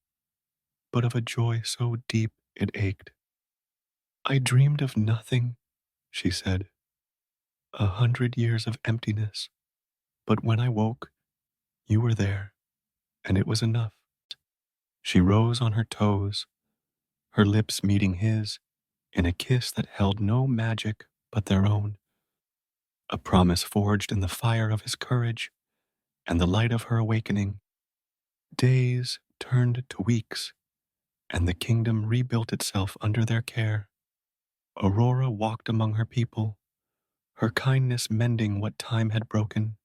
but of a joy so deep it ached. "I dreamed of nothing," she said, "100 years of emptiness. But when I woke, you were there, and it was enough." She rose on her toes, her lips meeting his in a kiss that held no magic but their own, a promise forged in the fire of his courage and the light of her awakening. Days turned to weeks, and the kingdom rebuilt itself under their care. Aurora walked among her people, her kindness mending what time had broken,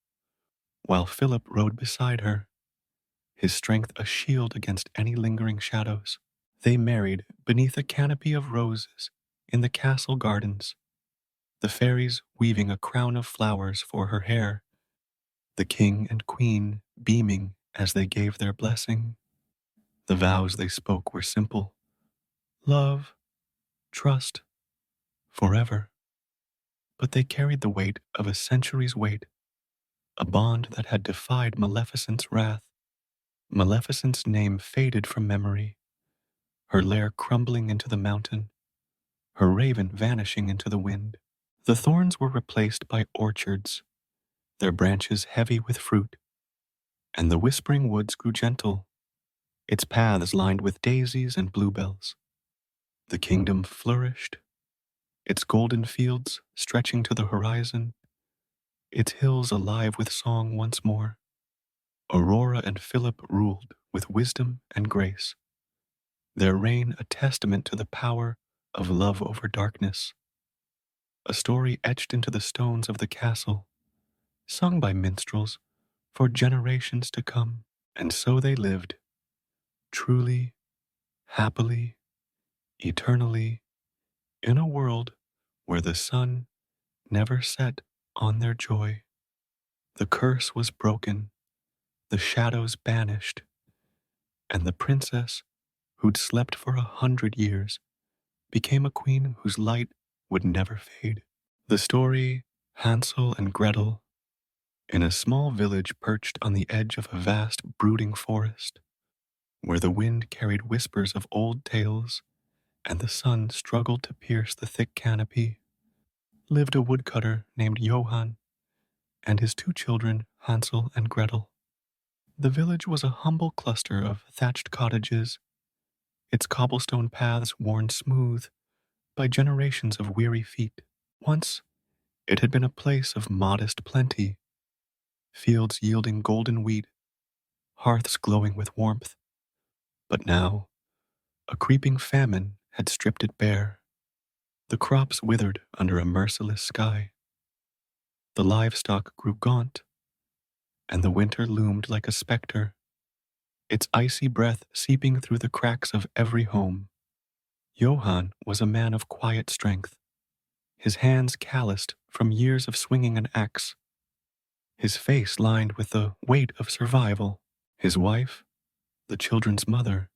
while Philip rode beside her, his strength a shield against any lingering shadows. They married beneath a canopy of roses in the castle gardens, the fairies weaving a crown of flowers for her hair, the king and queen beaming as they gave their blessing. The vows they spoke were simple: love, trust, forever. But they carried the weight of a century's weight, a bond that had defied Maleficent's wrath. Maleficent's name faded from memory, her lair crumbling into the mountain, her raven vanishing into the wind. The thorns were replaced by orchards, their branches heavy with fruit, and the whispering woods grew gentle, its paths lined with daisies and bluebells. The kingdom flourished, its golden fields stretching to the horizon, its hills alive with song once more. Aurora and Philip ruled with wisdom and grace, their reign a testament to the power of love over darkness, a story etched into the stones of the castle, sung by minstrels for generations to come. And so they lived, truly, happily, eternally, in a world where the sun never set on their joy. The curse was broken, the shadows banished, and the princess, who'd slept for 100 years, became a queen whose light would never fade. The story, Hansel and Gretel, in a small village perched on the edge of a vast brooding forest, where the wind carried whispers of old tales and the sun struggled to pierce the thick canopy, lived a woodcutter named Johann, and his two children, Hansel and Gretel. The village was a humble cluster of thatched cottages, its cobblestone paths worn smooth by generations of weary feet. Once, it had been a place of modest plenty, fields yielding golden wheat, hearths glowing with warmth. But now, a creeping famine had stripped it bare. The crops withered under a merciless sky. The livestock grew gaunt, and the winter loomed like a specter, its icy breath seeping through the cracks of every home. Johann was a man of quiet strength, his hands calloused from years of swinging an axe, his face lined with the weight of survival. His wife, the children's mother,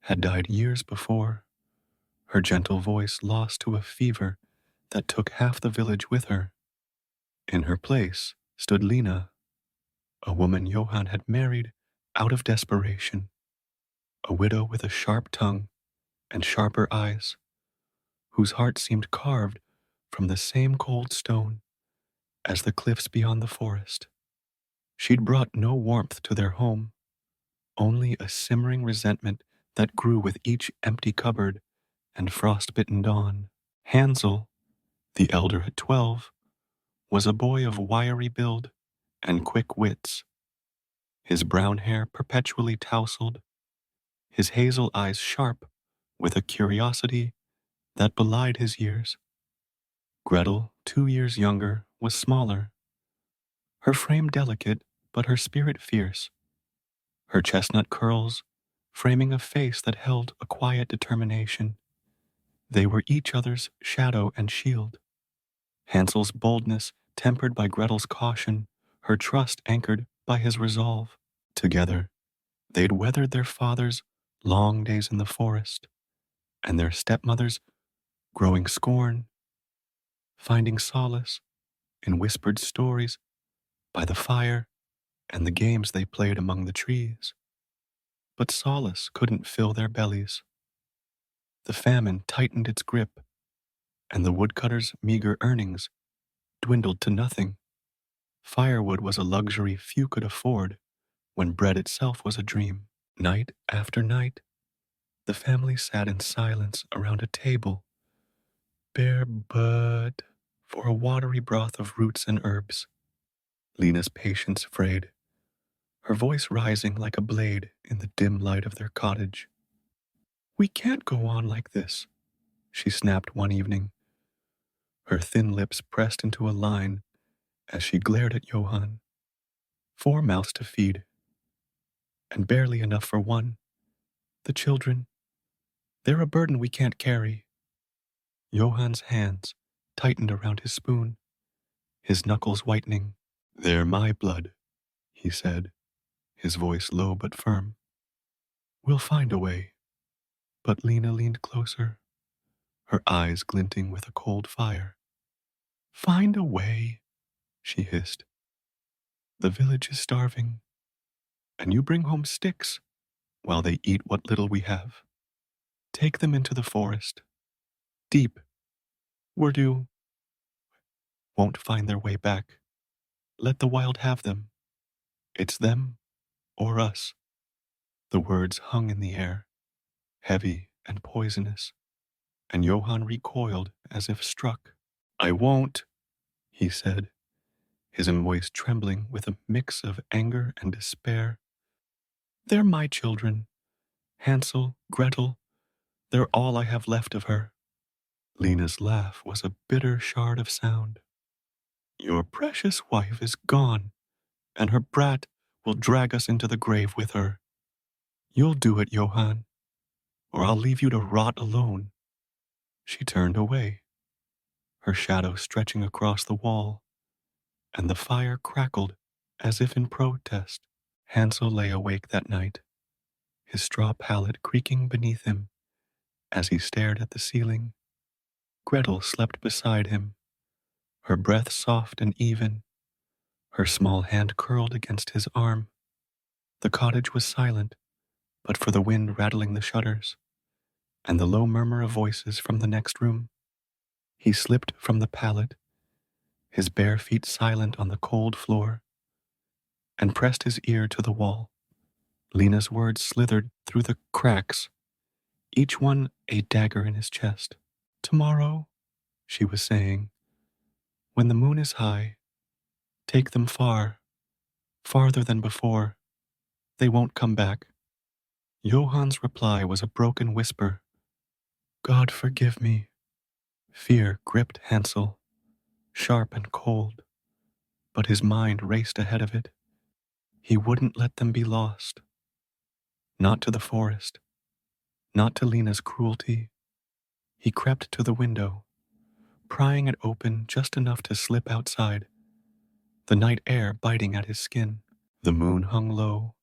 had died years before, her gentle voice lost to a fever that took half the village with her. In her place stood Lena, a woman Johann had married out of desperation, a widow with a sharp tongue and sharper eyes, whose heart seemed carved from the same cold stone as the cliffs beyond the forest. She'd brought no warmth to their home, only a simmering resentment that grew with each empty cupboard and frostbitten dawn. Hansel, the elder at 12, was a boy of wiry build and quick wits, his brown hair perpetually tousled, his hazel eyes sharp with a curiosity that belied his years. Gretel, 2 years younger, was smaller, her frame delicate but her spirit fierce, her chestnut curls framing a face that held a quiet determination. They were each other's shadow and shield. Hansel's boldness tempered by Gretel's caution, her trust anchored by his resolve. Together, they'd weathered their father's long days in the forest, and their stepmother's growing scorn, finding solace in whispered stories by the fire and the games they played among the trees. But solace couldn't fill their bellies. The famine tightened its grip, and the woodcutter's meager earnings dwindled to nothing. Firewood was a luxury few could afford when bread itself was a dream. Night after night, the family sat in silence around a table, bare but for a watery broth of roots and herbs. Lena's patience frayed, her voice rising like a blade in the dim light of their cottage. "We can't go on like this," she snapped one evening, her thin lips pressed into a line as she glared at Johann. 4 mouths to feed, and barely enough for one. The children, they're a burden we can't carry. Johann's hands tightened around his spoon, his knuckles whitening. "They're my blood," he said, his voice low but firm. "We'll find a way." But Lena leaned closer, her eyes glinting with a cold fire. "Find a way," she hissed. "The village is starving, and you bring home sticks while they eat what little we have. Take them into the forest, deep, where you won't find their way back. Let the wild have them. It's them or us." The words hung in the air, heavy and poisonous, and Johann recoiled as if struck. "I won't," he said, his voice trembling with a mix of anger and despair. "They're my children. Hansel, Gretel, they're all I have left of her." Lena's laugh was a bitter shard of sound. "Your precious wife is gone, and her brat will drag us into the grave with her. You'll do it, Johann, or I'll leave you to rot alone." She turned away, her shadow stretching across the wall, and the fire crackled as if in protest. Hansel lay awake that night, his straw pallet creaking beneath him as he stared at the ceiling. Gretel slept beside him, her breath soft and even, her small hand curled against his arm. The cottage was silent, but for the wind rattling the shutters and the low murmur of voices from the next room. He slipped from the pallet his bare feet silent on the cold floor, and pressed his ear to the wall. Lena's words slithered through the cracks, each one a dagger in his chest. Tomorrow, she was saying, when the moon is high, take them far, farther than before. They won't come back. Johann's reply was a broken whisper. God forgive me. Fear gripped Hansel, sharp and cold, but his mind raced ahead of it. He wouldn't let them be lost. Not to the forest, not to Lena's cruelty. He crept to the window, prying it open just enough to slip outside, the night air biting at his skin. The moon hung low,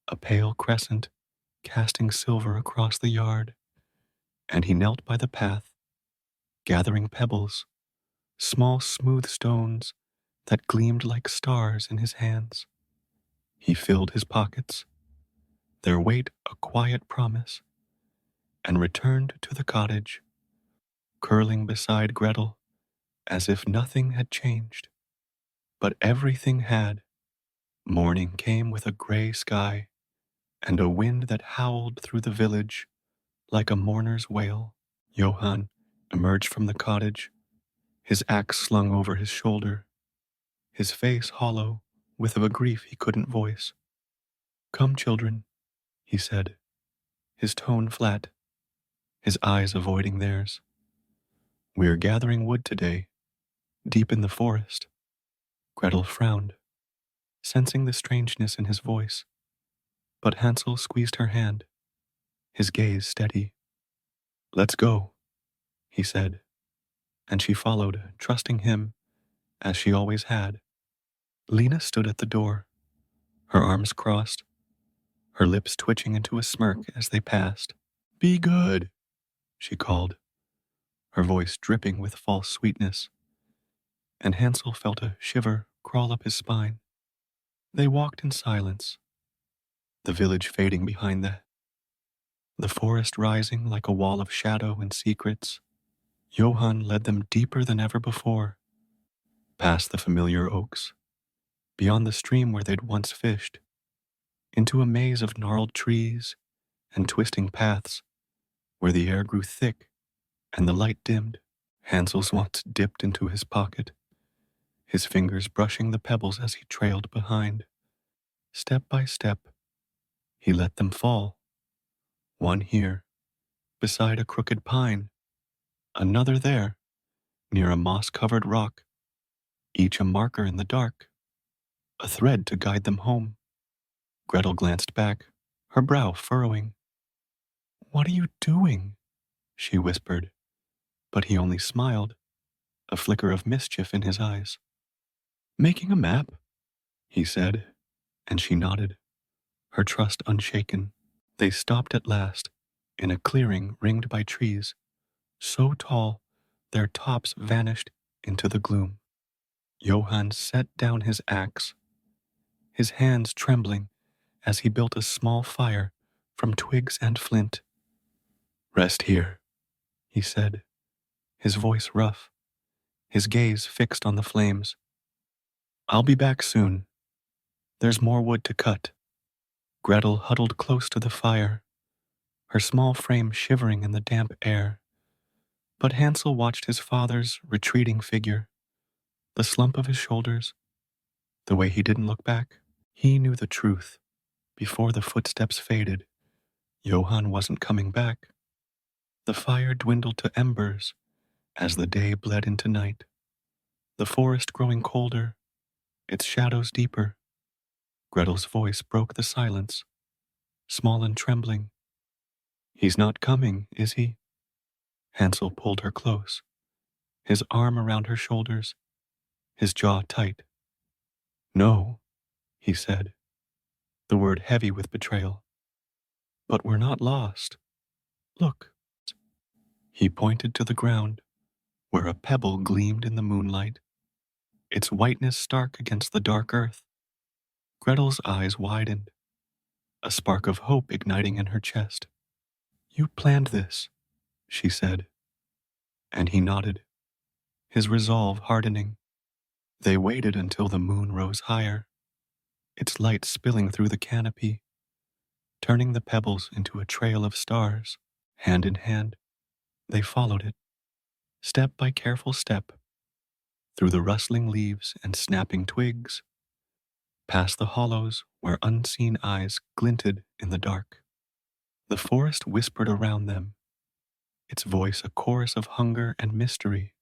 a pale crescent casting silver across the yard, and he knelt by the path, gathering pebbles, small smooth stones that gleamed like stars in his hands. He filled his pockets, their weight a quiet promise, and returned to the cottage, curling beside Gretel as if nothing had changed. But everything had. Morning came with a gray sky and a wind that howled through the village like a mourner's wail. Johann emerged from the cottage, his axe slung over his shoulder, his face hollow with a grief he couldn't voice. Come, children, he said, his tone flat, his eyes avoiding theirs. We're gathering wood today, deep in the forest. Gretel frowned, sensing the strangeness in his voice, but Hansel squeezed her hand, his gaze steady. Let's go, he said, and she followed, trusting him, as she always had. Lena stood at the door, her arms crossed, her lips twitching into a smirk as they passed. Be good, she called, her voice dripping with false sweetness, and Hansel felt a shiver crawl up his spine. They walked in silence, the village fading behind them, the forest rising like a wall of shadow and secrets. Johann led them deeper than ever before, past the familiar oaks, beyond the stream where they'd once fished, into a maze of gnarled trees and twisting paths where the air grew thick and the light dimmed. Hansel's watch dipped into his pocket, his fingers brushing the pebbles as he trailed behind. Step by step, he let them fall. One here, beside a crooked pine, another there, near a moss-covered rock, each a marker in the dark, a thread to guide them home. Gretel glanced back, her brow furrowing. What are you doing? She whispered, but he only smiled, a flicker of mischief in his eyes. Making a map, he said, and she nodded, her trust unshaken. They stopped at last, in a clearing ringed by trees, so tall their tops vanished into the gloom. Johann set down his axe, his hands trembling as he built a small fire from twigs and flint. Rest here, he said, his voice rough, his gaze fixed on the flames. I'll be back soon. There's more wood to cut. Gretel huddled close to the fire, her small frame shivering in the damp air. But Hansel watched his father's retreating figure, the slump of his shoulders, the way he didn't look back. He knew the truth. Before the footsteps faded, Johann wasn't coming back. The fire dwindled to embers as the day bled into night, the forest growing colder, its shadows deeper. Gretel's voice broke the silence, small and trembling. He's not coming, is he? Hansel pulled her close, his arm around her shoulders, his jaw tight. No, he said, the word heavy with betrayal. But we're not lost. Look. He pointed to the ground, where a pebble gleamed in the moonlight, its whiteness stark against the dark earth. Gretel's eyes widened, a spark of hope igniting in her chest. You planned this, she said, and he nodded, his resolve hardening. They waited until the moon rose higher, its light spilling through the canopy, turning the pebbles into a trail of stars. Hand in hand, they followed it, step by careful step, through the rustling leaves and snapping twigs, past the hollows where unseen eyes glinted in the dark. The forest whispered around them, its voice a chorus of hunger and mystery.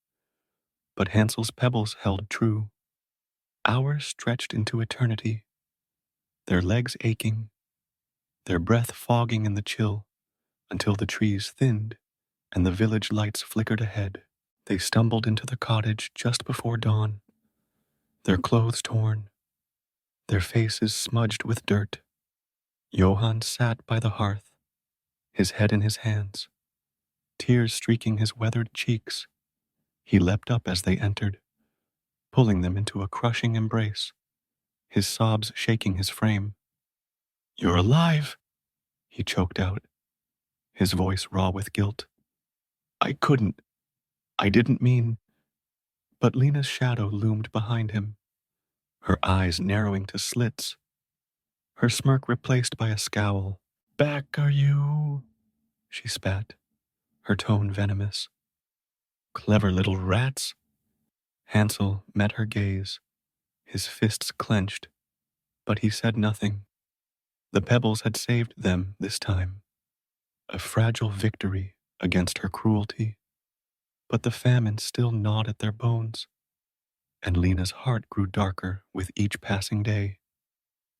But Hansel's pebbles held true. Hours stretched into eternity, their legs aching, their breath fogging in the chill, until the trees thinned and the village lights flickered ahead. They stumbled into the cottage just before dawn, their clothes torn, their faces smudged with dirt. Johann sat by the hearth, his head in his hands, tears streaking his weathered cheeks. He leapt up as they entered, pulling them into a crushing embrace, his sobs shaking his frame. "You're alive," he choked out, his voice raw with guilt. "I couldn't. I didn't mean." But Lena's shadow loomed behind him, her eyes narrowing to slits, her smirk replaced by a scowl. "Back are you?" she spat, her tone venomous. "Clever little rats." Hansel met her gaze, his fists clenched, but he said nothing. The pebbles had saved them this time, a fragile victory against her cruelty. But the famine still gnawed at their bones, and Lena's heart grew darker with each passing day.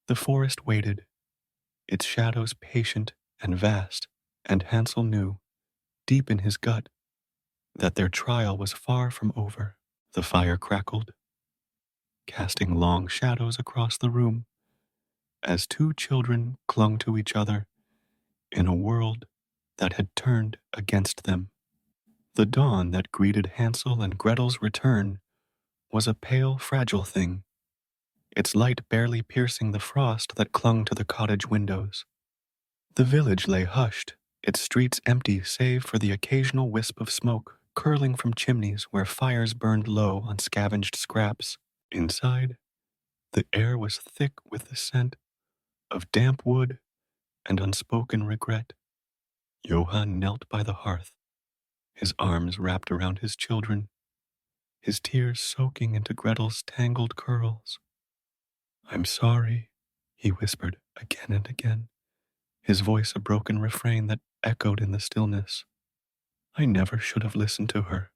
The forest waited, its shadows patient and vast, and Hansel knew, deep in his gut, that their trial was far from over. The fire crackled, casting long shadows across the room, as two children clung to each other in a world that had turned against them. The dawn that greeted Hansel and Gretel's return was a pale, fragile thing, its light barely piercing the frost that clung to the cottage windows. The village lay hushed, its streets empty save for the occasional wisp of smoke curling from chimneys where fires burned low on scavenged scraps. Inside, the air was thick with the scent of damp wood and unspoken regret. Johann knelt by the hearth, his arms wrapped around his children, his tears soaking into Gretel's tangled curls. "I'm sorry," he whispered again and again, his voice a broken refrain that echoed in the stillness. "I never should have listened to her."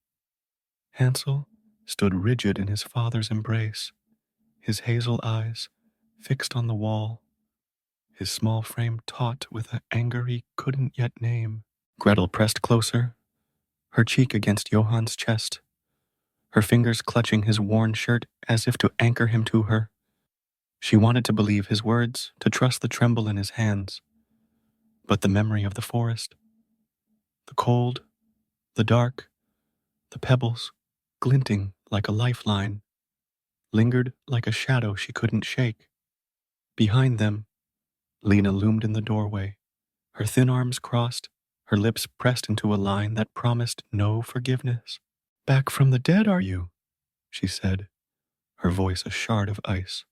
Hansel stood rigid in his father's embrace, his hazel eyes fixed on the wall, his small frame taut with an anger he couldn't yet name. Gretel pressed closer, her cheek against Johann's chest, her fingers clutching his worn shirt as if to anchor him to her. She wanted to believe his words, to trust the tremble in his hands. But the memory of the forest, the cold, the dark, the pebbles, glinting like a lifeline, lingered like a shadow she couldn't shake. Behind them, Lena loomed in the doorway, her thin arms crossed, her lips pressed into a line that promised no forgiveness. "Back from the dead, are you?" she said, her voice a shard of ice.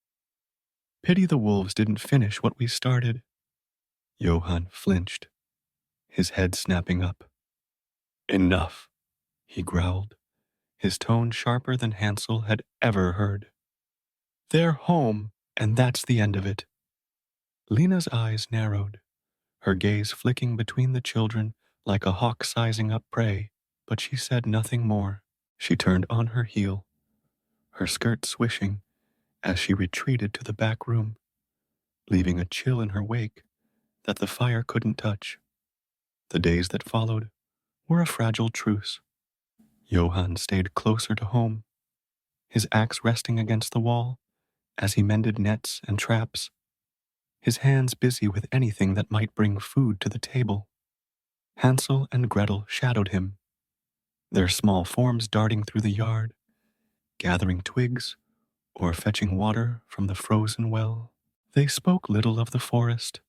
"Pity the wolves didn't finish what we started." Johann flinched, his head snapping up. "Enough," he growled, his tone sharper than Hansel had ever heard. "They're home, and that's the end of it." Lena's eyes narrowed, her gaze flicking between the children like a hawk sizing up prey, but she said nothing more. She turned on her heel, her skirt swishing as she retreated to the back room, leaving a chill in her wake that the fire couldn't touch. The days that followed were a fragile truce. Johann stayed closer to home, his axe resting against the wall as he mended nets and traps, his hands busy with anything that might bring food to the table. Hansel and Gretel shadowed him, their small forms darting through the yard, gathering twigs or fetching water from the frozen well. They spoke little of the forest,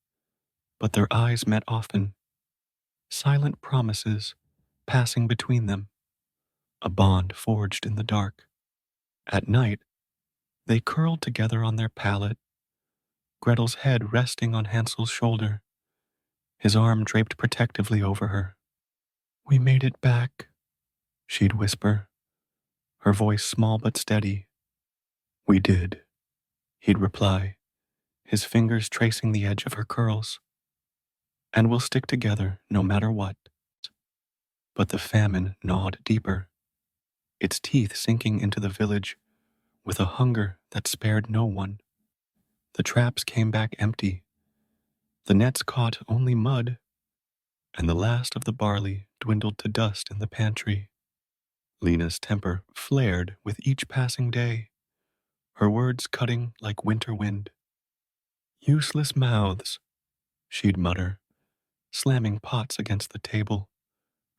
but their eyes met often, silent promises passing between them, a bond forged in the dark. At night, They curled together on their pallet, Gretel's head resting on Hansel's shoulder, his arm draped protectively over her. "We made it back," she'd whisper, her voice small but steady. "We did," he'd reply, his fingers tracing the edge of her curls. "And we'll stick together no matter what." But the famine gnawed deeper, its teeth sinking into the village with a hunger that spared no one. The traps came back empty, the nets caught only mud, and the last of the barley dwindled to dust in the pantry. Lena's temper flared with each passing day, her words cutting like winter wind. "Useless mouths," she'd mutter, slamming pots against the table,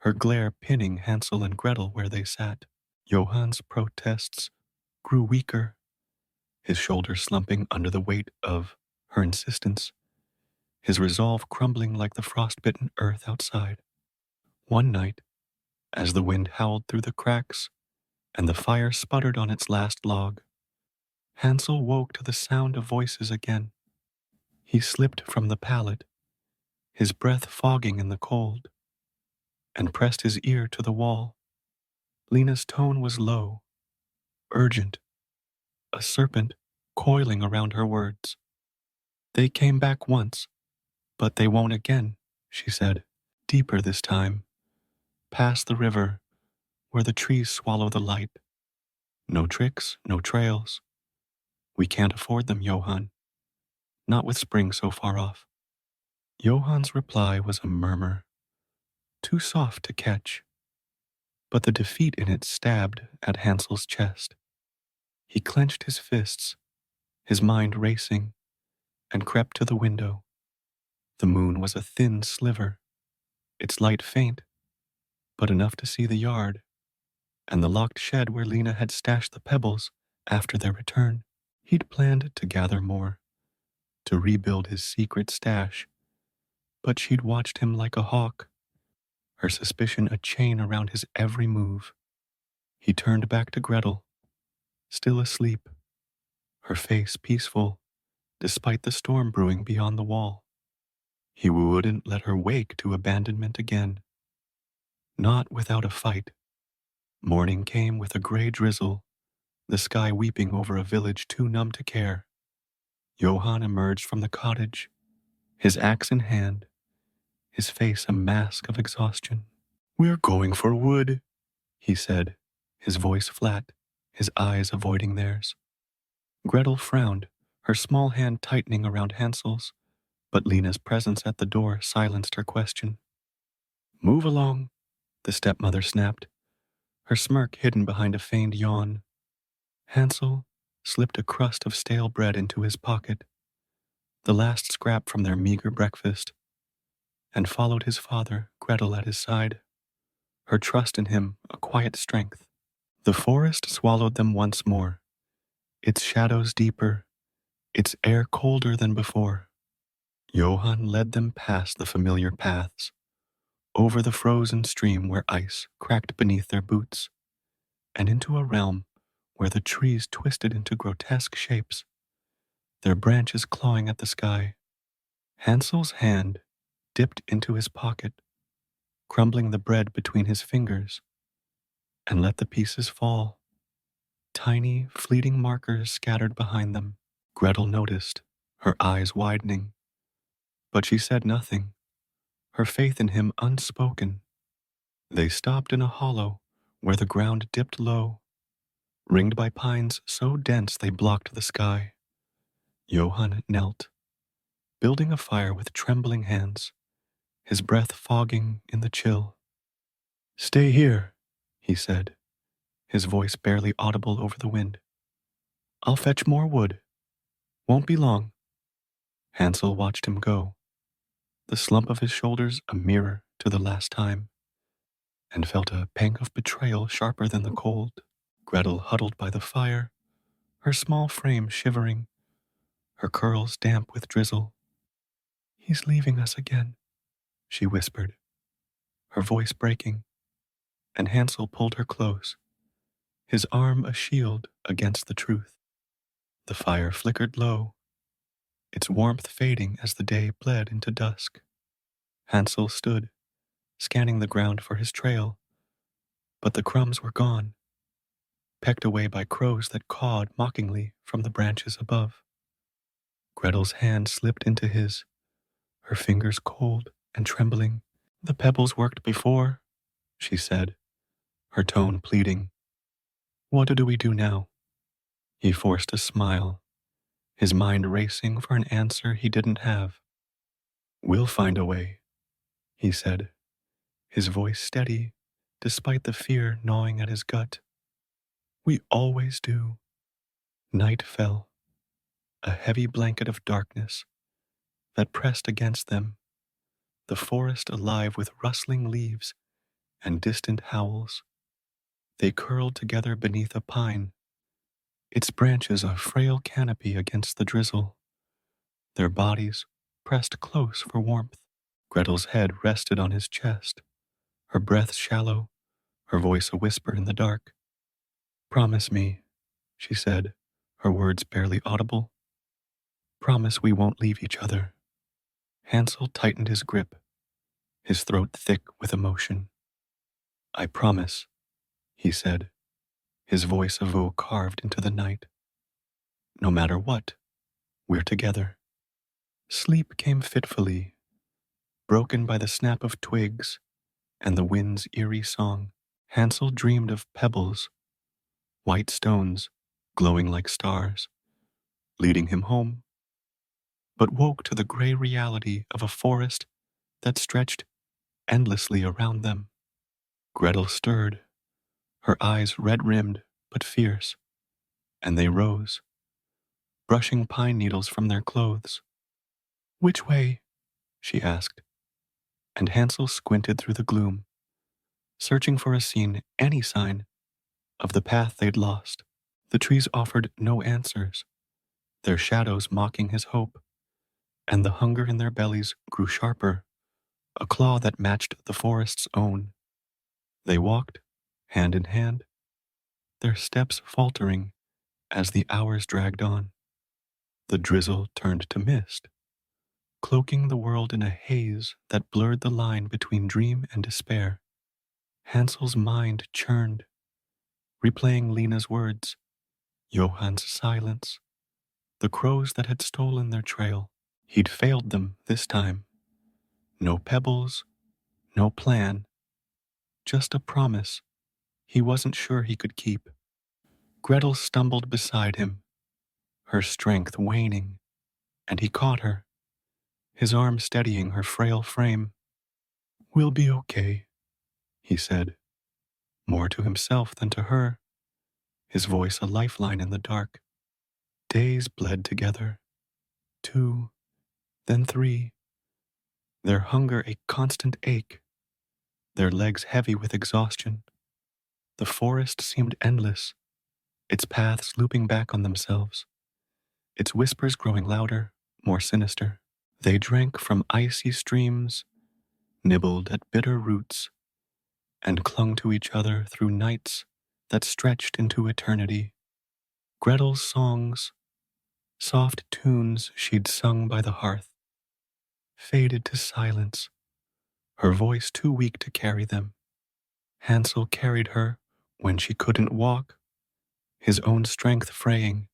her glare pinning Hansel and Gretel where they sat. Johann's protests grew weaker, his shoulders slumping under the weight of her insistence, his resolve crumbling like the frostbitten earth outside. One night, as the wind howled through the cracks and the fire sputtered on its last log, Hansel woke to the sound of voices again. He slipped from the pallet, his breath fogging in the cold, and pressed his ear to the wall. Lena's tone was low, urgent, a serpent coiling around her words. "They came back once, but they won't again," she said, deeper this time, past the river where the trees swallow the light. "No tricks, no trails. We can't afford them, Johann. Not with spring so far off." Johann's reply was a murmur, too soft to catch, but the defeat in it stabbed at Hansel's chest. He clenched his fists, his mind racing, and crept to the window. The moon was a thin sliver, its light faint, but enough to see the yard, and the locked shed where Lena had stashed the pebbles after their return. He'd planned to gather more, to rebuild his secret stash, but she'd watched him like a hawk, her suspicion a chain around his every move. He turned back to Gretel, still asleep, her face peaceful, despite the storm brewing beyond the wall. He wouldn't let her wake to abandonment again. Not without a fight. Morning came with a gray drizzle, the sky weeping over a village too numb to care. Johann emerged from the cottage, his axe in hand, his face a mask of exhaustion. "We're going for wood," he said, his voice flat, his eyes avoiding theirs. Gretel frowned, her small hand tightening around Hansel's, but Lena's presence at the door silenced her question. "Move along," the stepmother snapped, her smirk hidden behind a feigned yawn. Hansel slipped a crust of stale bread into his pocket, the last scrap from their meager breakfast, and followed his father, Gretel, at his side, her trust in him a quiet strength. The forest swallowed them once more, its shadows deeper, its air colder than before. Johann led them past the familiar paths, over the frozen stream where ice cracked beneath their boots, and into a realm where the trees twisted into grotesque shapes, their branches clawing at the sky. Hansel's hand dipped into his pocket, crumbling the bread between his fingers, and let the pieces fall, tiny, fleeting markers scattered behind them. Gretel noticed, her eyes widening, but she said nothing, her faith in him unspoken. They stopped in a hollow where the ground dipped low, ringed by pines so dense they blocked the sky. Johann knelt, building a fire with trembling hands, his breath fogging in the chill. "Stay here," he said, his voice barely audible over the wind. "I'll fetch more wood. Won't be long." Hansel watched him go, the slump of his shoulders a mirror to the last time, and felt a pang of betrayal sharper than the cold. Gretel huddled by the fire, her small frame shivering, her curls damp with drizzle. "He's leaving us again," she whispered, her voice breaking, and Hansel pulled her close, his arm a shield against the truth. The fire flickered low, its warmth fading as the day bled into dusk. Hansel stood, scanning the ground for his trail, but the crumbs were gone, pecked away by crows that cawed mockingly from the branches above. Gretel's hand slipped into his, her fingers cold and trembling. "The pebbles worked before," she said, her tone pleading. "What do we do now?" He forced a smile, his mind racing for an answer he didn't have. "We'll find a way," he said, his voice steady despite the fear gnawing at his gut. "We always do." Night fell, a heavy blanket of darkness that pressed against them, the forest alive with rustling leaves and distant howls. They curled together beneath a pine, its branches a frail canopy against the drizzle, their bodies pressed close for warmth. Gretel's head rested on his chest, her breath shallow, her voice a whisper in the dark. "Promise me," she said, her words barely audible. "Promise we won't leave each other." Hansel tightened his grip, his throat thick with emotion. "I promise," he said, his voice a vow carved into the night. "No matter what, we're together." Sleep came fitfully, broken by the snap of twigs and the wind's eerie song. Hansel dreamed of pebbles, white stones glowing like stars, leading him home, but woke to the gray reality of a forest that stretched endlessly around them. Gretel stirred, her eyes red-rimmed but fierce, and they rose, brushing pine needles from their clothes. "Which way?" she asked, and Hansel squinted through the gloom, searching for a scene, any sign, of the path they'd lost. The trees offered no answers, their shadows mocking his hope, and the hunger in their bellies grew sharper, a claw that matched the forest's own. They walked, hand in hand, their steps faltering as the hours dragged on. The drizzle turned to mist, cloaking the world in a haze that blurred the line between dream and despair. Hansel's mind churned, replaying Lena's words, Johann's silence, the crows that had stolen their trail. He'd failed them this time. No pebbles, no plan, just a promise he wasn't sure he could keep. Gretel stumbled beside him, her strength waning, and he caught her, his arm steadying her frail frame. "We'll be okay," he said, more to himself than to her, his voice a lifeline in the dark. Days bled together, 2, then 3, their hunger a constant ache, their legs heavy with exhaustion. The forest seemed endless, its paths looping back on themselves, its whispers growing louder, more sinister. They drank from icy streams, nibbled at bitter roots, and clung to each other through nights that stretched into eternity. Gretel's songs, soft tunes she'd sung by the hearth, faded to silence, her voice too weak to carry them. Hansel carried her when she couldn't walk, his own strength fraying,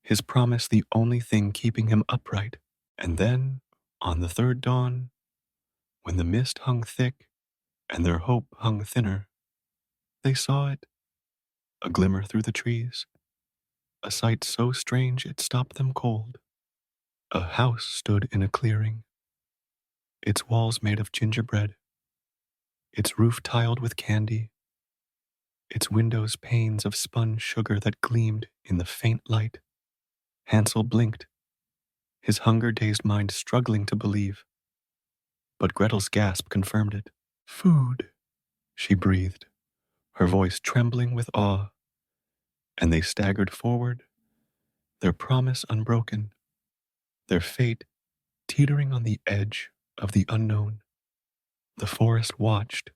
his promise the only thing keeping him upright. And then, on the third dawn, when the mist hung thick and their hope hung thinner, they saw it, a glimmer through the trees, a sight so strange it stopped them cold. A house stood in a clearing, its walls made of gingerbread, its roof tiled with candy, its windows panes of spun sugar that gleamed in the faint light. Hansel blinked, his hunger-dazed mind struggling to believe. But Gretel's gasp confirmed it. "Food," she breathed, her voice trembling with awe, and they staggered forward, their promise unbroken, their fate teetering on the edge of the unknown. The forest watched,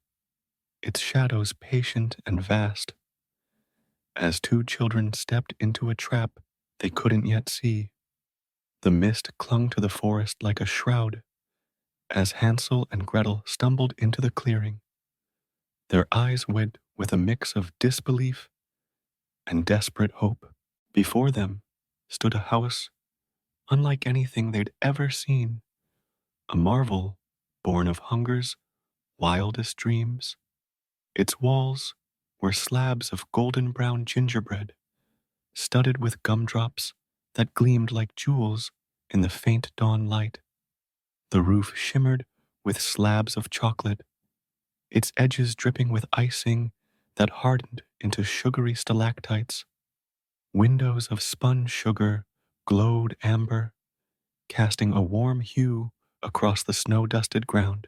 its shadows patient and vast, as two children stepped into a trap they couldn't yet see. The mist clung to the forest like a shroud as Hansel and Gretel stumbled into the clearing, their eyes wet with a mix of disbelief and desperate hope. Before them stood a house unlike anything they'd ever seen, a marvel born of hunger's wildest dreams. Its walls were slabs of golden brown gingerbread, studded with gumdrops that gleamed like jewels in the faint dawn light. The roof shimmered with slabs of chocolate, its edges dripping with icing that hardened into sugary stalactites. Windows of spun sugar glowed amber, casting a warm hue across the snow-dusted ground,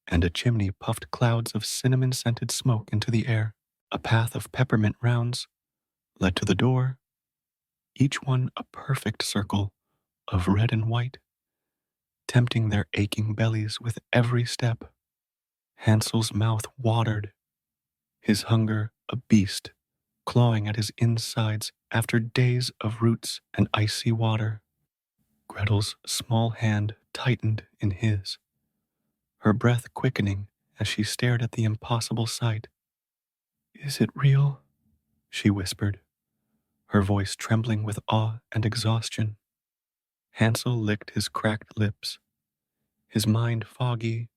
and a chimney puffed clouds of cinnamon-scented smoke into the air. A path of peppermint rounds led to the door, each one a perfect circle of red and white, tempting their aching bellies with every step. Hansel's mouth watered, his hunger a beast, clawing at his insides after days of roots and icy water. Gretel's small hand tightened in his, her breath quickening as she stared at the impossible sight. "Is it real?" she whispered, her voice trembling with awe and exhaustion. Hansel licked his cracked lips, his mind foggy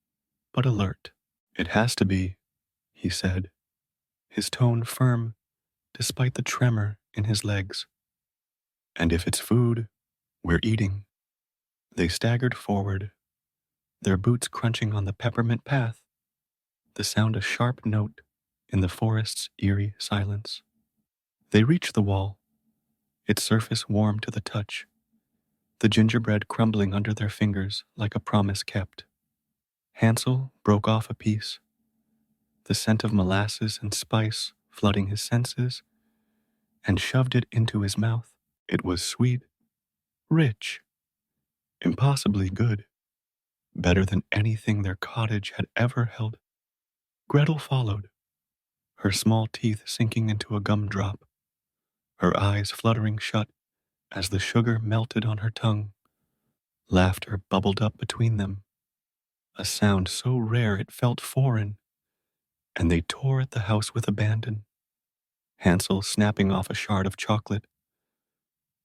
but alert. "It has to be," he said, his tone firm despite the tremor in his legs. "And if it's food, we're eating." They staggered forward, their boots crunching on the peppermint path, the sound a sharp note in the forest's eerie silence. They reached the wall, its surface warm to the touch, the gingerbread crumbling under their fingers like a promise kept. Hansel broke off a piece, the scent of molasses and spice flooding his senses, and shoved it into his mouth. It was sweet, rich, impossibly good, better than anything their cottage had ever held. Gretel followed, her small teeth sinking into a gumdrop, her eyes fluttering shut as the sugar melted on her tongue. Laughter bubbled up between them, a sound so rare it felt foreign, and they tore at the house with abandon. Hansel snapping off a shard of chocolate,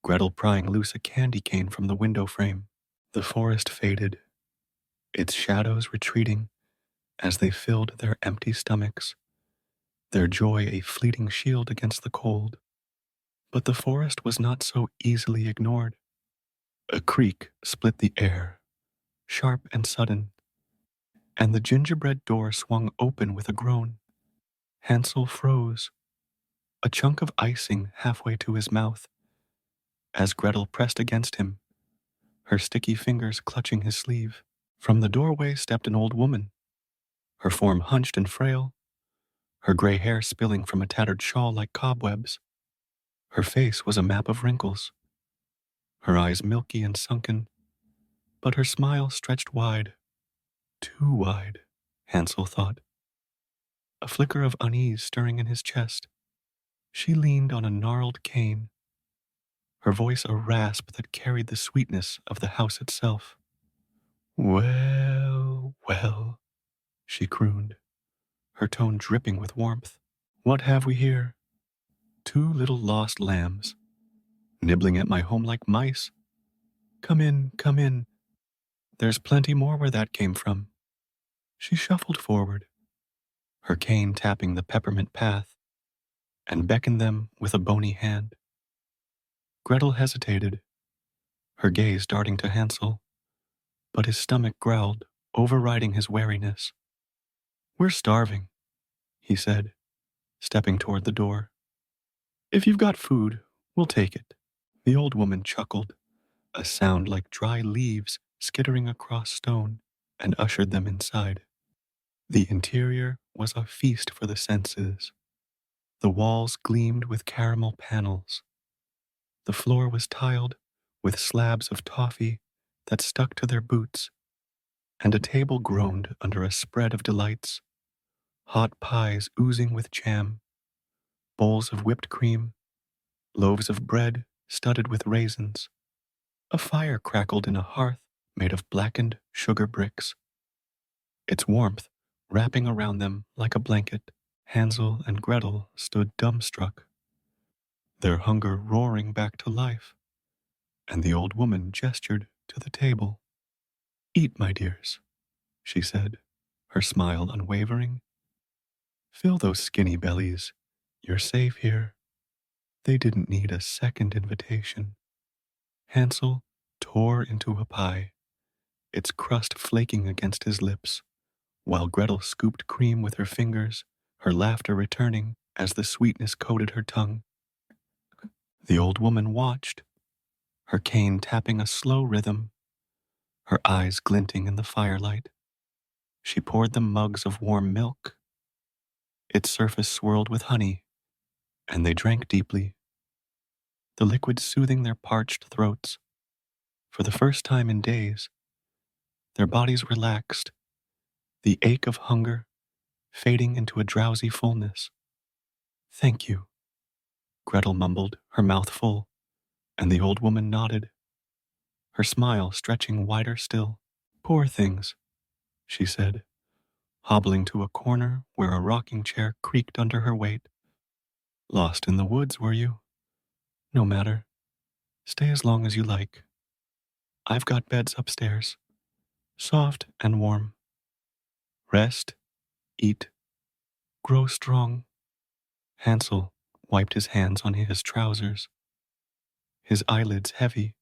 Gretel prying loose a candy cane from the window frame. The forest faded, its shadows retreating as they filled their empty stomachs, their joy a fleeting shield against the cold. But the forest was not so easily ignored. A creak split the air, sharp and sudden, and the gingerbread door swung open with a groan. Hansel froze, a chunk of icing halfway to his mouth, as Gretel pressed against him, her sticky fingers clutching his sleeve. From the doorway stepped an old woman, her form hunched and frail, her gray hair spilling from a tattered shawl like cobwebs. Her face was a map of wrinkles, her eyes milky and sunken, but her smile stretched wide, too wide, Hansel thought, a flicker of unease stirring in his chest. She leaned on a gnarled cane, her voice a rasp that carried the sweetness of the house itself. "Well, well," she crooned, her tone dripping with warmth. "What have we here? Two little lost lambs, nibbling at my home like mice. Come in, come in. There's plenty more where that came from." She shuffled forward, her cane tapping the peppermint path, and beckoned them with a bony hand. Gretel hesitated, her gaze darting to Hansel, but his stomach growled, overriding his wariness. "We're starving," he said, stepping toward the door. "If you've got food, we'll take it." The old woman chuckled, a sound like dry leaves skittering across stone, and ushered them inside. The interior was a feast for the senses. The walls gleamed with caramel panels. The floor was tiled with slabs of toffee that stuck to their boots, and a table groaned under a spread of delights, hot pies oozing with jam, bowls of whipped cream, loaves of bread studded with raisins. A fire crackled in a hearth made of blackened sugar bricks, its warmth wrapping around them like a blanket. Hansel and Gretel stood dumbstruck, their hunger roaring back to life, and the old woman gestured to the table. Eat, my dears, she said, her smile unwavering. Fill those skinny bellies. You're safe here. They didn't need a second invitation. Hansel tore into a pie, its crust flaking against his lips, while Gretel scooped cream with her fingers, her laughter returning as the sweetness coated her tongue. The old woman watched, her cane tapping a slow rhythm, her eyes glinting in the firelight. She poured them mugs of warm milk. Its surface swirled with honey, and they drank deeply, the liquid soothing their parched throats. For the first time in days, their bodies relaxed, the ache of hunger fading into a drowsy fullness. Thank you, Gretel mumbled, her mouth full, and the old woman nodded, her smile stretching wider still. Poor things, she said, hobbling to a corner where a rocking chair creaked under her weight. Lost in the woods, were you? No matter. Stay as long as you like. I've got beds upstairs, soft and warm. Rest, eat, grow strong. Hansel wiped his hands on his trousers, his eyelids heavy,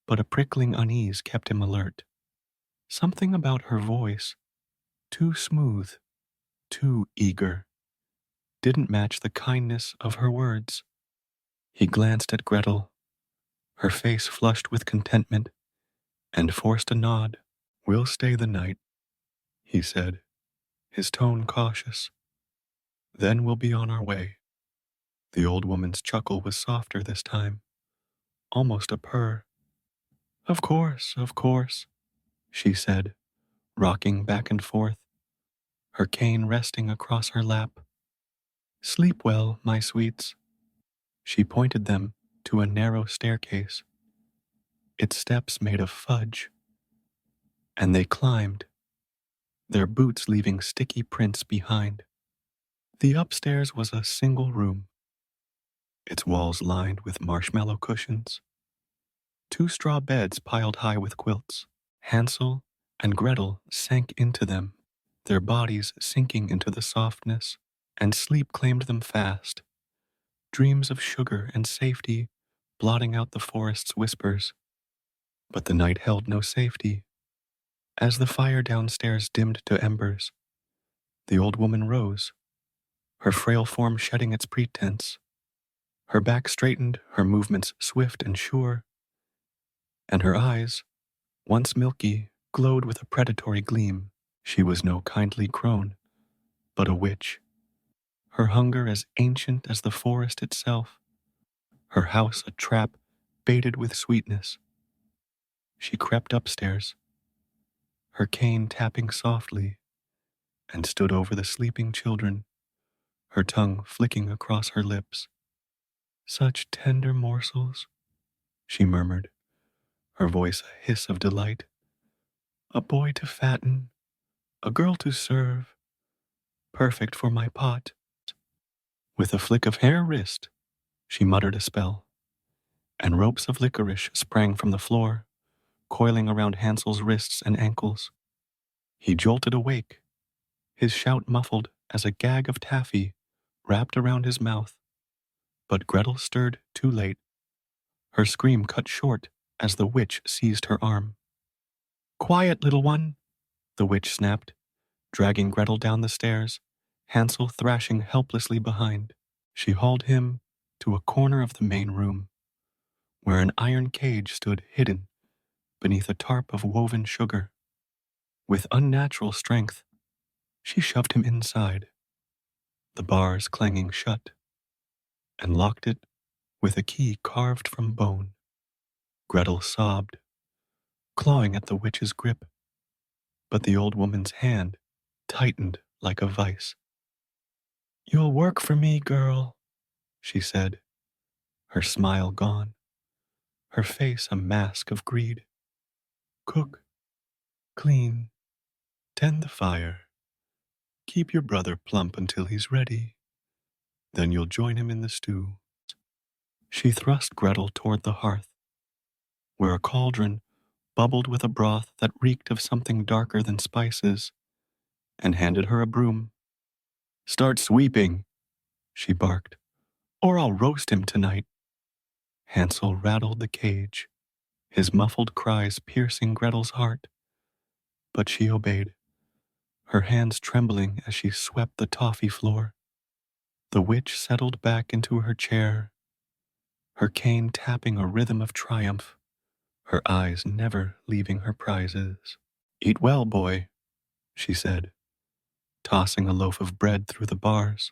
but a prickling unease kept him alert. Something about her voice, too smooth, too eager, didn't match the kindness of her words. He glanced at Gretel, her face flushed with contentment, and forced a nod. We'll stay the night, he said, his tone cautious. Then we'll be on our way. The old woman's chuckle was softer this time, almost a purr. Of course, she said, rocking back and forth, her cane resting across her lap. Sleep well, my sweets. She pointed them to a narrow staircase, its steps made of fudge, and they climbed, their boots leaving sticky prints behind. The upstairs was a single room, its walls lined with marshmallow cushions, two straw beds piled high with quilts. Hansel and Gretel sank into them, their bodies sinking into the softness, and sleep claimed them fast, dreams of sugar and safety blotting out the forest's whispers. But the night held no safety. As the fire downstairs dimmed to embers, the old woman rose, her frail form shedding its pretense. Her back straightened, her movements swift and sure, and her eyes, once milky, glowed with a predatory gleam. She was no kindly crone, but a witch, her hunger as ancient as the forest itself, her house a trap baited with sweetness. She crept upstairs, her cane tapping softly, and stood over the sleeping children, her tongue flicking across her lips. Such tender morsels, she murmured, her voice a hiss of delight. A boy to fatten, a girl to serve, perfect for my pot. With a flick of hair wrist, she muttered a spell, and ropes of licorice sprang from the floor, coiling around Hansel's wrists and ankles. He jolted awake, his shout muffled as a gag of taffy wrapped around his mouth. But Gretel stirred too late, her scream cut short as the witch seized her arm. Quiet, little one, the witch snapped, dragging Gretel down the stairs, Hansel thrashing helplessly behind. She hauled him to a corner of the main room, where an iron cage stood hidden beneath a tarp of woven sugar. With unnatural strength, she shoved him inside, the bars clanging shut, and locked it with a key carved from bone. Gretel sobbed, clawing at the witch's grip, but the old woman's hand tightened like a vice. You'll work for me, girl, she said, her smile gone, her face a mask of greed. Cook, clean, tend the fire, keep your brother plump until he's ready, then you'll join him in the stew. She thrust Gretel toward the hearth, where a cauldron bubbled with a broth that reeked of something darker than spices, and handed her a broom. Start sweeping, she barked, or I'll roast him tonight. Hansel rattled the cage, his muffled cries piercing Gretel's heart, but she obeyed, her hands trembling as she swept the toffee floor. The witch settled back into her chair, her cane tapping a rhythm of triumph, her eyes never leaving her prizes. Eat well, boy, she said, tossing a loaf of bread through the bars.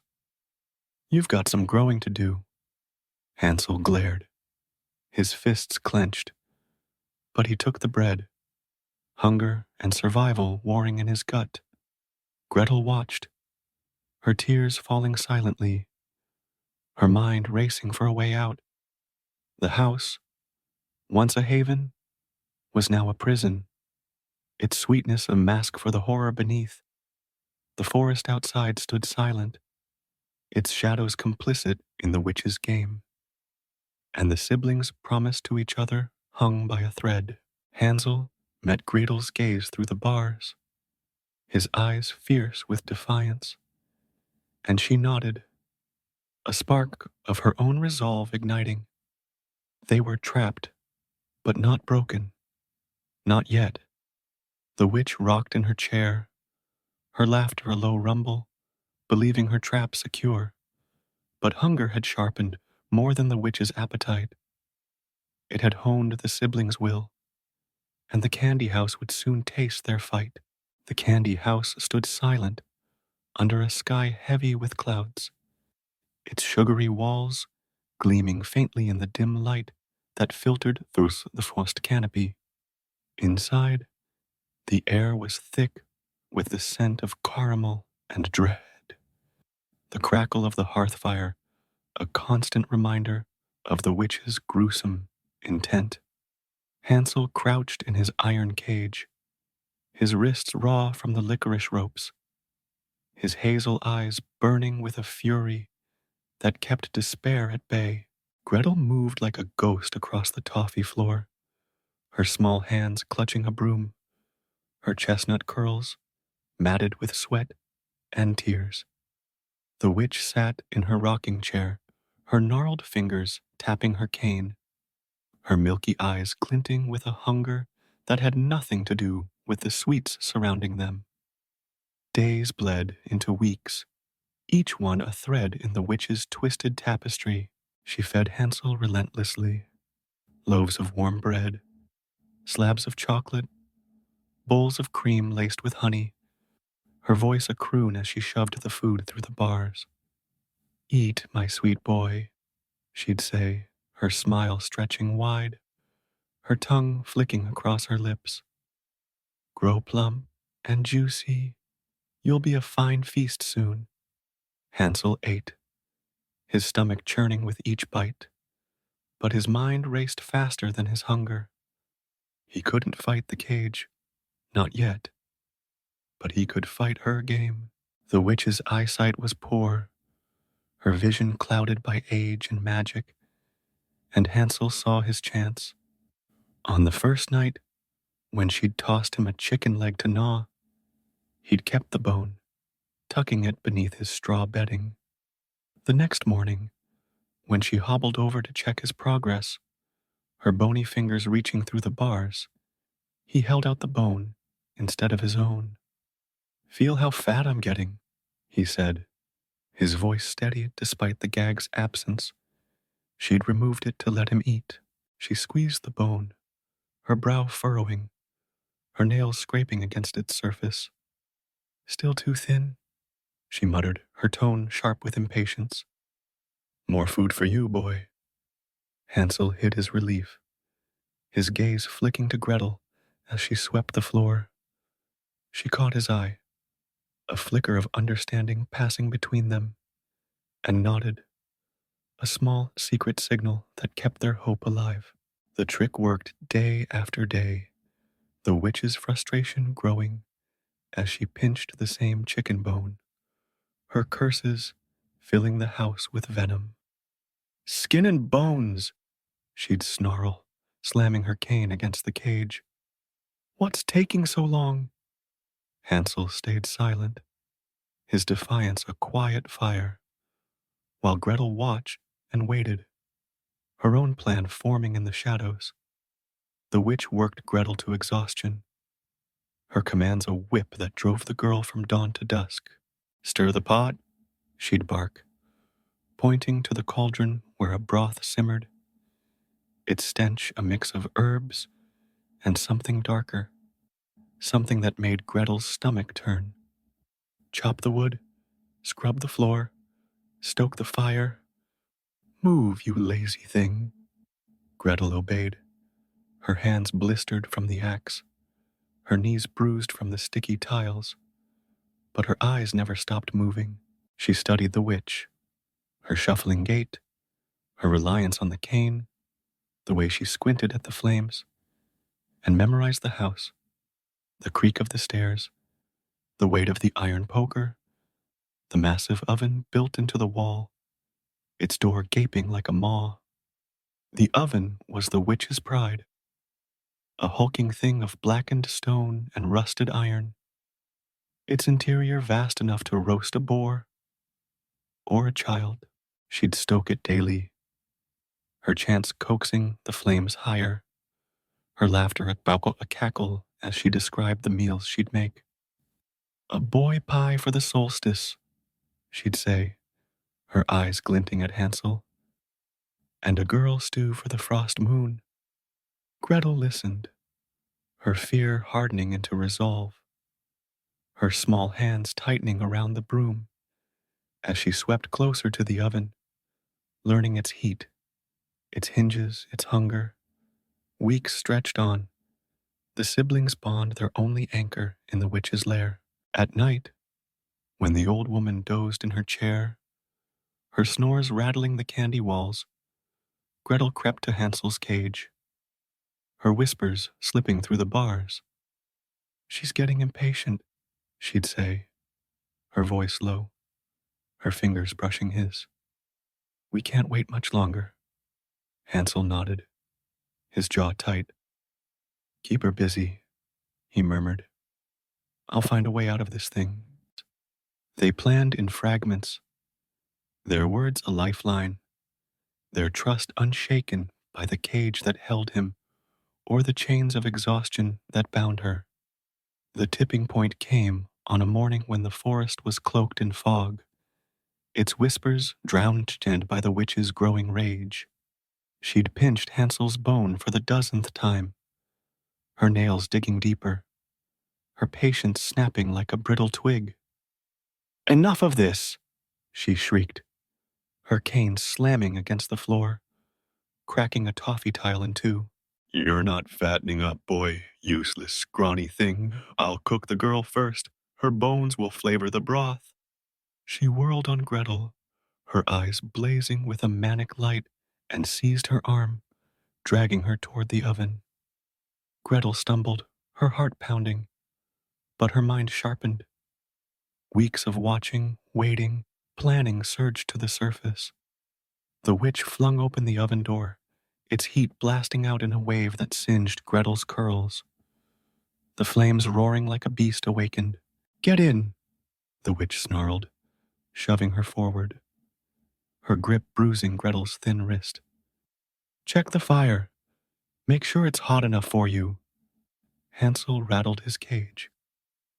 You've got some growing to do. Hansel glared, his fists clenched, but he took the bread, hunger and survival warring in his gut. Gretel watched, her tears falling silently, her mind racing for a way out. The house, once a haven, was now a prison, its sweetness a mask for the horror beneath. The forest outside stood silent, its shadows complicit in the witch's game, and the siblings promised to each other hung by a thread. Hansel met Gretel's gaze through the bars, his eyes fierce with defiance, and she nodded, a spark of her own resolve igniting. They were trapped, but not broken, not yet. The witch rocked in her chair, her laughter a low rumble, believing her trap secure. But hunger had sharpened more than the witch's appetite. It had honed the siblings' will, and the candy house would soon taste their fight. The candy house stood silent under a sky heavy with clouds, its sugary walls gleaming faintly in the dim light that filtered through the frost canopy. Inside, the air was thick with the scent of caramel and dread. The crackle of the hearth fire, a constant reminder of the witch's gruesome intent. Hansel crouched in his iron cage, his wrists raw from the licorice ropes, his hazel eyes burning with a fury that kept despair at bay. Gretel moved like a ghost across the toffee floor, her small hands clutching a broom, her chestnut curls matted with sweat and tears. The witch sat in her rocking chair, her gnarled fingers tapping her cane, her milky eyes glinting with a hunger that had nothing to do with the sweets surrounding them. Days bled into weeks, each one a thread in the witch's twisted tapestry. She fed Hansel relentlessly. Loaves of warm bread, slabs of chocolate, bowls of cream laced with honey, her voice a croon as she shoved the food through the bars. Eat, my sweet boy, she'd say, her smile stretching wide, her tongue flicking across her lips. Grow plump and juicy, you'll be a fine feast soon. Hansel ate, his stomach churning with each bite, but his mind raced faster than his hunger. He couldn't fight the cage, not yet, but he could fight her game. The witch's eyesight was poor, her vision clouded by age and magic, and Hansel saw his chance. On the first night, when she'd tossed him a chicken leg to gnaw, he'd kept the bone, tucking it beneath his straw bedding. The next morning, when she hobbled over to check his progress, her bony fingers reaching through the bars, he held out the bone instead of his own. Feel how fat I'm getting, he said, his voice steady despite the gag's absence. She'd removed it to let him eat. She squeezed the bone, her brow furrowing, her nails scraping against its surface. Still too thin, she muttered, her tone sharp with impatience. More food for you, boy. Hansel hid his relief, his gaze flicking to Gretel as she swept the floor. She caught his eye, a flicker of understanding passing between them, and nodded. a small secret signal that kept their hope alive. The trick worked day after day, the witch's frustration growing as she pinched the same chicken bone, her curses filling the house with venom. Skin and bones, she'd snarl, slamming her cane against the cage. What's taking so long? Hansel stayed silent, his defiance a quiet fire, while Gretel watched and waited, her own plan forming in the shadows. The witch worked Gretel to exhaustion, her commands a whip that drove the girl from dawn to dusk. Stir the pot, she'd bark, pointing to the cauldron where a broth simmered, its stench a mix of herbs and something darker, something that made Gretel's stomach turn. Chop the wood, scrub the floor, stoke the fire. Move, you lazy thing. Gretel obeyed, her hands blistered from the axe, her knees bruised from the sticky tiles, but her eyes never stopped moving. She studied the witch, her shuffling gait, her reliance on the cane, the way she squinted at the flames, and memorized the house, the creak of the stairs, the weight of the iron poker, the massive oven built into the wall, its door gaping like a maw. The oven was the witch's pride, a hulking thing of blackened stone and rusted iron, its interior vast enough to roast a boar or a child. She'd stoke it daily, her chants coaxing the flames higher, her laughter a cackle as she described the meals she'd make. A boy pie for the solstice, she'd say, her eyes glinting at Hansel, and a girl stew for the frost moon. Gretel listened, her fear hardening into resolve, her small hands tightening around the broom as she swept closer to the oven, learning its heat, its hinges, its hunger. Weeks stretched on, the siblings bond their only anchor in the witch's lair. At night, when the old woman dozed in her chair, her snores rattling the candy walls, Gretel crept to Hansel's cage, her whispers slipping through the bars. She's getting impatient, she'd say, her voice low, her fingers brushing his. We can't wait much longer. Hansel nodded, his jaw tight. Keep her busy, he murmured. I'll find a way out of this thing. They planned in fragments, their words a lifeline, their trust unshaken by the cage that held him or the chains of exhaustion that bound her. The tipping point came on a morning when the forest was cloaked in fog, its whispers drowned by the witch's growing rage. She'd pinched Hansel's bone for the dozenth time, her nails digging deeper, her patience snapping like a brittle twig. Enough of this, she shrieked, her cane slamming against the floor, cracking a toffee tile in two. You're not fattening up, boy, useless, scrawny thing. I'll cook the girl first. Her bones will flavor the broth. She whirled on Gretel, her eyes blazing with a manic light, and seized her arm, dragging her toward the oven. Gretel stumbled, her heart pounding, but her mind sharpened. Weeks of watching, waiting, planning surged to the surface. The witch flung open the oven door, its heat blasting out in a wave that singed Gretel's curls. The flames roaring like a beast awakened. Get in, the witch snarled, shoving her forward, her grip bruising Gretel's thin wrist. Check the fire. Make sure it's hot enough for you. Hansel rattled his cage,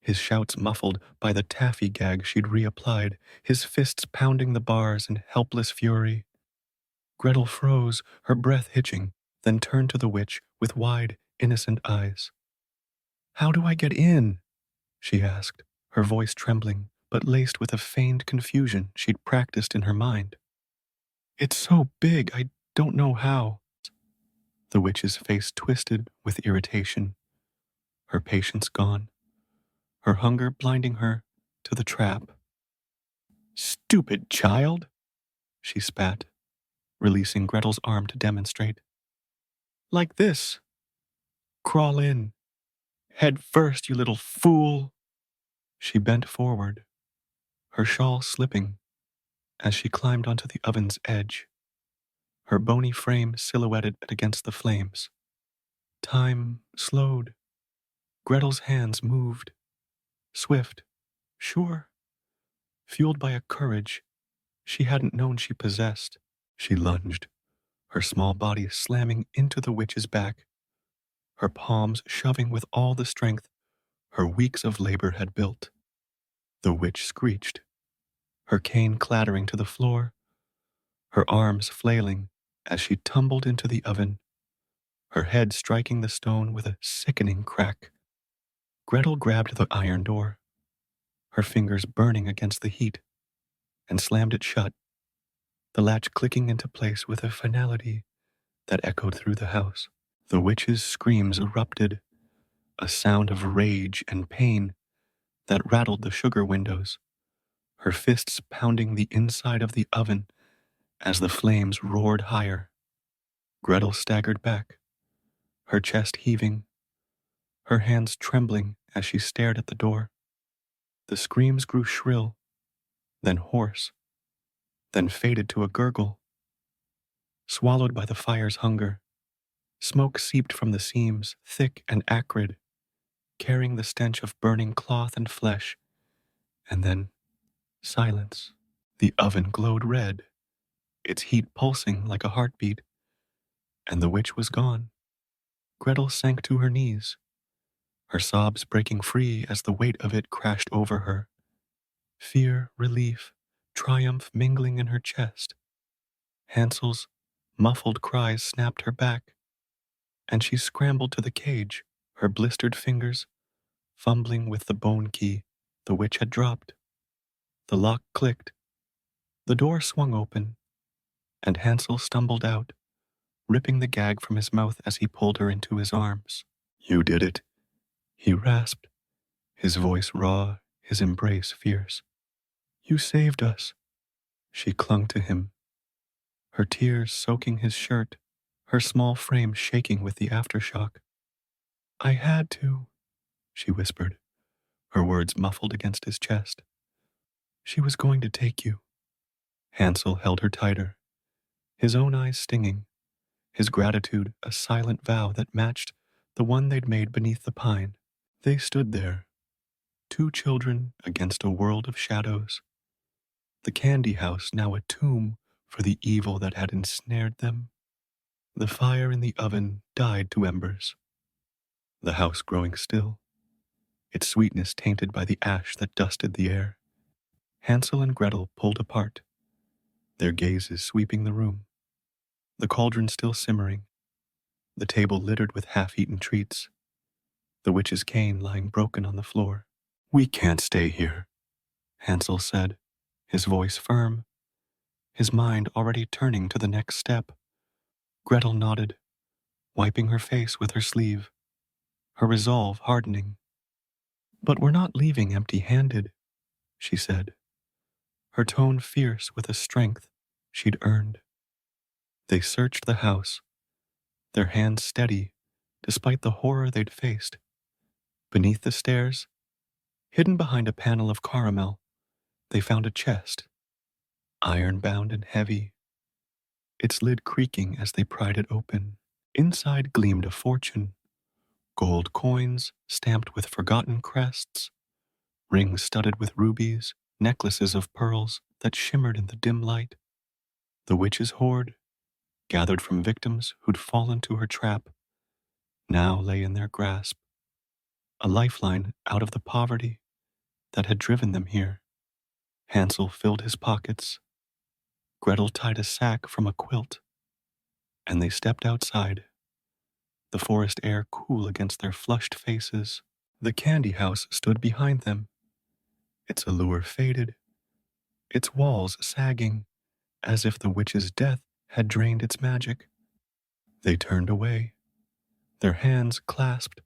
his shouts muffled by the taffy gag she'd reapplied, his fists pounding the bars in helpless fury. Gretel froze, her breath hitching, then turned to the witch with wide, innocent eyes. How do I get in? She asked, her voice trembling, but laced with a feigned confusion she'd practiced in her mind. It's so big, I don't know how. The witch's face twisted with irritation, her patience gone, her hunger blinding her to the trap. Stupid child, she spat, releasing Gretel's arm to demonstrate. Like this. Crawl in. Head first, you little fool. She bent forward, her shawl slipping as she climbed onto the oven's edge, her bony frame silhouetted against the flames. Time slowed. Gretel's hands moved, swift, sure, fueled by a courage she hadn't known she possessed. She lunged, her small body slamming into the witch's back, her palms shoving with all the strength her weeks of labor had built. The witch screeched, her cane clattering to the floor, her arms flailing as she tumbled into the oven, her head striking the stone with a sickening crack. Gretel grabbed the iron door, her fingers burning against the heat, and slammed it shut, the latch clicking into place with a finality that echoed through the house. The witch's screams erupted, a sound of rage and pain that rattled the sugar windows, her fists pounding the inside of the oven as the flames roared higher. Gretel staggered back, her chest heaving, her hands trembling as she stared at the door. The screams grew shrill, then hoarse, then faded to a gurgle. Swallowed by the fire's hunger, smoke seeped from the seams, thick and acrid, carrying the stench of burning cloth and flesh, and then silence. The oven glowed red, its heat pulsing like a heartbeat, and the witch was gone. Gretel sank to her knees, her sobs breaking free as the weight of it crashed over her. Fear, relief, triumph mingling in her chest. Hansel's muffled cries snapped her back, and she scrambled to the cage, her blistered fingers fumbling with the bone key the witch had dropped. The lock clicked, the door swung open, and Hansel stumbled out, ripping the gag from his mouth as he pulled her into his arms. You did it, he rasped, his voice raw, his embrace fierce. You saved us. She clung to him, her tears soaking his shirt, her small frame shaking with the aftershock. I had to, she whispered, her words muffled against his chest. She was going to take you. Hansel held her tighter, his own eyes stinging, his gratitude a silent vow that matched the one they'd made beneath the pine. They stood there, two children against a world of shadows, the candy house now a tomb for the evil that had ensnared them. The fire in the oven died to embers, the house growing still, its sweetness tainted by the ash that dusted the air. Hansel and Gretel pulled apart, their gazes sweeping the room, the cauldron still simmering, the table littered with half-eaten treats, the witch's cane lying broken on the floor. We can't stay here, Hansel said, his voice firm, his mind already turning to the next step. Gretel nodded, wiping her face with her sleeve, her resolve hardening. But we're not leaving empty-handed, she said, her tone fierce with a strength she'd earned. They searched the house, their hands steady despite the horror they'd faced. Beneath the stairs, hidden behind a panel of caramel, they found a chest, iron-bound and heavy, its lid creaking as they pried it open. Inside gleamed a fortune, gold coins stamped with forgotten crests, rings studded with rubies, necklaces of pearls that shimmered in the dim light. The witch's hoard, gathered from victims who'd fallen to her trap, now lay in their grasp, a lifeline out of the poverty that had driven them here. Hansel filled his pockets, Gretel tied a sack from a quilt, and they stepped outside, the forest air cool against their flushed faces. The candy house stood behind them, its allure faded, its walls sagging, as if the witch's death had drained its magic. They turned away, their hands clasped,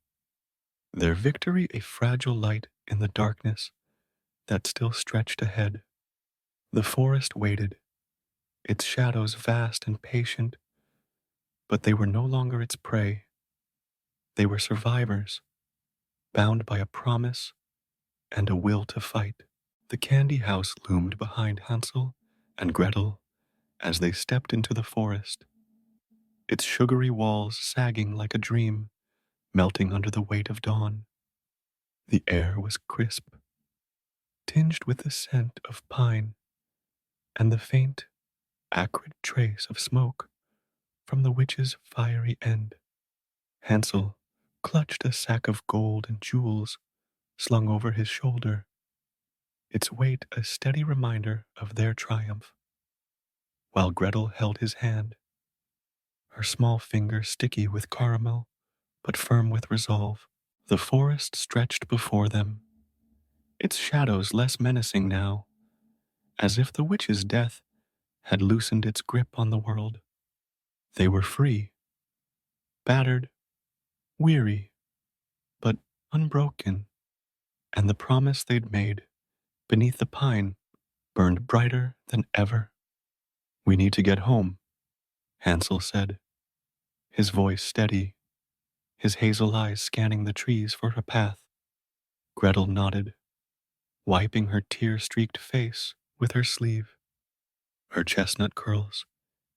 their victory a fragile light in the darkness that still stretched ahead. The forest waited, its shadows vast and patient, but they were no longer its prey. They were survivors, bound by a promise and a will to fight. The candy house loomed behind Hansel and Gretel as they stepped into the forest, its sugary walls sagging like a dream, melting under the weight of dawn. The air was crisp, tinged with the scent of pine and the faint, acrid trace of smoke from the witch's fiery end. Hansel clutched a sack of gold and jewels slung over his shoulder, its weight a steady reminder of their triumph, while Gretel held his hand, her small fingers sticky with caramel but firm with resolve. The forest stretched before them, its shadows less menacing now, as if the witch's death had loosened its grip on the world. They were free, battered, weary, but unbroken, and the promise they'd made beneath the pine burned brighter than ever. "We need to get home," Hansel said, his voice steady, his hazel eyes scanning the trees for a path. Gretel nodded, wiping her tear-streaked face with her sleeve, her chestnut curls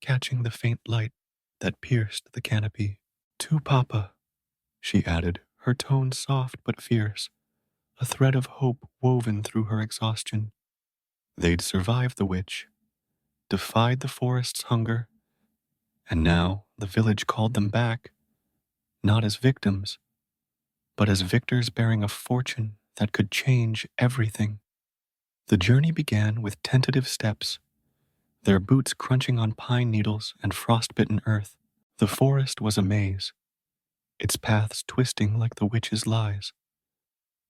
catching the faint light that pierced the canopy. "To Papa," she added, her tone soft but fierce, a thread of hope woven through her exhaustion. They'd survived the witch, defied the forest's hunger, and now the village called them back, not as victims, but as victors bearing a fortune that could change everything. The journey began with tentative steps, their boots crunching on pine needles and frostbitten earth. The forest was a maze, its paths twisting like the witch's lies.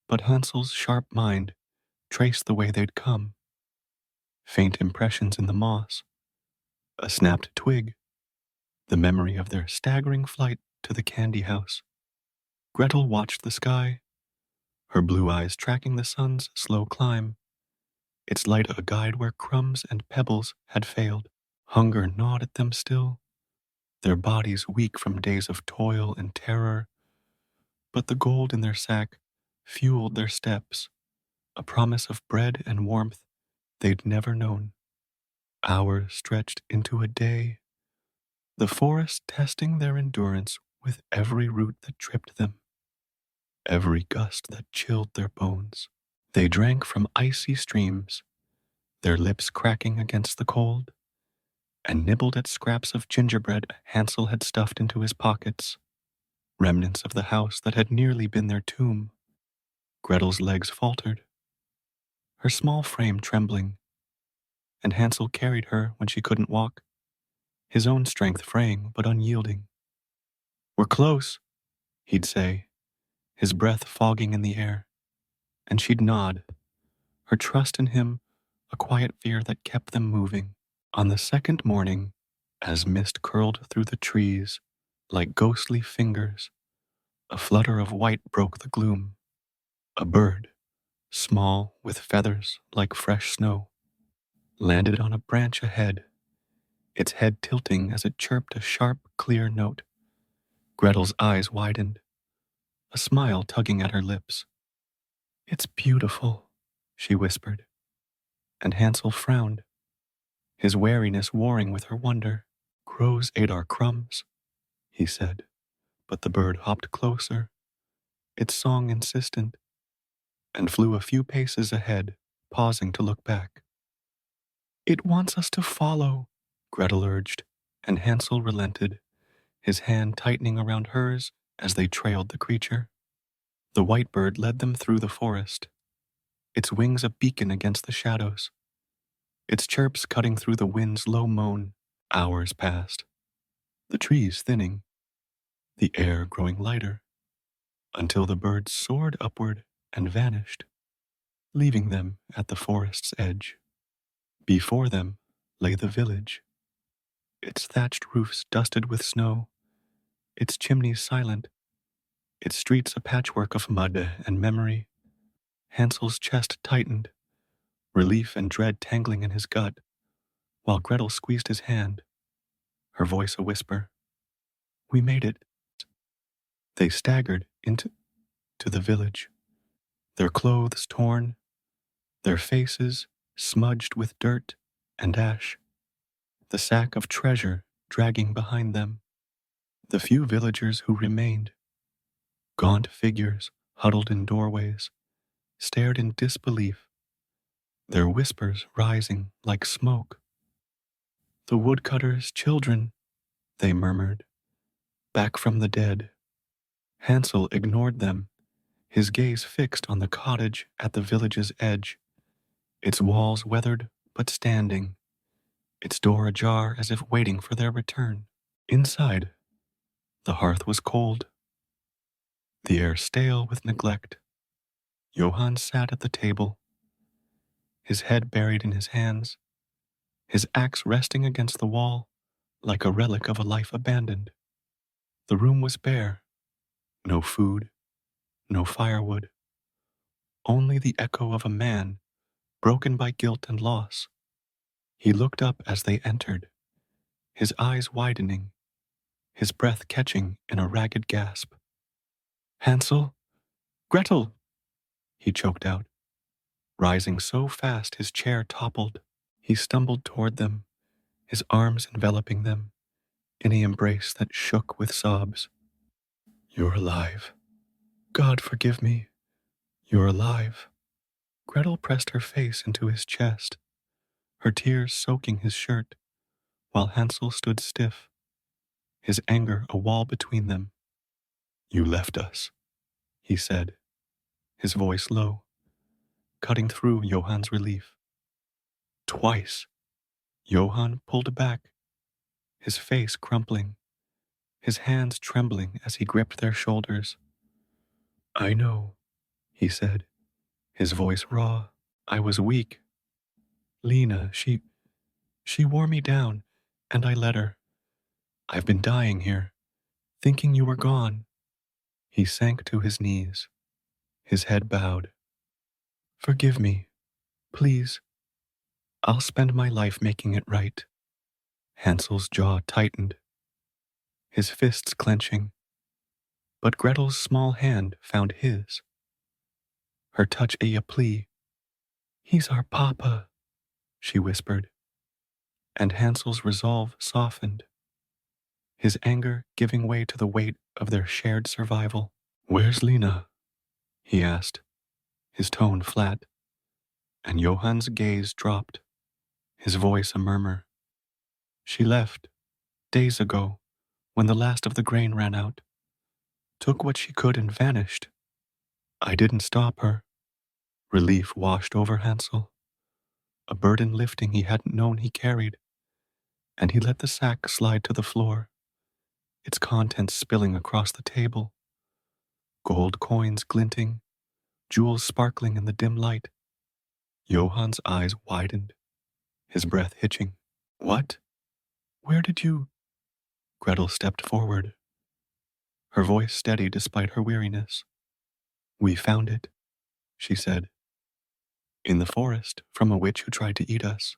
But Hansel's sharp mind traced the way they'd come. Faint impressions in the moss, a snapped twig, the memory of their staggering flight to the candy house. Gretel watched the sky, her blue eyes tracking the sun's slow climb, its light a guide where crumbs and pebbles had failed. Hunger gnawed at them still, their bodies weak from days of toil and terror, but the gold in their sack fueled their steps, a promise of bread and warmth they'd never known. Hours stretched into a day, the forest testing their endurance with every root that tripped them, every gust that chilled their bones. They drank from icy streams, their lips cracking against the cold, and nibbled at scraps of gingerbread Hansel had stuffed into his pockets, remnants of the house that had nearly been their tomb. Gretel's legs faltered, her small frame trembling, and Hansel carried her when she couldn't walk, his own strength fraying but unyielding. "We're close," he'd say, his breath fogging in the air, and she'd nod, her trust in him a quiet fear that kept them moving. On the second morning, as mist curled through the trees like ghostly fingers, a flutter of white broke the gloom. A bird, small with feathers like fresh snow, landed on a branch ahead, its head tilting as it chirped a sharp, clear note. Gretel's eyes widened, a smile tugging at her lips. "It's beautiful," she whispered, and Hansel frowned, his wariness warring with her wonder. "Crows ate our crumbs," he said, but the bird hopped closer, its song insistent, and flew a few paces ahead, pausing to look back. "It wants us to follow," Gretel urged, and Hansel relented, his hand tightening around hers as they trailed the creature. The white bird led them through the forest, its wings a beacon against the shadows, its chirps cutting through the wind's low moan. Hours passed, the trees thinning, the air growing lighter, until the bird soared upward and vanished, leaving them at the forest's edge. Before them lay the village, its thatched roofs dusted with snow, its chimneys silent, its streets a patchwork of mud and memory. Hansel's chest tightened, relief and dread tangling in his gut, while Gretel squeezed his hand, her voice a whisper. We made it. They staggered into the village, their clothes torn, their faces smudged with dirt and ash, the sack of treasure dragging behind them. The few villagers who remained, gaunt figures huddled in doorways, stared in disbelief, their whispers rising like smoke. The woodcutter's children, they murmured, back from the dead. Hansel ignored them, his gaze fixed on the cottage at the village's edge, its walls weathered but standing, its door ajar as if waiting for their return. Inside, the hearth was cold, the air stale with neglect. Johann sat at the table, his head buried in his hands, his axe resting against the wall like a relic of a life abandoned. The room was bare, no food, no firewood, only the echo of a man broken by guilt and loss. He looked up as they entered, his eyes widening, his breath catching in a ragged gasp. Hansel, Gretel, he choked out, rising so fast his chair toppled. He stumbled toward them, his arms enveloping them in an embrace that shook with sobs. You're alive. God forgive me. You're alive. Gretel pressed her face into his chest, her tears soaking his shirt, while Hansel stood stiff, his anger a wall between them. You left us, he said, his voice low, cutting through Johann's relief. Twice. Johann pulled back, his face crumpling, his hands trembling as he gripped their shoulders. I know, he said, his voice raw. I was weak. Lena, she wore me down, and I let her. I've been dying here, thinking you were gone. He sank to his knees, his head bowed. Forgive me, please. I'll spend my life making it right. Hansel's jaw tightened, his fists clenching, but Gretel's small hand found his, her touch a plea. He's our papa, she whispered, and Hansel's resolve softened, his anger giving way to the weight of their shared survival. Where's Lena? He asked, his tone flat, and Johann's gaze dropped, his voice a murmur. She left, days ago, when the last of the grain ran out, took what she could and vanished. I didn't stop her. Relief washed over Hansel, a burden lifting he hadn't known he carried, and he let the sack slide to the floor, its contents spilling across the table. Gold coins glinting, jewels sparkling in the dim light. Johann's eyes widened, his breath hitching. What? Where did you? Gretel stepped forward, her voice steady despite her weariness. We found it, she said. In the forest, from a witch who tried to eat us.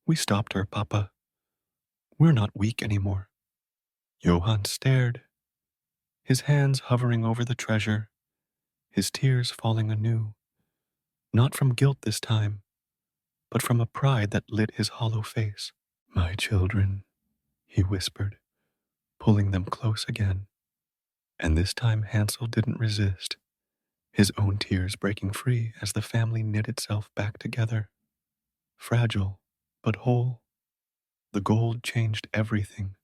We stopped her, Papa. We're not weak anymore. Johann stared, his hands hovering over the treasure, his tears falling anew, not from guilt this time, but from a pride that lit his hollow face. My children, he whispered, pulling them close again. And this time Hansel didn't resist, his own tears breaking free as the family knit itself back together. Fragile, but whole. The gold changed everything.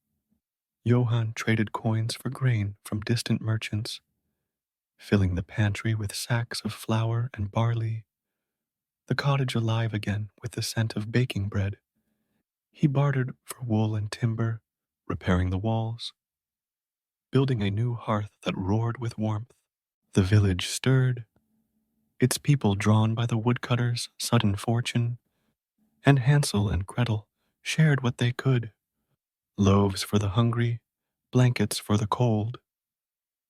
Johann traded coins for grain from distant merchants, filling the pantry with sacks of flour and barley, the cottage alive again with the scent of baking bread. He bartered for wool and timber, repairing the walls, building a new hearth that roared with warmth. The village stirred, its people drawn by the woodcutter's sudden fortune, and Hansel and Gretel shared what they could. Loaves for the hungry, blankets for the cold.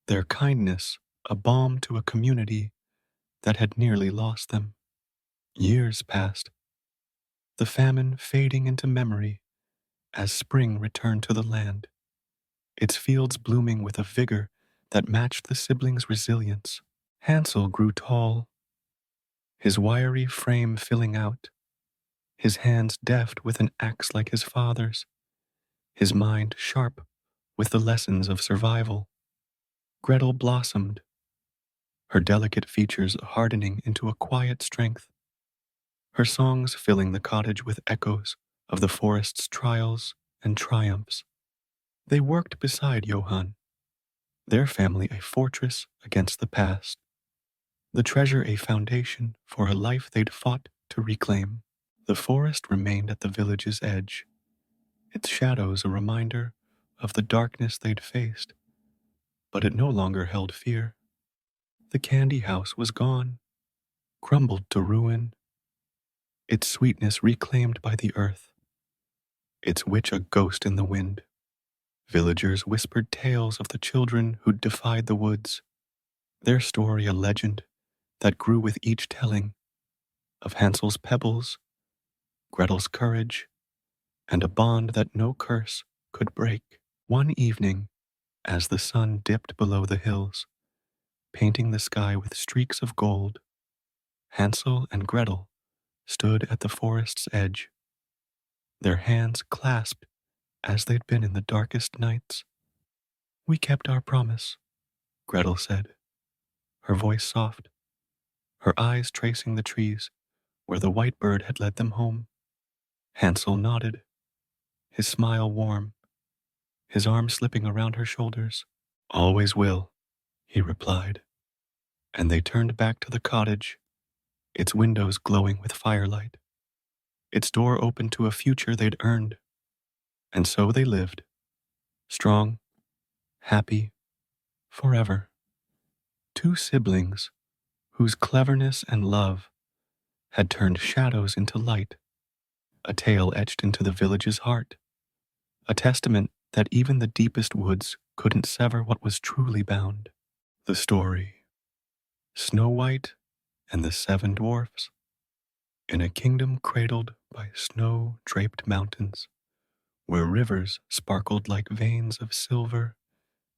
Their kindness a balm to a community that had nearly lost them. Years passed. the famine fading into memory as spring returned to the land, its fields blooming with a vigor that matched the siblings' resilience. Hansel grew tall, his wiry frame filling out, his hands deft with an axe like his father's, his mind sharp with the lessons of survival. Gretel blossomed, her delicate features hardening into a quiet strength, her songs filling the cottage with echoes of the forest's trials and triumphs. They worked beside Johann, their family a fortress against the past, the treasure a foundation for a life they'd fought to reclaim. The forest remained at the village's edge, its shadows a reminder of the darkness they'd faced, but it no longer held fear. The candy house was gone, crumbled to ruin, its sweetness reclaimed by the earth, its witch a ghost in the wind. Villagers whispered tales of the children who'd defied the woods, their story a legend that grew with each telling of Hansel's pebbles, Gretel's courage, and a bond that no curse could break. One evening, as the sun dipped below the hills, painting the sky with streaks of gold, Hansel and Gretel stood at the forest's edge, their hands clasped as they'd been in the darkest nights. "We kept our promise," Gretel said, her voice soft, her eyes tracing the trees where the white bird had led them home. Hansel nodded, his smile warm, his arm slipping around her shoulders. "Always will," he replied, and they turned back to the cottage, its windows glowing with firelight, its door open to a future they'd earned. And so they lived, strong, happy, forever. Two siblings whose cleverness and love had turned shadows into light, a tale etched into the village's heart, a testament that even the deepest woods couldn't sever what was truly bound. The story: Snow White and the Seven Dwarfs. In a kingdom cradled by snow-draped mountains, where rivers sparkled like veins of silver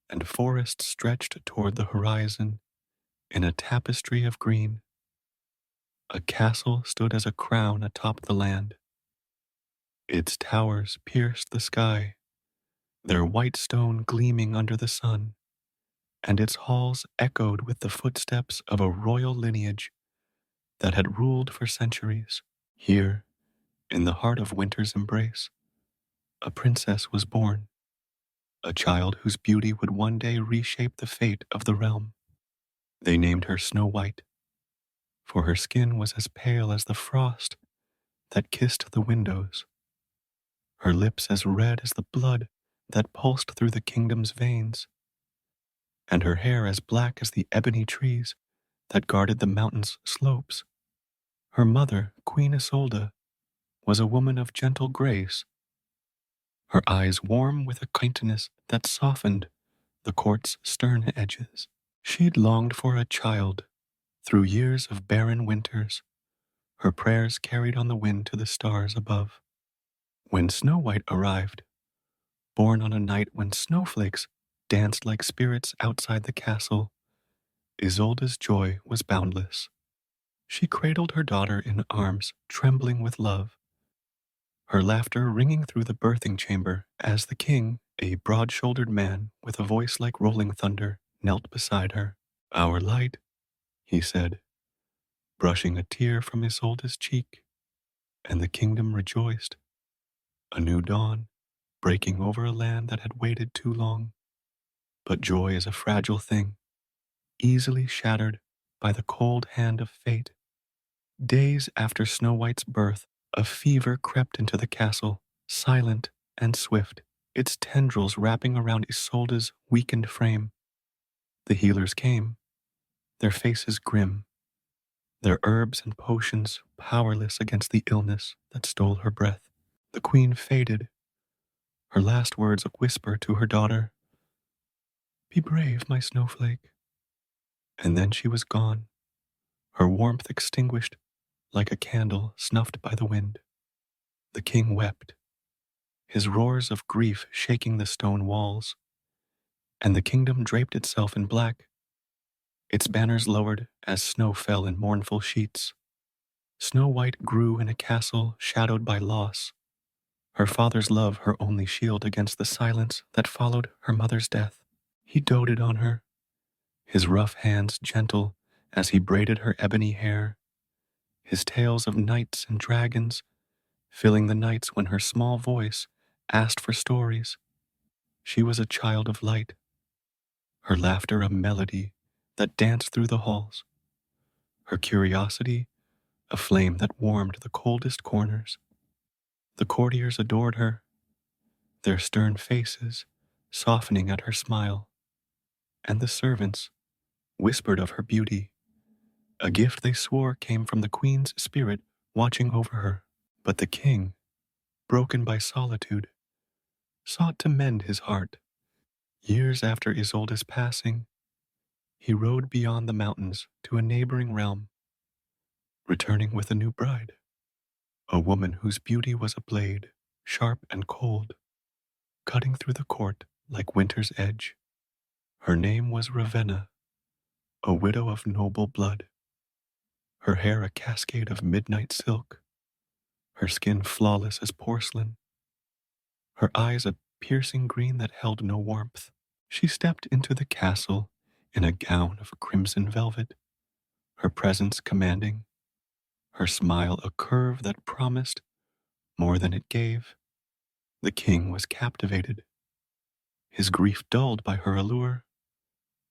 and forests stretched toward the horizon in a tapestry of green, a castle stood as a crown atop the land. Its towers pierced the sky, their white stone gleaming under the sun, and its halls echoed with the footsteps of a royal lineage that had ruled for centuries. Here, in the heart of winter's embrace, a princess was born, a child whose beauty would one day reshape the fate of the realm. They named her Snow White, for her skin was as pale as the frost that kissed the windows, her lips as red as the blood that pulsed through the kingdom's veins, and her hair as black as the ebony trees that guarded the mountain's slopes. Her mother, Queen Isolde, was a woman of gentle grace, her eyes warm with a kindness that softened the court's stern edges. She'd longed for a child through years of barren winters, her prayers carried on the wind to the stars above. When Snow White arrived, born on a night when snowflakes danced like spirits outside the castle, Isolde's joy was boundless. She cradled her daughter in arms, trembling with love, her laughter ringing through the birthing chamber as the king, a broad-shouldered man with a voice like rolling thunder, knelt beside her. "Our light," he said, brushing a tear from Isolde's cheek, and the kingdom rejoiced. A new dawn, breaking over a land that had waited too long. But joy is a fragile thing, easily shattered by the cold hand of fate. Days after Snow White's birth, a fever crept into the castle, silent and swift, its tendrils wrapping around Isolde's weakened frame. The healers came, their faces grim, their herbs and potions powerless against the illness that stole her breath. The queen faded, her last words a whisper to her daughter, "Be brave, my snowflake." And then she was gone, her warmth extinguished like a candle snuffed by the wind. The king wept, his roars of grief shaking the stone walls, and the kingdom draped itself in black, its banners lowered as snow fell in mournful sheets. Snow White grew in a castle shadowed by loss, her father's love her only shield against the silence that followed her mother's death. He doted on her, his rough hands gentle as he braided her ebony hair, his tales of knights and dragons filling the nights when her small voice asked for stories. She was a child of light, her laughter a melody that danced through the halls, her curiosity a flame that warmed the coldest corners. The courtiers adored her, their stern faces softening at her smile, and the servants whispered of her beauty, a gift they swore came from the queen's spirit watching over her. But the king, broken by solitude, sought to mend his heart. Years after Isolde's passing, he rode beyond the mountains to a neighboring realm, returning with a new bride, a woman whose beauty was a blade, sharp and cold, cutting through the court like winter's edge. Her name was Ravena, a widow of noble blood, her hair a cascade of midnight silk, her skin flawless as porcelain, her eyes a piercing green that held no warmth. She stepped into the castle in a gown of crimson velvet, her presence commanding, her smile a curve that promised more than it gave. The king was captivated, his grief dulled by her allure,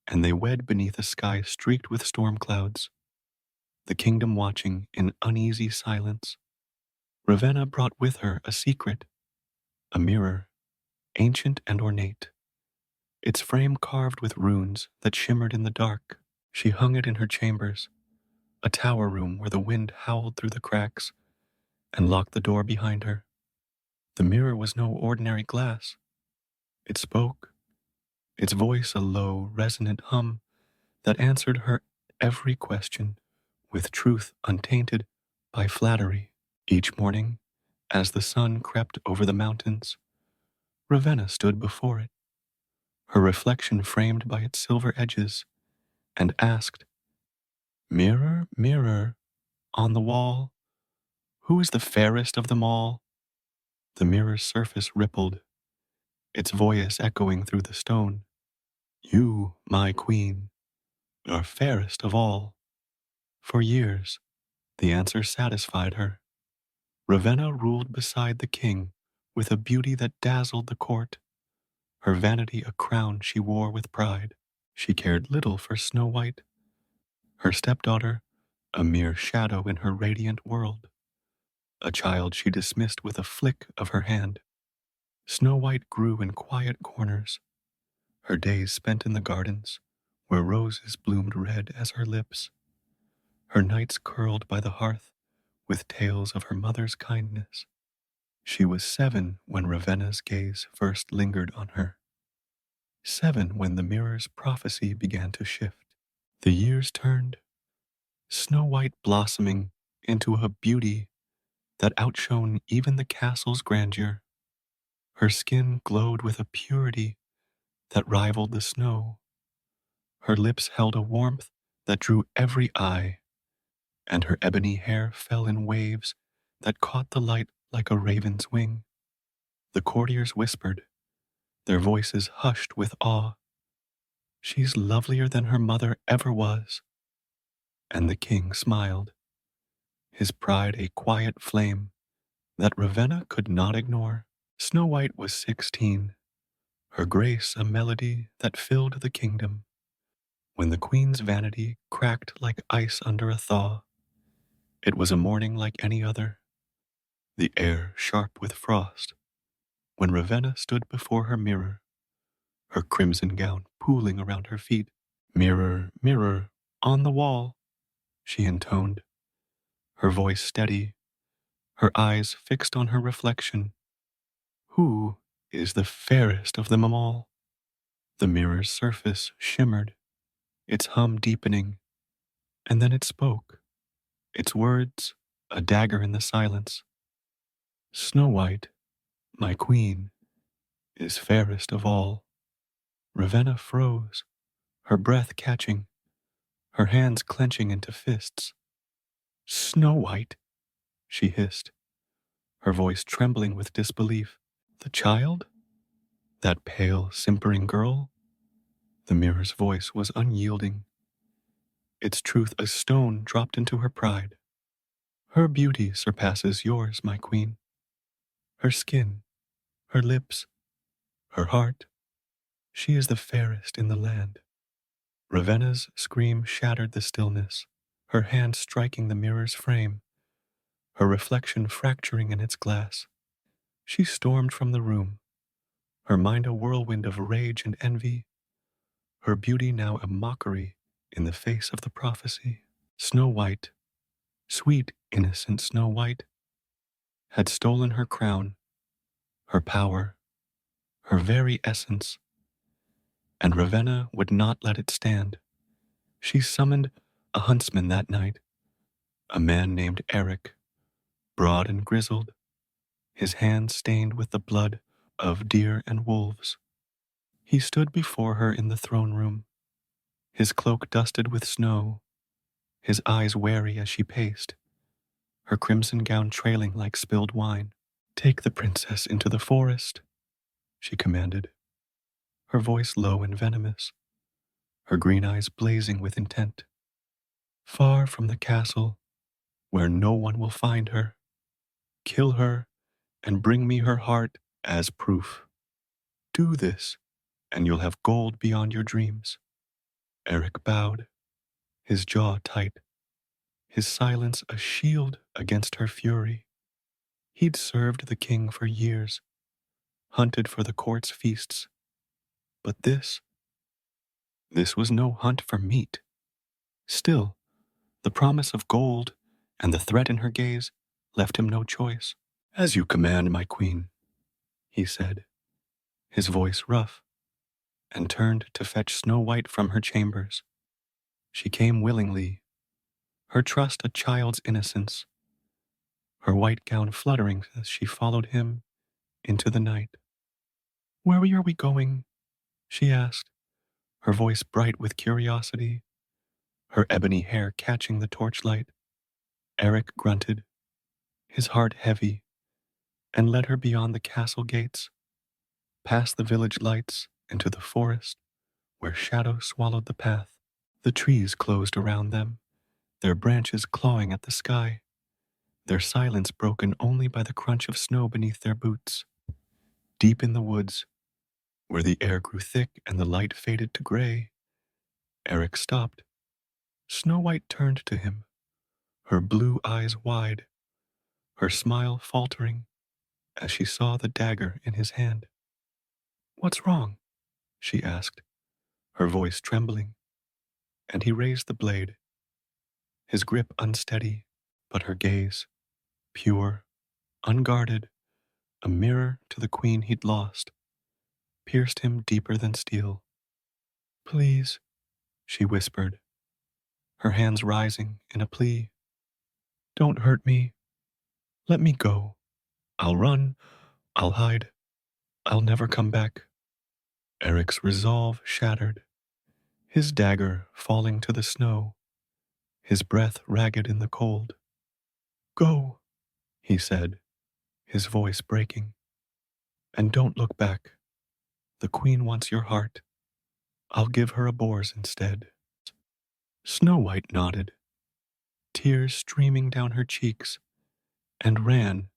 and they wed beneath a sky streaked with storm clouds, the kingdom watching in uneasy silence. Ravenna brought with her a secret, a mirror, ancient and ornate, its frame carved with runes that shimmered in the dark. She hung it in her chambers, a tower room where the wind howled through the cracks, and locked the door behind her. The mirror was no ordinary glass. It spoke, its voice a low, resonant hum that answered her every question with truth untainted by flattery. Each morning, as the sun crept over the mountains, Ravenna stood before it, her reflection framed by its silver edges, and asked, "Mirror, mirror, on the wall, who is the fairest of them all?" The mirror's surface rippled, its voice echoing through the stone. "You, my queen, are fairest of all." For years, the answer satisfied her. Ravenna ruled beside the king with a beauty that dazzled the court, her vanity a crown she wore with pride. She cared little for Snow White, her stepdaughter, a mere shadow in her radiant world, a child she dismissed with a flick of her hand. Snow White grew in quiet corners, her days spent in the gardens, where roses bloomed red as her lips, her nights curled by the hearth with tales of her mother's kindness. She was 7 when Ravenna's gaze first lingered on her, 7 when the mirror's prophecy began to shift. The years turned, Snow White blossoming into a beauty that outshone even the castle's grandeur. Her skin glowed with a purity that rivaled the snow. Her lips held a warmth that drew every eye, and her ebony hair fell in waves that caught the light like a raven's wing. The courtiers whispered, their voices hushed with awe, "She's lovelier than her mother ever was." And the king smiled, his pride a quiet flame that Ravenna could not ignore. Snow White was 16, her grace a melody that filled the kingdom. When the queen's vanity cracked like ice under a thaw, it was a morning like any other, the air sharp with frost, when Ravenna stood before her mirror, her crimson gown pooling around her feet. "Mirror, mirror, on the wall," she intoned, her voice steady, her eyes fixed on her reflection. "Who is the fairest of them all?" The mirror's surface shimmered, its hum deepening, and then it spoke, its words a dagger in the silence. Snow White, my queen, is fairest of all. Ravenna froze, her breath catching, her hands clenching into fists. Snow White, she hissed, her voice trembling with disbelief. The child? That pale, simpering girl? The mirror's voice was unyielding, its truth a stone dropped into her pride. Her beauty surpasses yours, my queen. Her skin, her lips, her heart, she is the fairest in the land. Ravenna's scream shattered the stillness, her hand striking the mirror's frame, her reflection fracturing in its glass. She stormed from the room, her mind a whirlwind of rage and envy, her beauty now a mockery in the face of the prophecy. Snow White, sweet, innocent Snow White, had stolen her crown, her power, her very essence, and Ravenna would not let it stand. She summoned a huntsman that night, a man named Eric, broad and grizzled, his hands stained with the blood of deer and wolves. He stood before her in the throne room, his cloak dusted with snow, his eyes wary as she paced, her crimson gown trailing like spilled wine. Take the princess into the forest, she commanded, her voice low and venomous, her green eyes blazing with intent. Far from the castle, where no one will find her. Kill her and bring me her heart as proof. Do this, and you'll have gold beyond your dreams. Eric bowed, his jaw tight, his silence a shield against her fury. He'd served the king for years, hunted for the court's feasts. But this was no hunt for meat. Still, the promise of gold and the threat in her gaze left him no choice. As you command, my queen, he said, his voice rough, and turned to fetch Snow White from her chambers. She came willingly, her trust a child's innocence, her white gown fluttering as she followed him into the night. Where are we going? She asked, her voice bright with curiosity, her ebony hair catching the torchlight. Eric grunted, his heart heavy, and led her beyond the castle gates, past the village lights into the forest where shadow swallowed the path. The trees closed around them, their branches clawing at the sky, their silence broken only by the crunch of snow beneath their boots. Deep in the woods, where the air grew thick and the light faded to gray, Eric stopped. Snow White turned to him, her blue eyes wide, her smile faltering as she saw the dagger in his hand. What's wrong? She asked, her voice trembling, and he raised the blade, his grip unsteady, but her gaze, pure, unguarded, a mirror to the queen he'd lost, pierced him deeper than steel. Please, she whispered, her hands rising in a plea. Don't hurt me. Let me go. I'll run. I'll hide. I'll never come back. Eric's resolve shattered, his dagger falling to the snow, his breath ragged in the cold. Go, he said, his voice breaking. And don't look back. The queen wants your heart. I'll give her a boar's instead. Snow White nodded, tears streaming down her cheeks, and ran,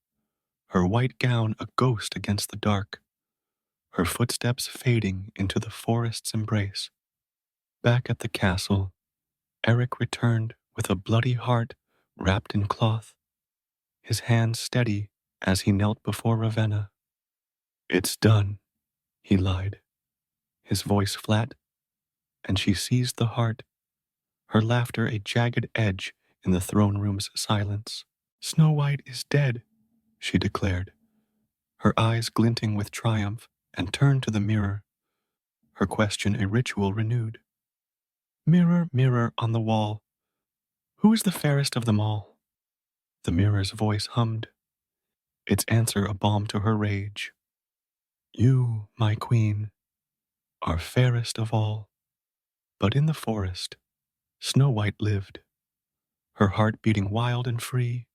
her white gown a ghost against the dark, her footsteps fading into the forest's embrace. Back at the castle, Eric returned with a bloody heart wrapped in cloth, his hands steady as he knelt before Ravenna. It's done, he lied, his voice flat, and she seized the heart, her laughter a jagged edge in the throne room's silence. Snow White is dead, she declared, her eyes glinting with triumph, and turned to the mirror, her question a ritual renewed. Mirror, mirror on the wall, who is the fairest of them all? The mirror's voice hummed, its answer a balm to her rage. You, my queen, are fairest of all. But in the forest, Snow White lived, her heart beating wild and free,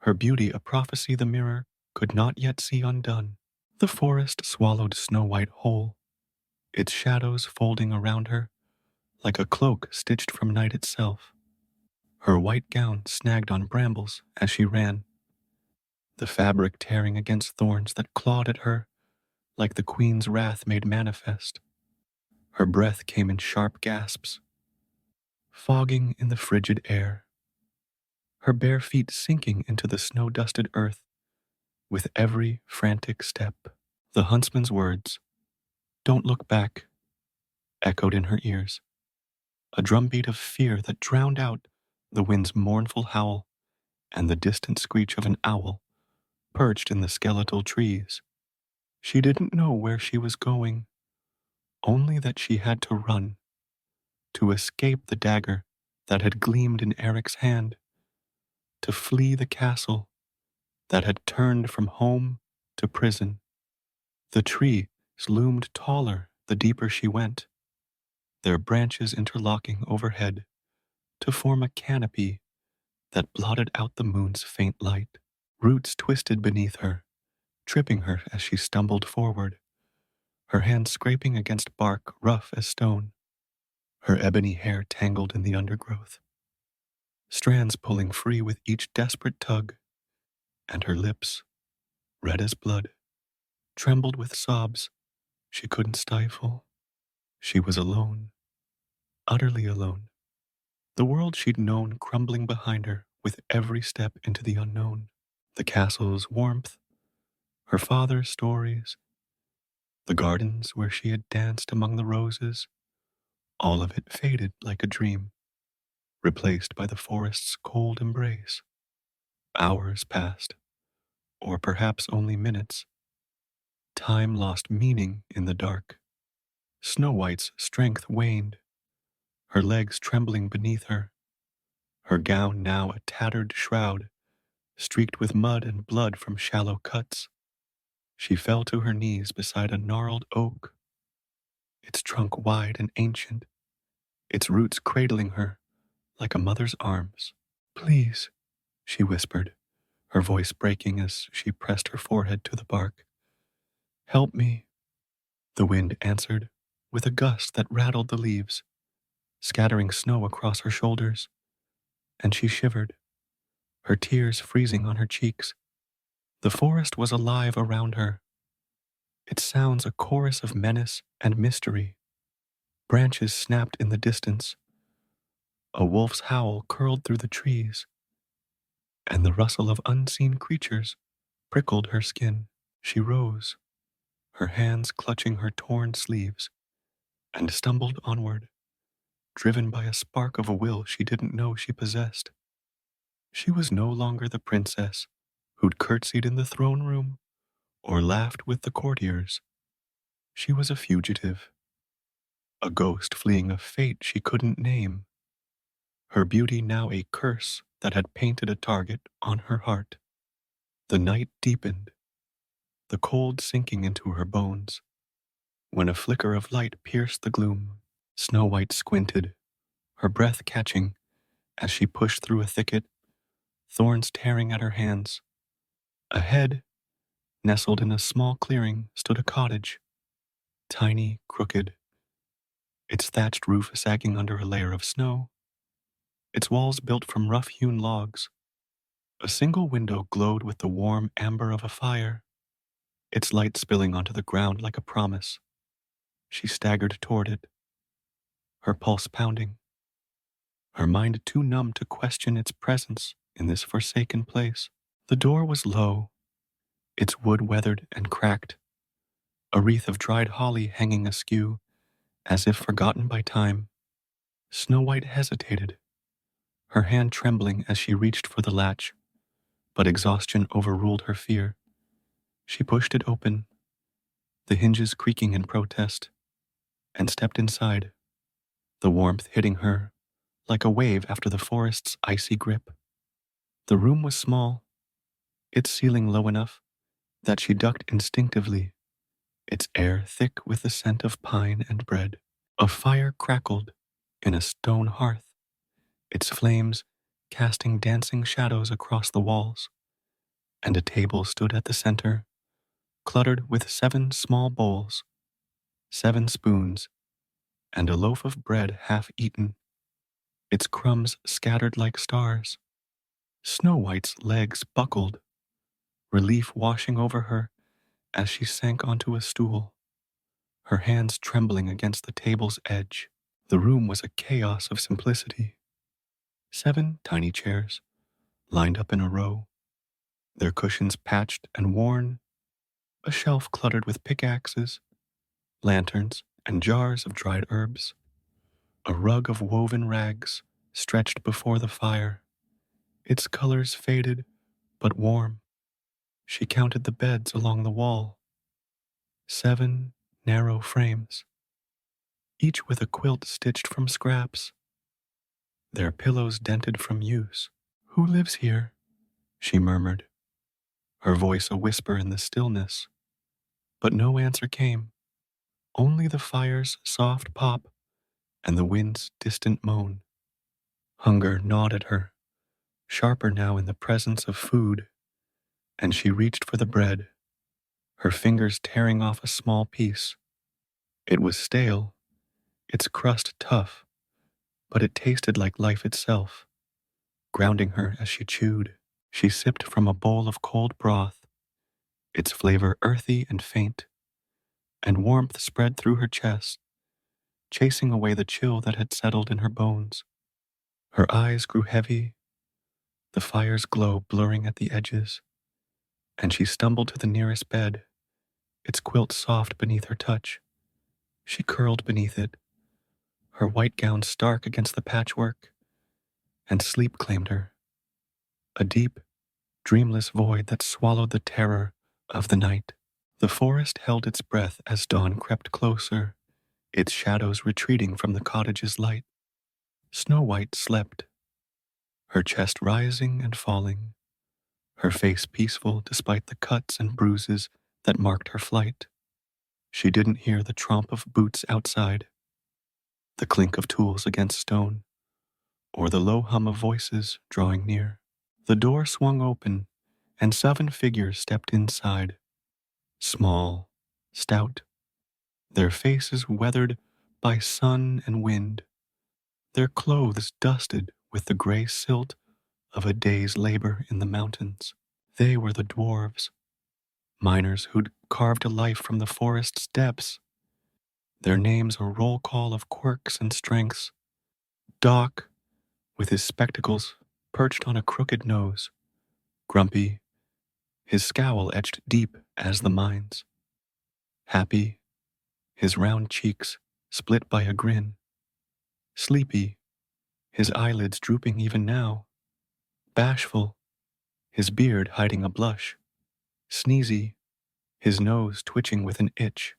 her beauty a prophecy the mirror could not yet see undone. The forest swallowed Snow White whole, its shadows folding around her like a cloak stitched from night itself. Her white gown snagged on brambles as she ran, the fabric tearing against thorns that clawed at her like the queen's wrath made manifest. Her breath came in sharp gasps, fogging in the frigid air, her bare feet sinking into the snow-dusted earth with every frantic step. The huntsman's words, "Don't look back," echoed in her ears, a drumbeat of fear that drowned out the wind's mournful howl and the distant screech of an owl perched in the skeletal trees. She didn't know where she was going, only that she had to run, to escape the dagger that had gleamed in Eric's hand, to flee the castle that had turned from home to prison. The trees loomed taller the deeper she went, their branches interlocking overhead to form a canopy that blotted out the moon's faint light. Roots twisted beneath her, tripping her as she stumbled forward, her hands scraping against bark rough as stone, her ebony hair tangled in the undergrowth, strands pulling free with each desperate tug, and her lips, red as blood, trembled with sobs she couldn't stifle. She was alone, utterly alone. The world she'd known crumbling behind her with every step into the unknown. The castle's warmth, her father's stories, the gardens where she had danced among the roses, all of it faded like a dream, replaced by the forest's cold embrace. Hours passed, or perhaps only minutes. Time lost meaning in the dark. Snow White's strength waned, her legs trembling beneath her, her gown now a tattered shroud, streaked with mud and blood from shallow cuts. She fell to her knees beside a gnarled oak, its trunk wide and ancient, its roots cradling her like a mother's arms. "Please," she whispered, her voice breaking as she pressed her forehead to the bark. "Help me." The wind answered with a gust that rattled the leaves, scattering snow across her shoulders, and she shivered, her tears freezing on her cheeks. The forest was alive around her, its sounds a chorus of menace and mystery. Branches snapped in the distance, a wolf's howl curled through the trees, and the rustle of unseen creatures prickled her skin. She rose, her hands clutching her torn sleeves, and stumbled onward, driven by a spark of a will she didn't know she possessed. She was no longer the princess who'd curtsied in the throne room or laughed with the courtiers. She was a fugitive, a ghost fleeing a fate she couldn't name, her beauty now a curse that had painted a target on her heart. The night deepened, the cold sinking into her bones. When a flicker of light pierced the gloom, Snow White squinted, her breath catching as she pushed through a thicket, thorns tearing at her hands. Ahead, nestled in a small clearing, stood a cottage, tiny, crooked, its thatched roof sagging under a layer of snow, its walls built from rough-hewn logs. A single window glowed with the warm amber of a fire, its light spilling onto the ground like a promise. She staggered toward it, her pulse pounding, her mind too numb to question its presence in this forsaken place. The door was low, its wood weathered and cracked, a wreath of dried holly hanging askew, as if forgotten by time. Snow White hesitated, her hand trembling as she reached for the latch, but exhaustion overruled her fear. She pushed it open, the hinges creaking in protest, and stepped inside, the warmth hitting her like a wave after the forest's icy grip. The room was small, its ceiling low enough that she ducked instinctively, its air thick with the scent of pine and bread. A fire crackled in a stone hearth, its flames casting dancing shadows across the walls, and a table stood at the center, cluttered with 7 small bowls, 7 spoons, and a loaf of bread half eaten, its crumbs scattered like stars. Snow White's legs buckled, relief washing over her as she sank onto a stool, her hands trembling against the table's edge. The room was a chaos of simplicity. 7 tiny chairs, lined up in a row, their cushions patched and worn, a shelf cluttered with pickaxes, lanterns, and jars of dried herbs, a rug of woven rags stretched before the fire, its colors faded but warm. She counted the beds along the wall, 7 narrow frames, each with a quilt stitched from scraps, their pillows dented from use. "Who lives here?" she murmured, her voice a whisper in the stillness. But no answer came, only the fire's soft pop and the wind's distant moan. Hunger gnawed at her, sharper now in the presence of food, and she reached for the bread, her fingers tearing off a small piece. It was stale, its crust tough, but it tasted like life itself, grounding her as she chewed. She sipped from a bowl of cold broth, its flavor earthy and faint, and warmth spread through her chest, chasing away the chill that had settled in her bones. Her eyes grew heavy, the fire's glow blurring at the edges, and she stumbled to the nearest bed, its quilt soft beneath her touch. She curled beneath it, her white gown stark against the patchwork, and sleep claimed her, a deep, dreamless void that swallowed the terror of the night. The forest held its breath as dawn crept closer, its shadows retreating from the cottage's light. Snow White slept, her chest rising and falling, her face peaceful despite the cuts and bruises that marked her flight. She didn't hear the tramp of boots outside, the clink of tools against stone, or the low hum of voices drawing near. The door swung open, and 7 figures stepped inside, small, stout, their faces weathered by sun and wind, their clothes dusted with the gray silt of a day's labor in the mountains. They were the dwarves, miners who'd carved a life from the forest's depths, their names a roll call of quirks and strengths. Doc, with his spectacles perched on a crooked nose, grumpy, his scowl etched deep as the mines. Happy, his round cheeks split by a grin. Sleepy, his eyelids drooping even now. Bashful, his beard hiding a blush. Sneezy, his nose twitching with an itch.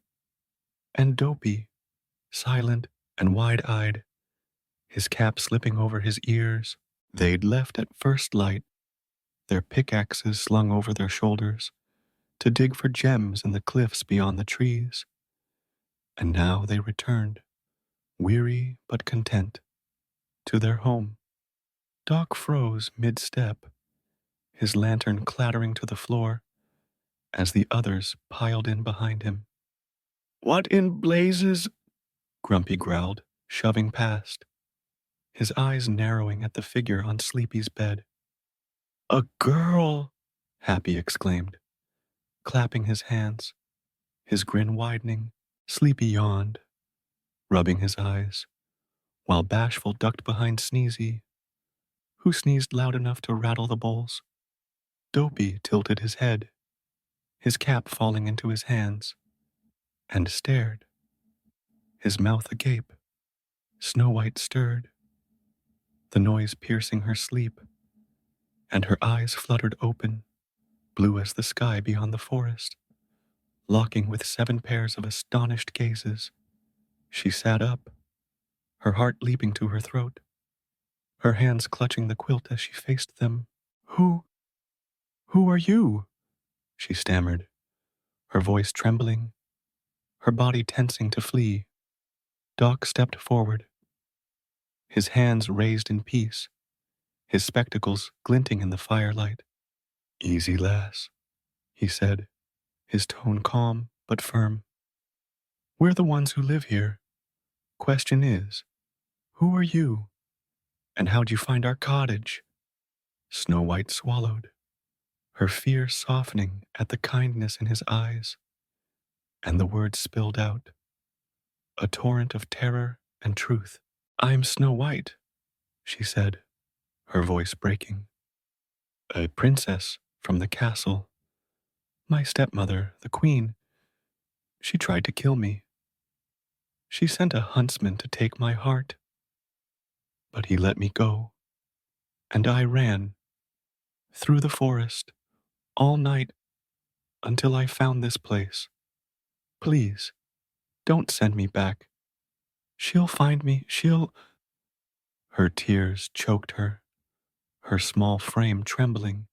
And Dopey, silent and wide-eyed, his cap slipping over his ears. They'd left at first light, their pickaxes slung over their shoulders, to dig for gems in the cliffs beyond the trees. And now they returned, weary but content, to their home. Doc froze mid-step, his lantern clattering to the floor as the others piled in behind him. "What in blazes?" Grumpy growled, shoving past, his eyes narrowing at the figure on Sleepy's bed. "A girl!" Happy exclaimed, clapping his hands, his grin widening. Sleepy yawned, rubbing his eyes, while Bashful ducked behind Sneezy, who sneezed loud enough to rattle the bowls. Dopey tilted his head, his cap falling into his hands, and stared, his mouth agape. Snow White stirred, the noise piercing her sleep, and her eyes fluttered open, blue as the sky beyond the forest, locking with 7 pairs of astonished gazes. She sat up, her heart leaping to her throat, her hands clutching the quilt as she faced them. "Who?" Who are you? She stammered, her voice trembling, her body tensing to flee. Doc stepped forward, his hands raised in peace, his spectacles glinting in the firelight. Easy, lass, he said, his tone calm but firm. We're the ones who live here. Question is, who are you? And how'd you find our cottage? Snow White swallowed, her fear softening at the kindness in his eyes, and the words spilled out, a torrent of terror and truth. I'm Snow White, she said, her voice breaking. A princess from the castle. My stepmother, the queen, she tried to kill me. She sent a huntsman to take my heart, but he let me go, and I ran through the forest all night until I found this place. Please, don't send me back. She'll find me, she'll... Her tears choked her small frame trembling,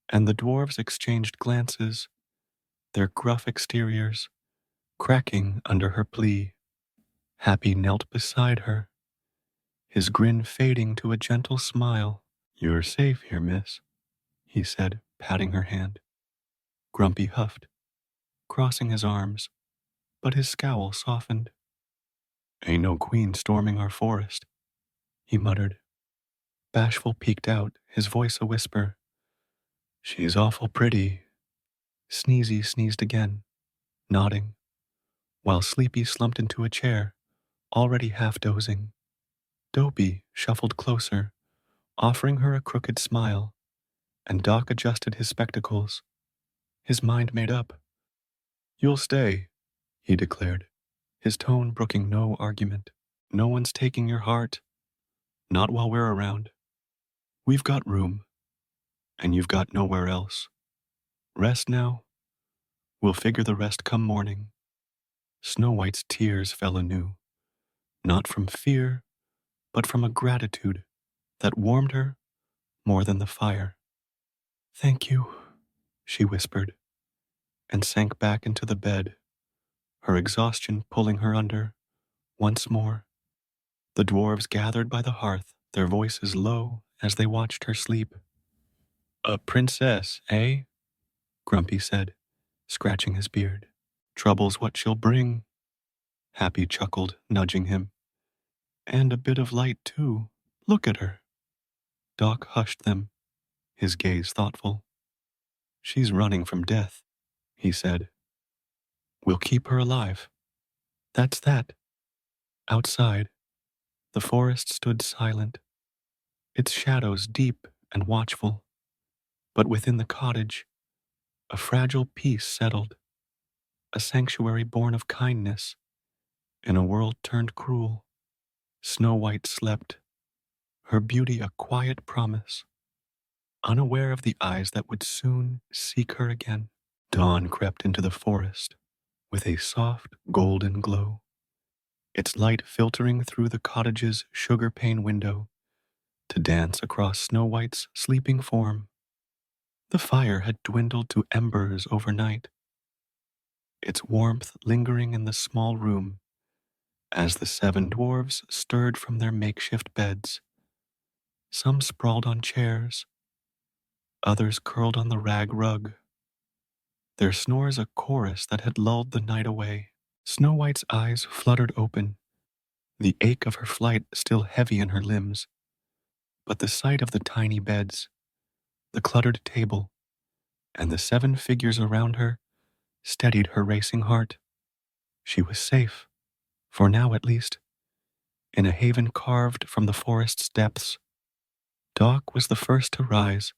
and the dwarves exchanged glances, their gruff exteriors cracking under her plea. Happy knelt beside her, his grin fading to a gentle smile. You're safe here, miss, he said, patting her hand. Grumpy huffed, crossing his arms, but his scowl softened. Ain't no queen storming our forest, he muttered. Bashful peeked out, his voice a whisper. She's awful pretty. Sneezy sneezed again, nodding, while Sleepy slumped into a chair, already half dozing. Dopey shuffled closer, offering her a crooked smile, and Doc adjusted his spectacles, his mind made up. You'll stay, he declared, his tone brooking no argument. No one's taking your heart, not while we're around. We've got room, and you've got nowhere else. Rest now. We'll figure the rest come morning. Snow White's tears fell anew, not from fear, but from a gratitude that warmed her more than the fire. Thank you, she whispered, and sank back into the bed, her exhaustion pulling her under once more. The dwarves gathered by the hearth, their voices low as they watched her sleep. A princess, eh? Grumpy said, scratching his beard. Trouble's what she'll bring. Happy chuckled, nudging him. And a bit of light, too. Look at her. Doc hushed them, his gaze thoughtful. She's running from death, he said. We'll keep her alive. That's that. Outside, the forest stood silent, its shadows deep and watchful. But within the cottage, a fragile peace settled, a sanctuary born of kindness in a world turned cruel. Snow White slept, her beauty a quiet promise, unaware of the eyes that would soon seek her again. Dawn crept into the forest with a soft golden glow, its light filtering through the cottage's sugar pane window to dance across Snow White's sleeping form. The fire had dwindled to embers overnight, its warmth lingering in the small room as the 7 dwarves stirred from their makeshift beds. Some sprawled on chairs, others curled on the rag rug, their snores a chorus that had lulled the night away. Snow White's eyes fluttered open, the ache of her flight still heavy in her limbs, but the sight of the tiny beds, the cluttered table, and the 7 figures around her steadied her racing heart. She was safe, for now at least, in a haven carved from the forest's depths. Doc was the first to rise,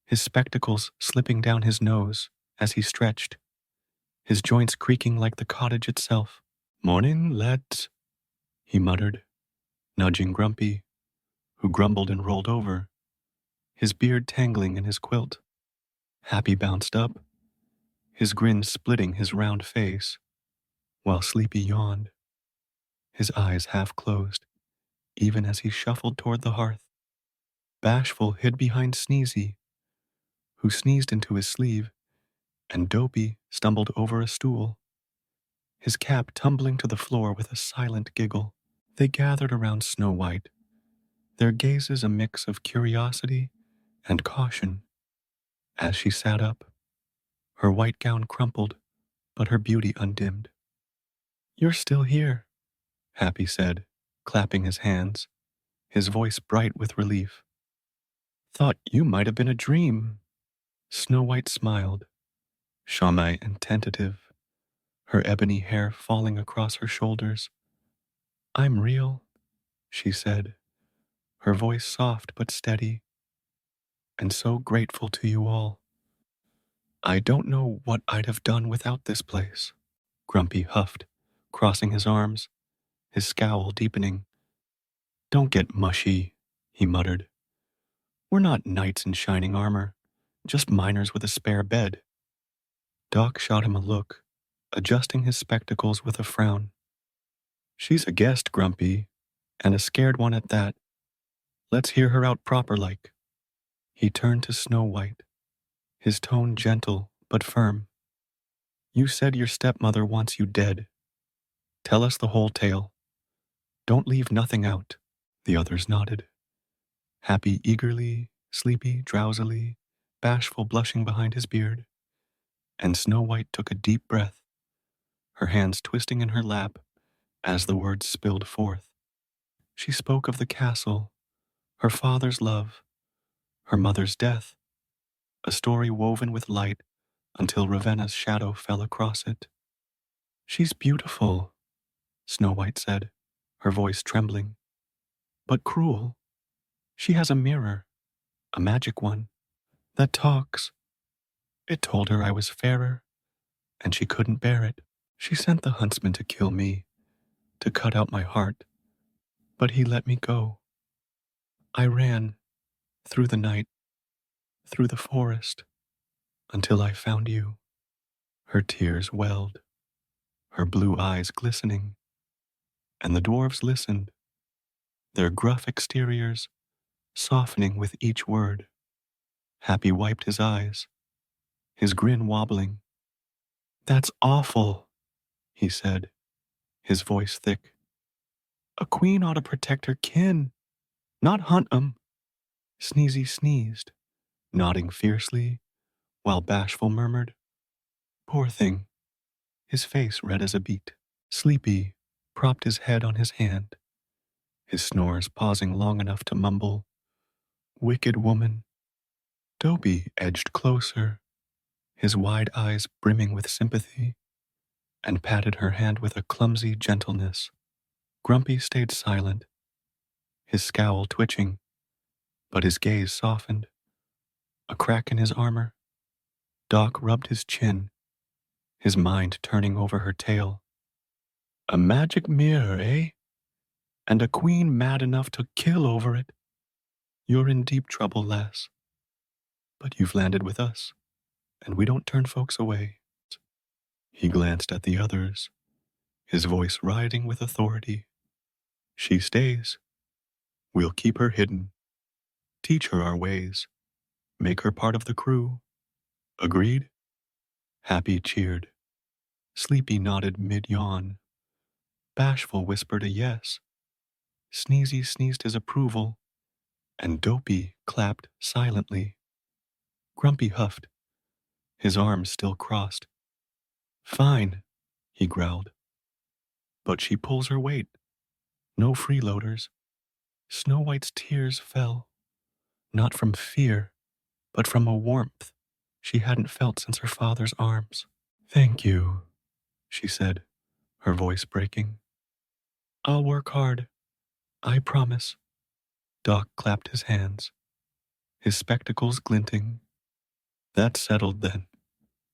his spectacles slipping down his nose as he stretched, his joints creaking like the cottage itself. Morning, lads, he muttered, nudging Grumpy, who grumbled and rolled over, his beard tangling in his quilt. Happy bounced up, his grin splitting his round face, while Sleepy yawned, his eyes half closed, even as he shuffled toward the hearth. Bashful hid behind Sneezy, who sneezed into his sleeve, and Dopey stumbled over a stool, his cap tumbling to the floor with a silent giggle. They gathered around Snow White, their gazes a mix of curiosity and caution. As she sat up, her white gown crumpled, but her beauty undimmed. "You're still here," Happy said, clapping his hands, his voice bright with relief. "Thought you might have been a dream." Snow White smiled, shy and tentative, her ebony hair falling across her shoulders. "I'm real," she said, her voice soft but steady, "and so grateful to you all. I don't know what I'd have done without this place." Grumpy huffed, crossing his arms, his scowl deepening. "Don't get mushy," he muttered. "We're not knights in shining armor, just miners with a spare bed." Doc shot him a look, adjusting his spectacles with a frown. "She's a guest, Grumpy, and a scared one at that. Let's hear her out proper like." He turned to Snow White, his tone gentle but firm. "You said your stepmother wants you dead. Tell us the whole tale. Don't leave nothing out." The others nodded. Happy eagerly, Sleepy drowsily, Bashful blushing behind his beard. And Snow White took a deep breath, her hands twisting in her lap as the words spilled forth. She spoke of the castle, her father's love, her mother's death, a story woven with light until Ravena's shadow fell across it. "She's beautiful," Snow White said, her voice trembling, "but cruel. She has a mirror, a magic one, that talks. It told her I was fairer, and she couldn't bear it. She sent the huntsman to kill me, to cut out my heart, but he let me go. I ran, through the night, through the forest, until I found you." Her tears welled, her blue eyes glistening, and the dwarves listened, their gruff exteriors softening with each word. Happy wiped his eyes, his grin wobbling. "That's awful," he said, his voice thick. "A queen ought to protect her kin, not hunt 'em." Sneezy sneezed, nodding fiercely, while Bashful murmured, "Poor thing," his face red as a beet. Sleepy propped his head on his hand, his snores pausing long enough to mumble, "Wicked woman." Dopey edged closer, his wide eyes brimming with sympathy, and patted her hand with a clumsy gentleness. Grumpy stayed silent, his scowl twitching, but his gaze softened. A crack in his armor. Doc rubbed his chin, his mind turning over her tale. "A magic mirror, eh? And a queen mad enough to kill over it. You're in deep trouble, lass. But you've landed with us, and we don't turn folks away." He glanced at the others, his voice riding with authority. "She stays. We'll keep her hidden, teach her our ways, make her part of the crew. Agreed?" Happy cheered. Sleepy nodded mid-yawn. Bashful whispered a yes. Sneezy sneezed his approval, and Dopey clapped silently. Grumpy huffed, his arms still crossed. "Fine," he growled. "But she pulls her weight. No freeloaders." Snow White's tears fell, not from fear, but from a warmth she hadn't felt since her father's arms. "Thank you," she said, her voice breaking. "I'll work hard, I promise." Doc clapped his hands, his spectacles glinting. "That's settled then.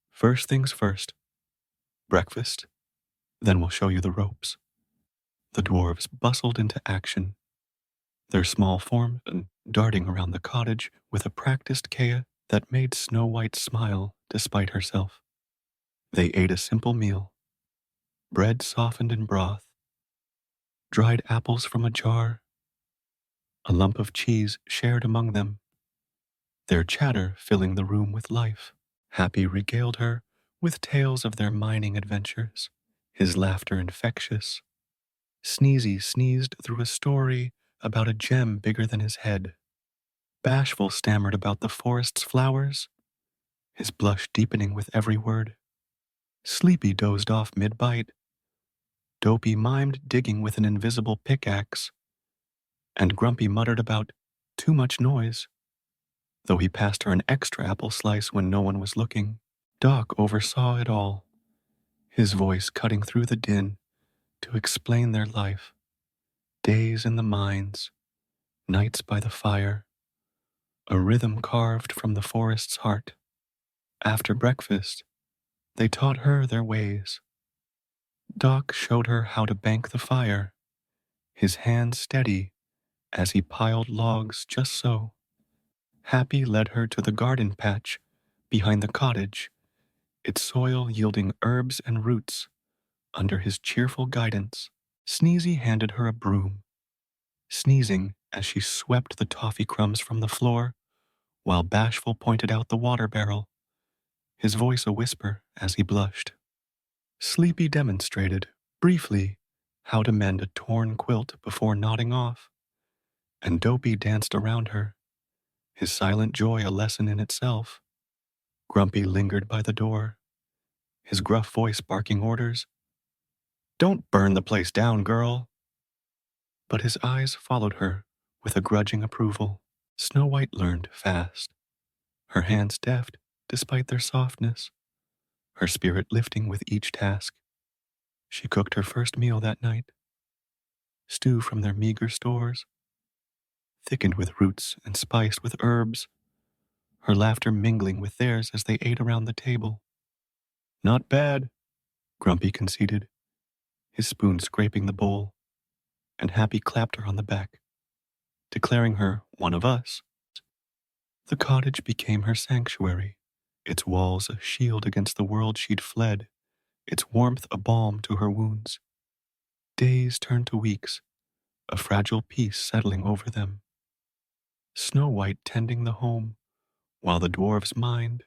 First things first. Breakfast, then we'll show you the ropes." The dwarves bustled into action, their small form darting around the cottage with a practiced Kea that made Snow White smile despite herself. They ate a simple meal, bread softened in broth, dried apples from a jar, a lump of cheese shared among them, their chatter filling the room with life. Happy regaled her with tales of their mining adventures, his laughter infectious. Sneezy sneezed through a story about a gem bigger than his head. Bashful stammered about the forest's flowers, his blush deepening with every word. Sleepy dozed off mid-bite. Dopey mimed digging with an invisible pickaxe, and Grumpy muttered about too much noise, though he passed her an extra apple slice when no one was looking. Doc oversaw it all, his voice cutting through the din to explain their life. Days in the mines, nights by the fire, a rhythm carved from the forest's heart. After breakfast, they taught her their ways. Doc showed her how to bank the fire, his hands steady as he piled logs just so. Happy led her to the garden patch behind the cottage, its soil yielding herbs and roots under his cheerful guidance. Sneezy handed her a broom, sneezing as she swept the toffee crumbs from the floor, while Bashful pointed out the water barrel, his voice a whisper as he blushed. Sleepy demonstrated, briefly, how to mend a torn quilt before nodding off, and Dopey danced around her, his silent joy a lesson in itself. Grumpy lingered by the door, his gruff voice barking orders. "Don't burn the place down, girl." But his eyes followed her with a grudging approval. Snow White learned fast, her hands deft despite their softness, her spirit lifting with each task. She cooked her first meal that night, stew from their meager stores, thickened with roots and spiced with herbs, her laughter mingling with theirs as they ate around the table. "Not bad," Grumpy conceded, his spoon scraping the bowl, and Happy clapped her on the back, declaring her one of us. The cottage became her sanctuary, its walls a shield against the world she'd fled, its warmth a balm to her wounds. Days turned to weeks, a fragile peace settling over them. Snow White tending the home, while the dwarves mined,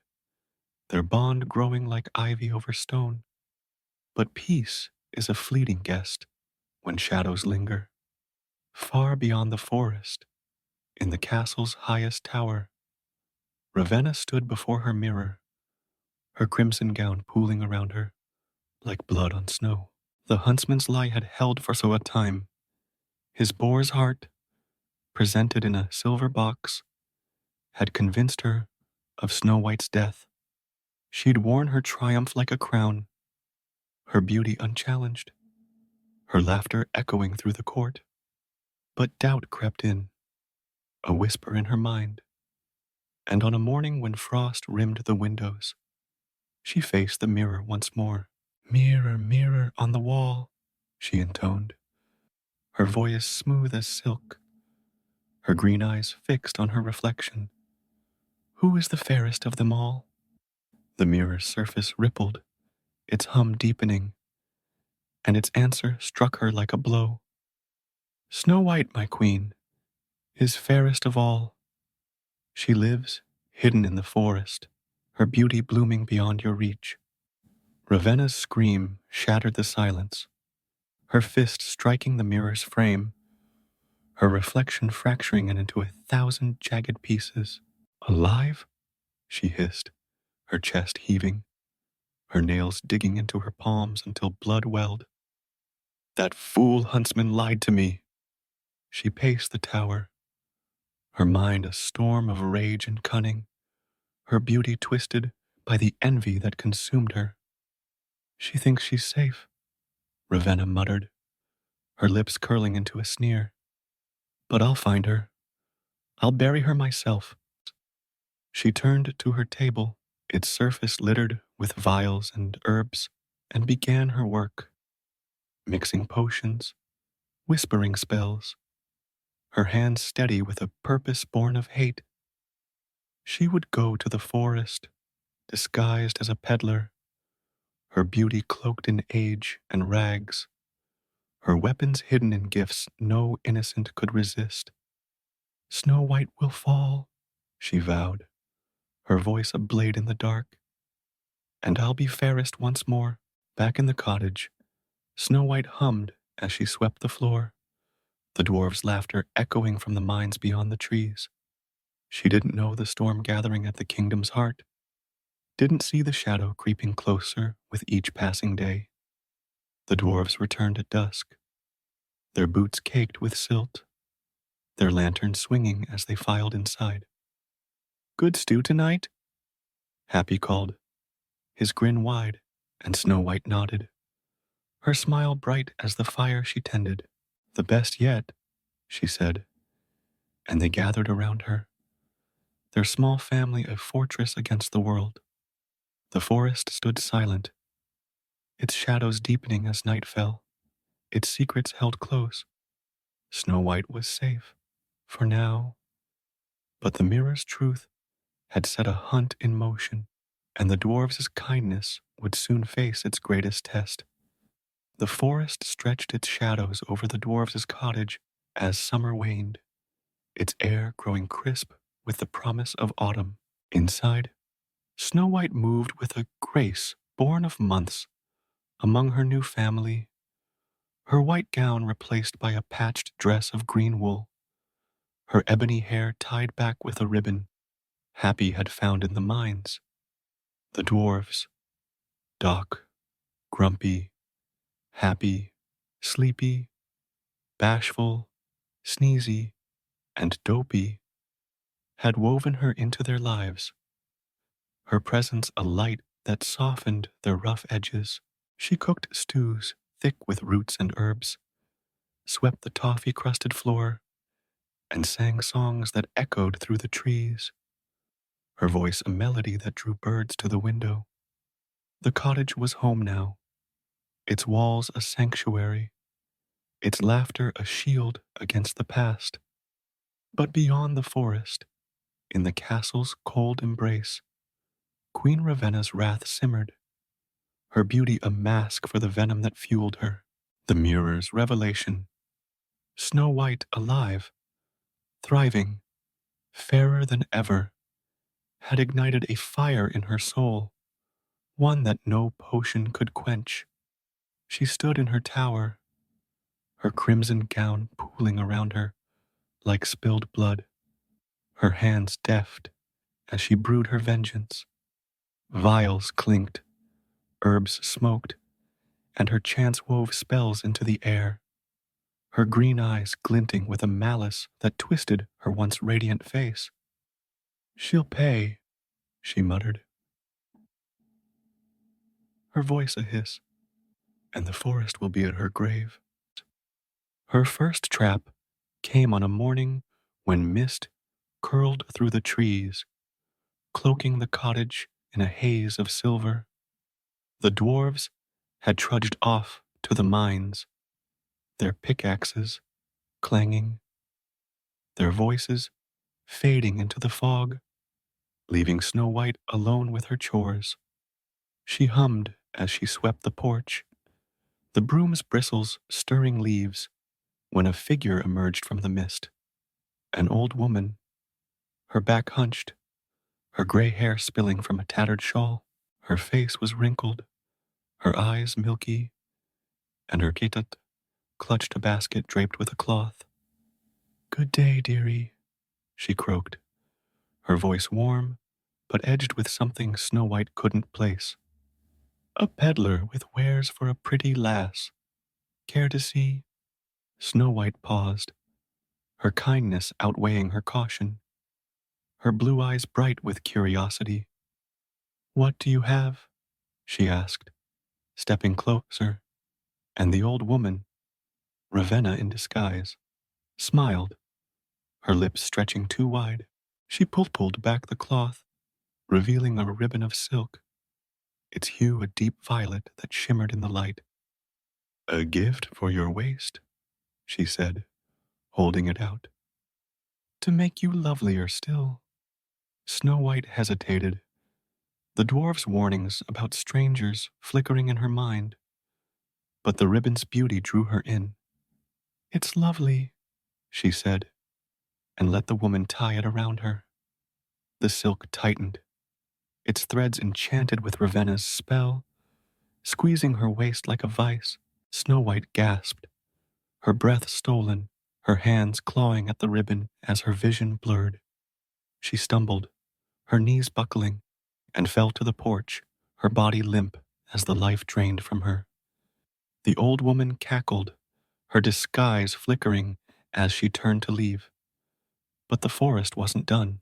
their bond growing like ivy over stone. But peace is a fleeting guest when shadows linger. Far beyond the forest, in the castle's highest tower, Ravena stood before her mirror, her crimson gown pooling around her like blood on snow. The huntsman's lie had held for so a time. His boar's heart, presented in a silver box, had convinced her of Snow White's death. She'd worn her triumph like a crown, her beauty unchallenged, her laughter echoing through the court. But doubt crept in, a whisper in her mind, and on a morning when frost rimmed the windows, she faced the mirror once more. "Mirror, mirror on the wall," she intoned, her voice smooth as silk, her green eyes fixed on her reflection. "Who is the fairest of them all?" The mirror's surface rippled, its hum deepening, and its answer struck her like a blow. "Snow White, my queen, is fairest of all. She lives hidden in the forest, her beauty blooming beyond your reach." Ravena's scream shattered the silence, her fist striking the mirror's frame, her reflection fracturing it into 1,000 jagged pieces. "Alive?" she hissed, her chest heaving, her nails digging into her palms until blood welled. "That fool huntsman lied to me." She paced the tower, her mind a storm of rage and cunning, her beauty twisted by the envy that consumed her. "She thinks she's safe," Ravena muttered, her lips curling into a sneer. "But I'll find her. I'll bury her myself." She turned to her table, its surface littered with vials and herbs, and began her work, mixing potions, whispering spells, her hands steady with a purpose born of hate. She would go to the forest, disguised as a peddler, her beauty cloaked in age and rags, her weapons hidden in gifts no innocent could resist. "Snow White will fall," she vowed, her voice a blade in the dark. And I'll be fairest once more. Back in the cottage, Snow White hummed as she swept the floor, the dwarf's laughter echoing from the mines beyond the trees. She didn't know the storm gathering at the kingdom's heart, didn't see the shadow creeping closer with each passing day. The dwarves returned at dusk, their boots caked with silt, their lanterns swinging as they filed inside. Good stew tonight? Happy called, his grin wide, and Snow White nodded, her smile bright as the fire she tended. The best yet, she said, and they gathered around her, their small family a fortress against the world. The forest stood silent, its shadows deepening as night fell, its secrets held close. Snow White was safe, for now. But the mirror's truth had set a hunt in motion, and the dwarves' kindness would soon face its greatest test. The forest stretched its shadows over the dwarves' cottage as summer waned, its air growing crisp with the promise of autumn. Inside, Snow White moved with a grace born of months among her new family, her white gown replaced by a patched dress of green wool, her ebony hair tied back with a ribbon Happy had found in the mines. The dwarves, Doc, grumpy, happy, sleepy, bashful, sneezy, and dopey, had woven her into their lives, her presence a light that softened their rough edges. She cooked stews thick with roots and herbs, swept the toffee-crusted floor, and sang songs that echoed through the trees, her voice a melody that drew birds to the window. The cottage was home now, its walls a sanctuary, its laughter a shield against the past. But beyond the forest, in the castle's cold embrace, Queen Ravenna's wrath simmered, her beauty a mask for the venom that fueled her. The mirror's revelation, Snow White alive, thriving, fairer than ever, had ignited a fire in her soul, one that no potion could quench. She stood in her tower, her crimson gown pooling around her like spilled blood, her hands deft as she brewed her vengeance. Vials clinked, herbs smoked, and her chants wove spells into the air, her green eyes glinting with a malice that twisted her once radiant face. She'll pay, she muttered, her voice a hiss, and the forest will be at her grave. Her first trap came on a morning when mist curled through the trees, cloaking the cottage in a haze of silver. The dwarves had trudged off to the mines, their pickaxes clanging, their voices fading into the fog, leaving Snow White alone with her chores. She hummed as she swept the porch, the broom's bristles stirring leaves, when a figure emerged from the mist. An old woman, her back hunched, her gray hair spilling from a tattered shawl. Her face was wrinkled, her eyes milky, and her kitat clutched a basket draped with a cloth. Good day, dearie, she croaked, her voice warm, but edged with something Snow White couldn't place. A peddler with wares for a pretty lass. Care to see? Snow White paused, her kindness outweighing her caution, her blue eyes bright with curiosity. What do you have? She asked, stepping closer, and the old woman, Ravena in disguise, smiled, her lips stretching too wide. She pulled back the cloth, revealing a ribbon of silk, its hue a deep violet that shimmered in the light. A gift for your waist, she said, holding it out. To make you lovelier still. Snow White hesitated, the dwarf's warnings about strangers flickering in her mind, but the ribbon's beauty drew her in. It's lovely, she said, and let the woman tie it around her. The silk tightened, its threads enchanted with Ravena's spell, squeezing her waist like a vice. Snow White gasped, her breath stolen, her hands clawing at the ribbon as her vision blurred. She stumbled, her knees buckling, and fell to the porch, her body limp as the life drained from her. The old woman cackled, her disguise flickering as she turned to leave. But the forest wasn't done.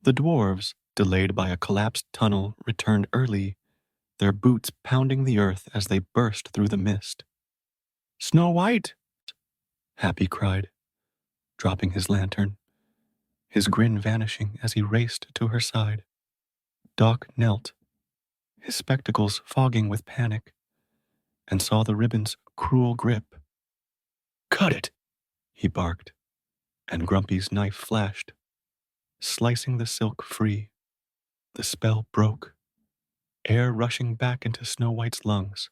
The dwarves, delayed by a collapsed tunnel, returned early, their boots pounding the earth as they burst through the mist. "Snow White!" Happy cried, dropping his lantern, his grin vanishing as he raced to her side. Doc knelt, his spectacles fogging with panic, and saw the ribbon's cruel grip. "Cut it!" he barked, and Grumpy's knife flashed, slicing the silk free. The spell broke, air rushing back into Snow White's lungs,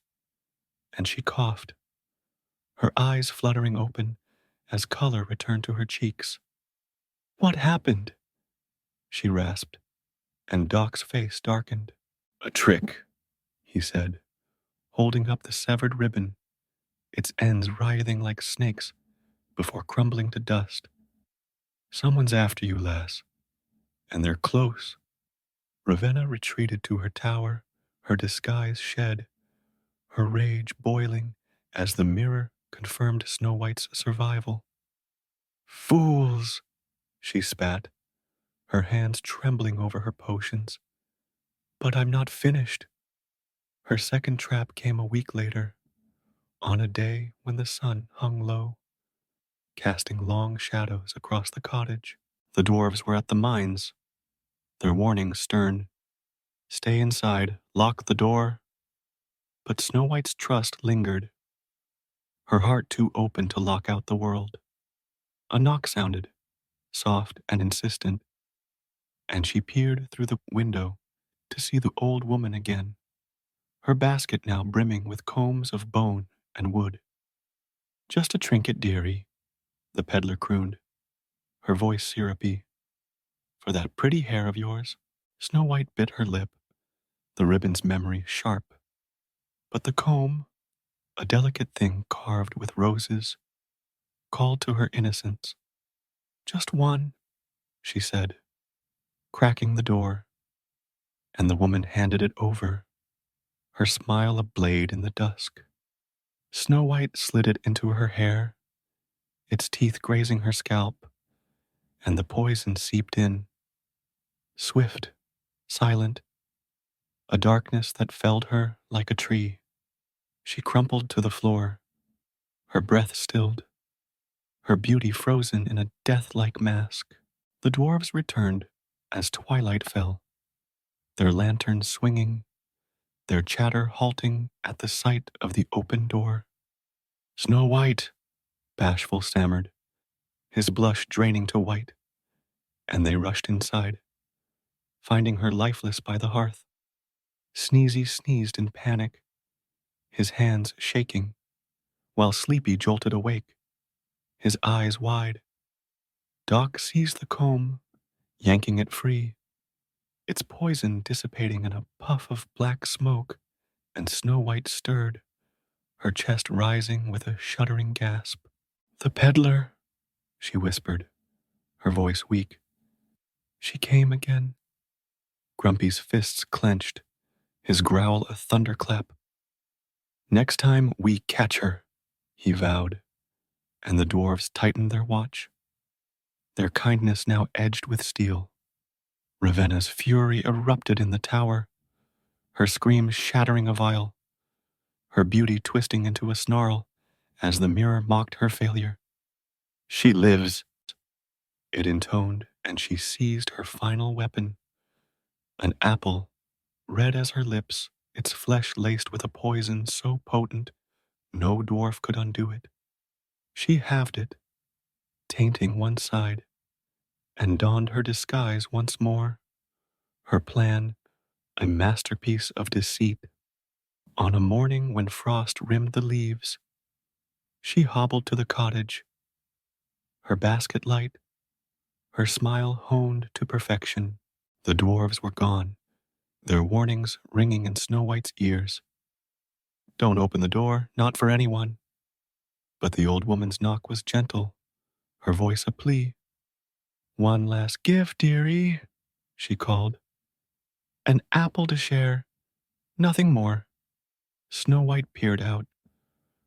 and she coughed, her eyes fluttering open as color returned to her cheeks. "What happened?" she rasped, and Doc's face darkened. "A trick," he said, holding up the severed ribbon, its ends writhing like snakes before crumbling to dust. "Someone's after you, lass, and they're close." Ravenna retreated to her tower, her disguise shed, her rage boiling as the mirror confirmed Snow White's survival. "Fools!" she spat, her hands trembling over her potions. "But I'm not finished." Her second trap came a week later, on a day when the sun hung low, casting long shadows across the cottage. The dwarves were at the mines, their warning stern. "Stay inside, lock the door." But Snow White's trust lingered, her heart too open to lock out the world. A knock sounded, soft and insistent, and she peered through the window to see the old woman again, her basket now brimming with combs of bone and wood. "Just a trinket, dearie," the peddler crooned, her voice syrupy. "For that pretty hair of yours." Snow White bit her lip, the ribbon's memory sharp. But the comb, a delicate thing carved with roses, called to her innocence. "Just one," she said, cracking the door, and the woman handed it over, her smile a blade in the dusk. Snow White slid it into her hair, its teeth grazing her scalp, and the poison seeped in. Swift, silent, a darkness that felled her like a tree. She crumpled to the floor, her breath stilled, her beauty frozen in a death-like mask. The dwarves returned as twilight fell, their lanterns swinging, their chatter halting at the sight of the open door. "Snow White," Bashful stammered, his blush draining to white, and they rushed inside, finding her lifeless by the hearth. Sneezy sneezed in panic, his hands shaking, while Sleepy jolted awake, his eyes wide. Doc seized the comb, yanking it free, its poison dissipating in a puff of black smoke, and Snow White stirred, her chest rising with a shuddering gasp. "The peddler," she whispered, her voice weak. "She came again." Grumpy's fists clenched, his growl a thunderclap. "Next time we catch her," he vowed, and the dwarves tightened their watch, their kindness now edged with steel. Ravenna's fury erupted in the tower, her scream shattering a vial, her beauty twisting into a snarl as the mirror mocked her failure. "She lives," it intoned, and she seized her final weapon, an apple, red as her lips, its flesh laced with a poison so potent no dwarf could undo it. She halved it, tainting one side, and donned her disguise once more, her plan a masterpiece of deceit. On a morning when frost rimmed the leaves, she hobbled to the cottage, her basket light, her smile honed to perfection. The dwarves were gone, their warnings ringing in Snow White's ears. Don't open the door, not for anyone. But the old woman's knock was gentle, her voice a plea. One last gift, dearie, she called. An apple to share, nothing more. Snow White peered out,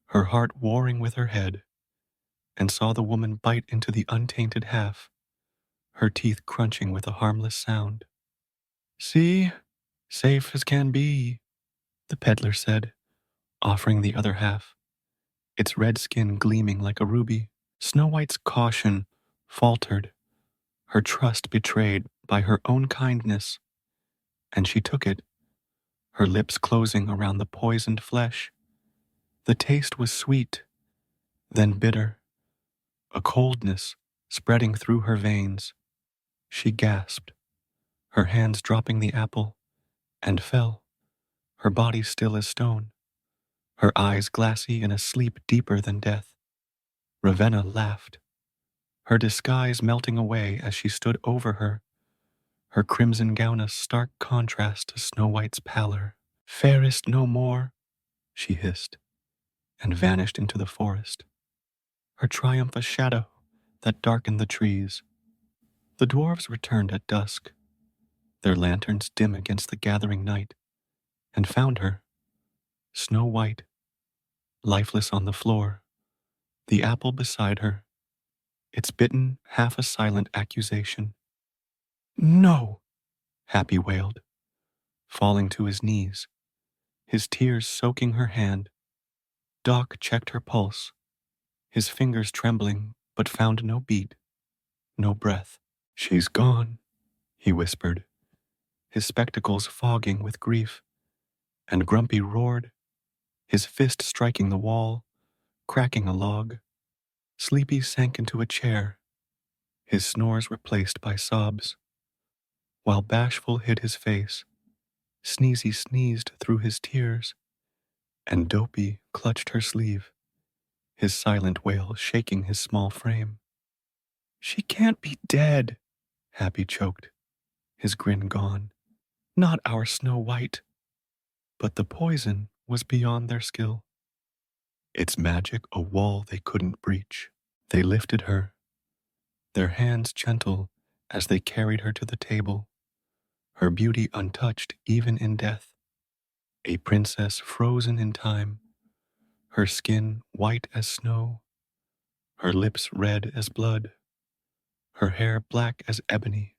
her heart warring with her head, and saw the woman bite into the untainted half, her teeth crunching with a harmless sound. See, safe as can be, the peddler said, offering the other half, its red skin gleaming like a ruby. Snow White's caution faltered, her trust betrayed by her own kindness, and she took it, her lips closing around the poisoned flesh. The taste was sweet, then bitter, a coldness spreading through her veins. She gasped, her hands dropping the apple, and fell, her body still as stone, her eyes glassy in a sleep deeper than death. Ravena laughed, her disguise melting away as she stood over her crimson gown a stark contrast to Snow White's pallor. Fairest no more, she hissed, and vanished into the forest, her triumph a shadow that darkened the trees. The dwarves returned at dusk, their lanterns dim against the gathering night, and found her, Snow White, lifeless on the floor, the apple beside her, its bitten half a silent accusation. No, Happy wailed, falling to his knees, his tears soaking her hand. Doc checked her pulse, his fingers trembling, but found no beat, no breath. She's gone, he whispered, his spectacles fogging with grief, and Grumpy roared, his fist striking the wall, cracking a log. Sleepy sank into a chair, his snores replaced by sobs, while Bashful hid his face. Sneezy sneezed through his tears, and Dopey clutched her sleeve, his silent wail shaking his small frame. She can't be dead, Happy choked, his grin gone. Not our Snow White. But the poison was beyond their skill. Its magic a wall they couldn't breach. They lifted her, their hands gentle as they carried her to the table, her beauty untouched even in death. A princess frozen in time, her skin white as snow, her lips red as blood, her hair black as ebony.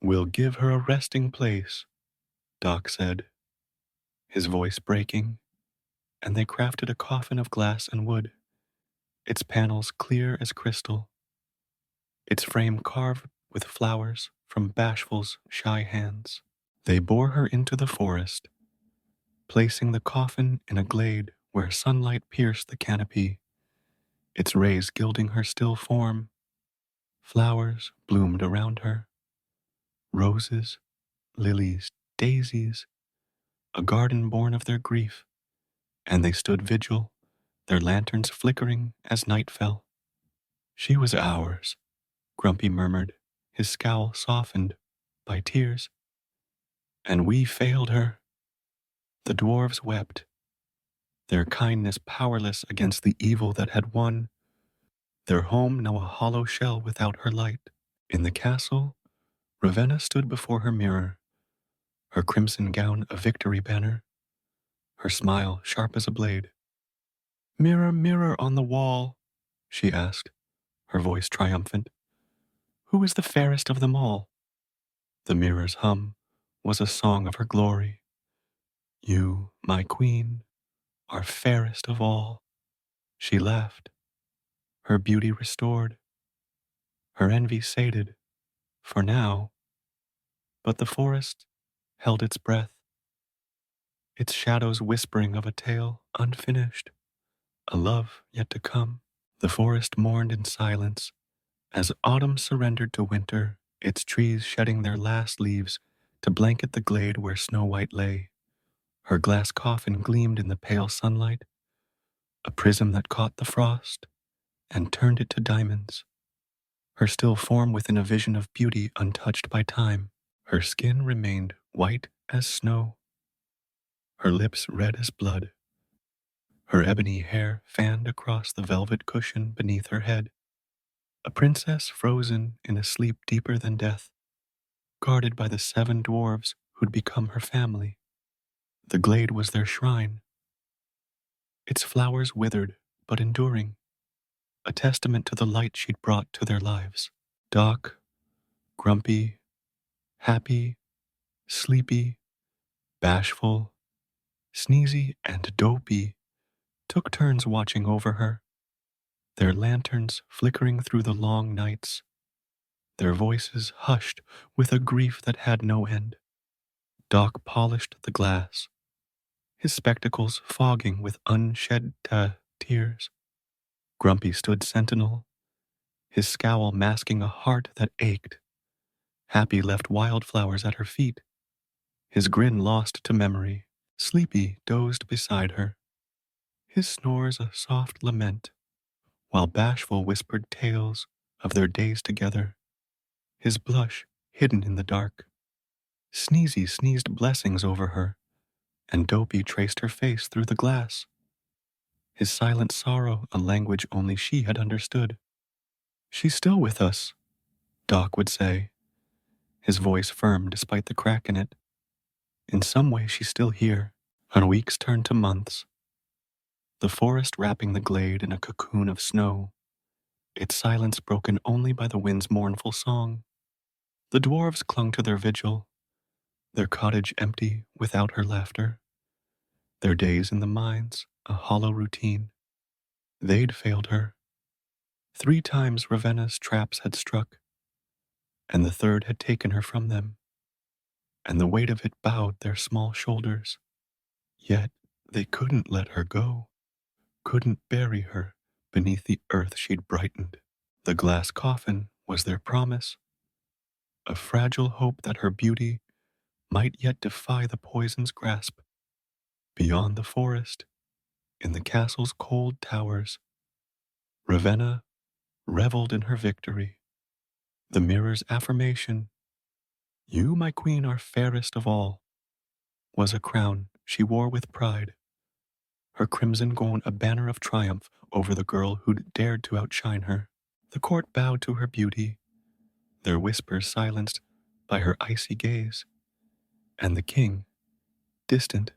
We'll give her a resting place, Doc said, his voice breaking, and they crafted a coffin of glass and wood, its panels clear as crystal, its frame carved with flowers from Bashful's shy hands. They bore her into the forest, placing the coffin in a glade where sunlight pierced the canopy, its rays gilding her still form. Flowers bloomed around her, roses, lilies, daisies, a garden born of their grief, and they stood vigil, their lanterns flickering as night fell. She was ours, Grumpy murmured, his scowl softened by tears. And we failed her. The dwarves wept, their kindness powerless against the evil that had won, their home now a hollow shell without her light. In the castle, Ravena stood before her mirror, her crimson gown a victory banner, her smile sharp as a blade. Mirror, mirror on the wall, she asked, her voice triumphant, who is the fairest of them all? The mirror's hum was a song of her glory. You, my queen, are fairest of all. She laughed, her beauty restored, her envy sated, for now. But the forest held its breath, its shadows whispering of a tale unfinished, a love yet to come. The forest mourned in silence as autumn surrendered to winter, its trees shedding their last leaves to blanket the glade where Snow White lay. Her glass coffin gleamed in the pale sunlight, a prism that caught the frost and turned it to diamonds. her still form within a vision of beauty untouched by time. Her skin remained white as snow, her lips red as blood, her ebony hair fanned across the velvet cushion beneath her head. A princess frozen in a sleep deeper than death, guarded by the 7 dwarves who'd become her family. The glade was their shrine, its flowers withered but enduring, a testament to the light she'd brought to their lives. Doc, grumpy, happy, sleepy, bashful, sneezy, and dopey took turns watching over her, their lanterns flickering through the long nights, their voices hushed with a grief that had no end. Doc polished the glass, his spectacles fogging with unshed tears. Grumpy stood sentinel, his scowl masking a heart that ached. Happy left wildflowers at her feet, his grin lost to memory. Sleepy dozed beside her, his snores a soft lament, while Bashful whispered tales of their days together, his blush hidden in the dark. Sneezy sneezed blessings over her, and Dopey traced her face through the glass, his silent sorrow a language only she had understood. She's still with us, Doc would say, his voice firm despite the crack in it. In some way she's still here. On weeks turned to months, the forest wrapping the glade in a cocoon of snow, its silence broken only by the wind's mournful song. The dwarves clung to their vigil, their cottage empty without her laughter, their days in the mines a hollow routine. They'd failed her. 3 times Ravena's traps had struck, and the third had taken her from them, and the weight of it bowed their small shoulders. Yet they couldn't let her go, couldn't bury her beneath the earth she'd brightened. The glass coffin was their promise, a fragile hope that her beauty might yet defy the poison's grasp. Beyond the forest, in the castle's cold towers, Ravenna reveled in her victory. The mirror's affirmation, "You, my queen, are fairest of all," was a crown she wore with pride, her crimson gown a banner of triumph over the girl who'd dared to outshine her. The court bowed to her beauty, their whispers silenced by her icy gaze, and the king, distant,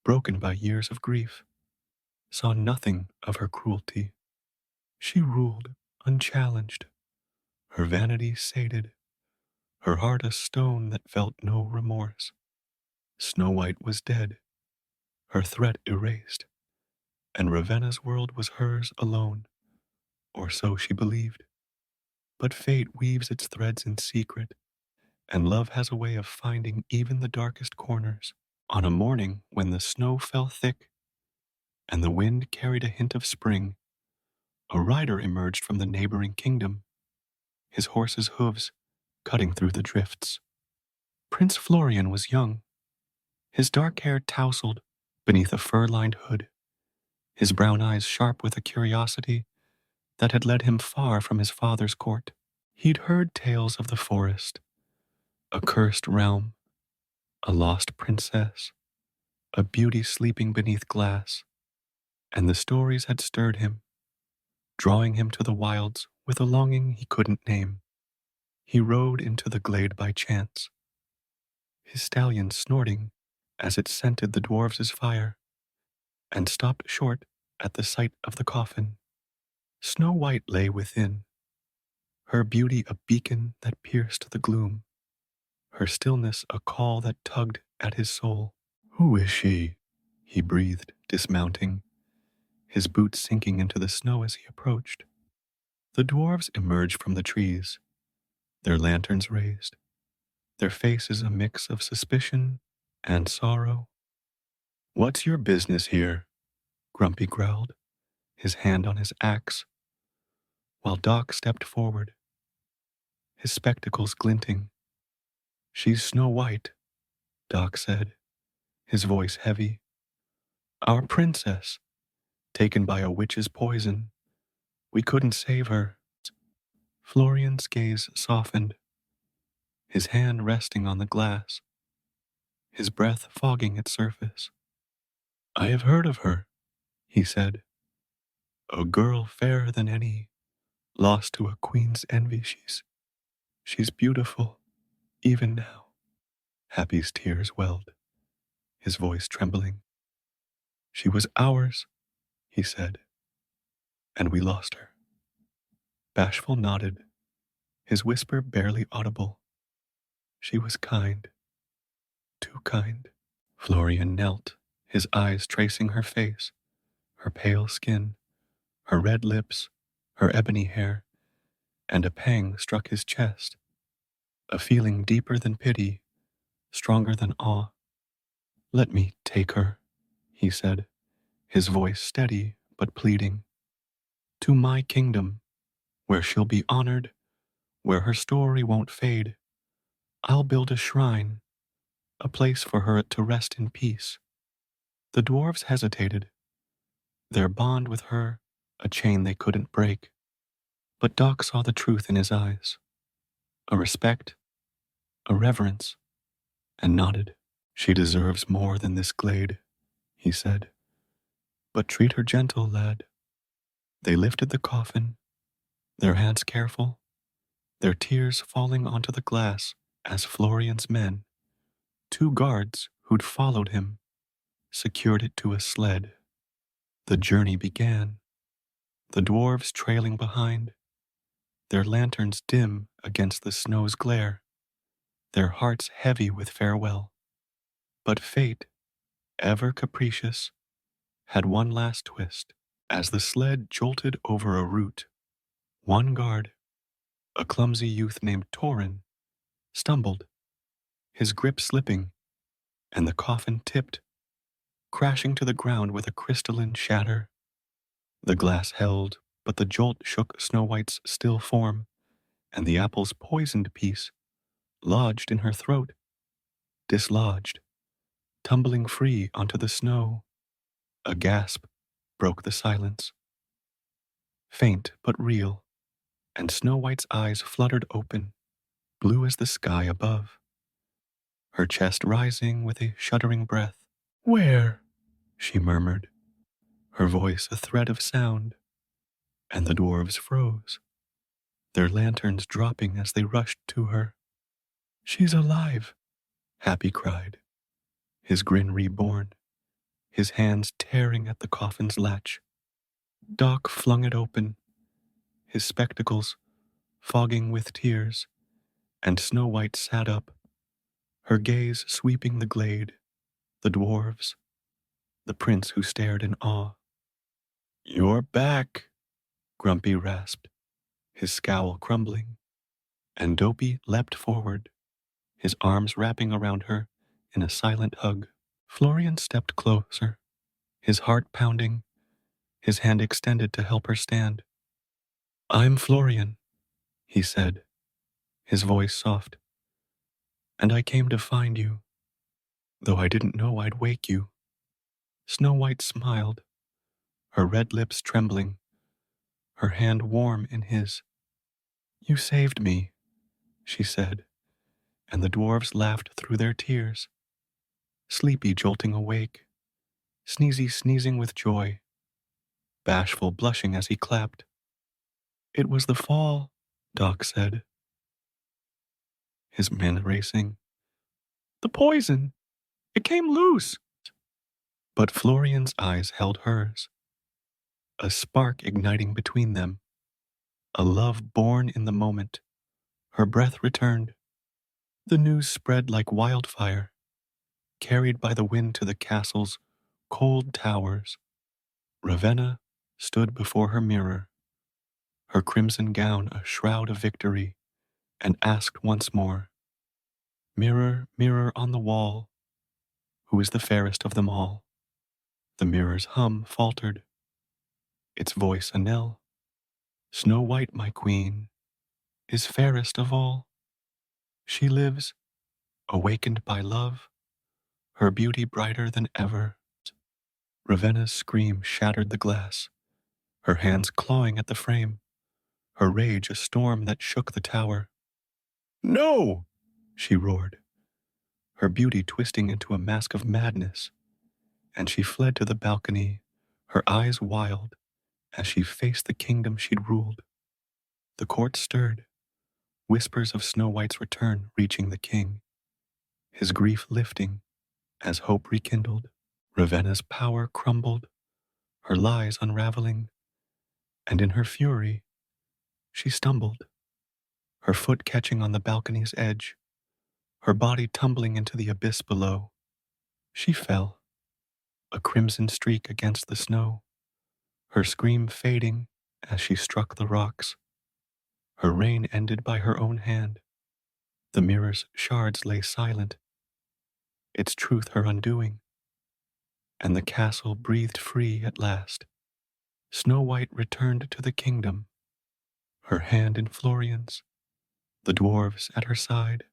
broken by years of grief, saw nothing of her cruelty. She ruled unchallenged, her vanity sated, her heart a stone that felt no remorse. Snow White was dead, her threat erased, and Ravenna's world was hers alone, or so she believed. But fate weaves its threads in secret, and love has a way of finding even the darkest corners. On a morning when the snow fell thick and the wind carried a hint of spring, a rider emerged from the neighboring kingdom, his horse's hooves cutting through the drifts. Prince Florian was young, his dark hair tousled beneath a fur-lined hood, his brown eyes sharp with a curiosity that had led him far from his father's court. He'd heard tales of the forest, a cursed realm, a lost princess, a beauty sleeping beneath glass, and the stories had stirred him, drawing him to the wilds with a longing he couldn't name. He rode into the glade by chance, his stallion snorting as it scented the dwarves' fire, and stopped short at the sight of the coffin. Snow White lay within, her beauty a beacon that pierced the gloom, her stillness a call that tugged at his soul. "Who is she?" he breathed, dismounting, his boots sinking into the snow as he approached. The dwarves emerged from the trees, their lanterns raised, their faces a mix of suspicion and sorrow. "What's your business here?" Grumpy growled, his hand on his axe, while Doc stepped forward, his spectacles glinting. "She's Snow White," Doc said, his voice heavy. "Our princess, taken by a witch's poison. We couldn't save her." Florian's gaze softened, his hand resting on the glass, his breath fogging its surface. I have heard of her, he said. A girl fairer than any, lost to a queen's envy. She's beautiful, even now. Happy's tears welled, his voice trembling. She was ours, he said, and we lost her. Bashful nodded, his whisper barely audible. She was kind, too kind. Florian knelt, his eyes tracing her face, her pale skin, her red lips, her ebony hair, and a pang struck his chest, a feeling deeper than pity, stronger than awe. Let me take her, he said, his voice steady but pleading. To my kingdom, where she'll be honored, where her story won't fade. I'll build a shrine, a place for her to rest in peace. The dwarves hesitated, their bond with her a chain they couldn't break. But Doc saw the truth in his eyes, a respect, a reverence, and nodded. She deserves more than this glade, he said. But treat her gentle, lad. They lifted the coffin, their hands careful, their tears falling onto the glass as Florian's men, 2 guards who'd followed him, secured it to a sled. The journey began, the dwarves trailing behind, their lanterns dim against the snow's glare, their hearts heavy with farewell. But fate, ever capricious, had one last twist. As the sled jolted over a root, one guard, a clumsy youth named Torin, stumbled, his grip slipping, and the coffin tipped, crashing to the ground with a crystalline shatter. The glass held, but the jolt shook Snow White's still form, and the apple's poisoned piece lodged in her throat, dislodged, tumbling free onto the snow. A gasp broke the silence, faint but real, and Snow White's eyes fluttered open, blue as the sky above, her chest rising with a shuddering breath. Where? She murmured, her voice a thread of sound, and the dwarves froze, their lanterns dropping as they rushed to her. She's alive, Happy cried, his grin reborn, his hands tearing at the coffin's latch. Doc flung it open, his spectacles fogging with tears, and Snow White sat up, her gaze sweeping the glade, the dwarves, the prince who stared in awe. You're back, Grumpy rasped, his scowl crumbling, and Dopey leapt forward, his arms wrapping around her in a silent hug. Florian stepped closer, his heart pounding, his hand extended to help her stand. I'm Florian, he said, his voice soft, and I came to find you, though I didn't know I'd wake you. Snow White smiled, her red lips trembling, her hand warm in his. You saved me, she said, and the dwarves laughed through their tears, Sleepy jolting awake, Sneezy sneezing with joy, Bashful blushing as he clapped. It was the fall, Doc said, his men racing. The poison! It came loose! But Florian's eyes held hers, a spark igniting between them, a love born in the moment. Her breath returned. The news spread like wildfire, carried by the wind to the castle's cold towers. Ravena stood before her mirror, her crimson gown a shroud of victory, and asked once more, Mirror, mirror on the wall, who is the fairest of them all? The mirror's hum faltered, its voice a knell. Snow White, my queen, is fairest of all. She lives, awakened by love, her beauty brighter than ever. Ravena's scream shattered the glass, her hands clawing at the frame. her rage a storm that shook the tower. "No!" she roared, her beauty twisting into a mask of madness, and she fled to the balcony, her eyes wild, as she faced the kingdom she'd ruled. The court stirred, whispers of Snow White's return reaching the king, his grief lifting as hope rekindled. Ravenna's power crumbled, her lies unraveling, and in her fury, she stumbled, her foot catching on the balcony's edge, her body tumbling into the abyss below. She fell, a crimson streak against the snow, her scream fading as she struck the rocks. Her reign ended by her own hand. The mirror's shards lay silent, its truth her undoing, and the castle breathed free at last. Snow White returned to the kingdom, her hand in Florian's, the dwarves at her side,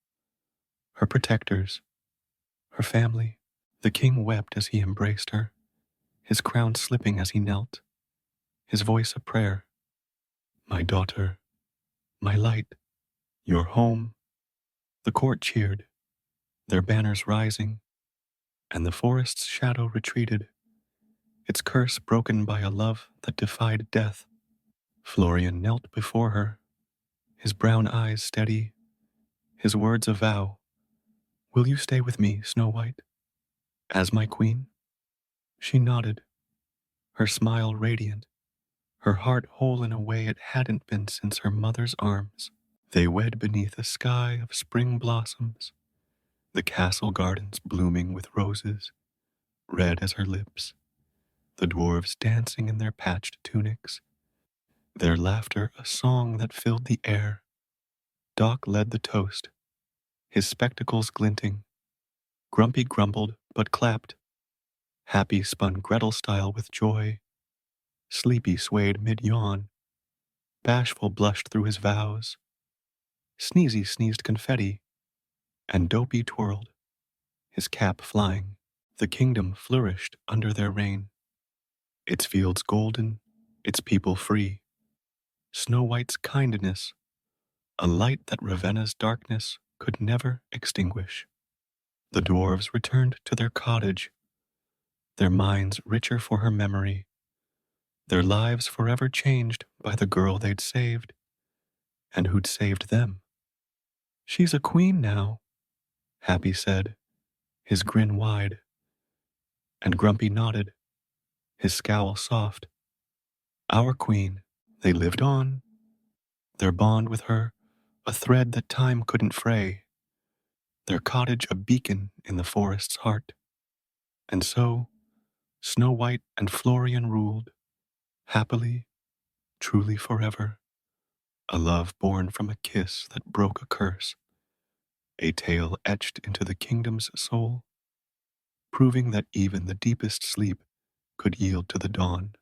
her protectors, her family. The king wept as he embraced her, his crown slipping as he knelt, his voice a prayer. "My daughter, my light, your home." The court cheered, their banners rising, and the forest's shadow retreated, its curse broken by a love that defied death. Florian knelt before her, his brown eyes steady, his words a vow. "Will you stay with me, Snow White, as my queen?" She nodded, her smile radiant, her heart whole in a way it hadn't been since her mother's arms. They wed beneath a sky of spring blossoms, the castle gardens blooming with roses, red as her lips, the dwarves dancing in their patched tunics, their laughter a song that filled the air. Doc led the toast, his spectacles glinting. Grumpy grumbled but clapped. Happy spun Gretel style with joy. Sleepy swayed mid-yawn. Bashful blushed through his vows. Sneezy sneezed confetti, and Dopey twirled, his cap flying. The kingdom flourished under their reign, its fields golden, its people free. Snow White's kindness, a light that Ravenna's darkness could never extinguish. The dwarves returned to their cottage, their minds richer for her memory, their lives forever changed by the girl they'd saved, and who'd saved them. "She's a queen now," Happy said, his grin wide, and Grumpy nodded, his scowl soft. Our queen, they lived on, their bond with her a thread that time couldn't fray, their cottage a beacon in the forest's heart. And so, Snow White and Florian ruled, happily, truly forever, a love born from a kiss that broke a curse, a tale etched into the kingdom's soul, proving that even the deepest sleep could yield to the dawn.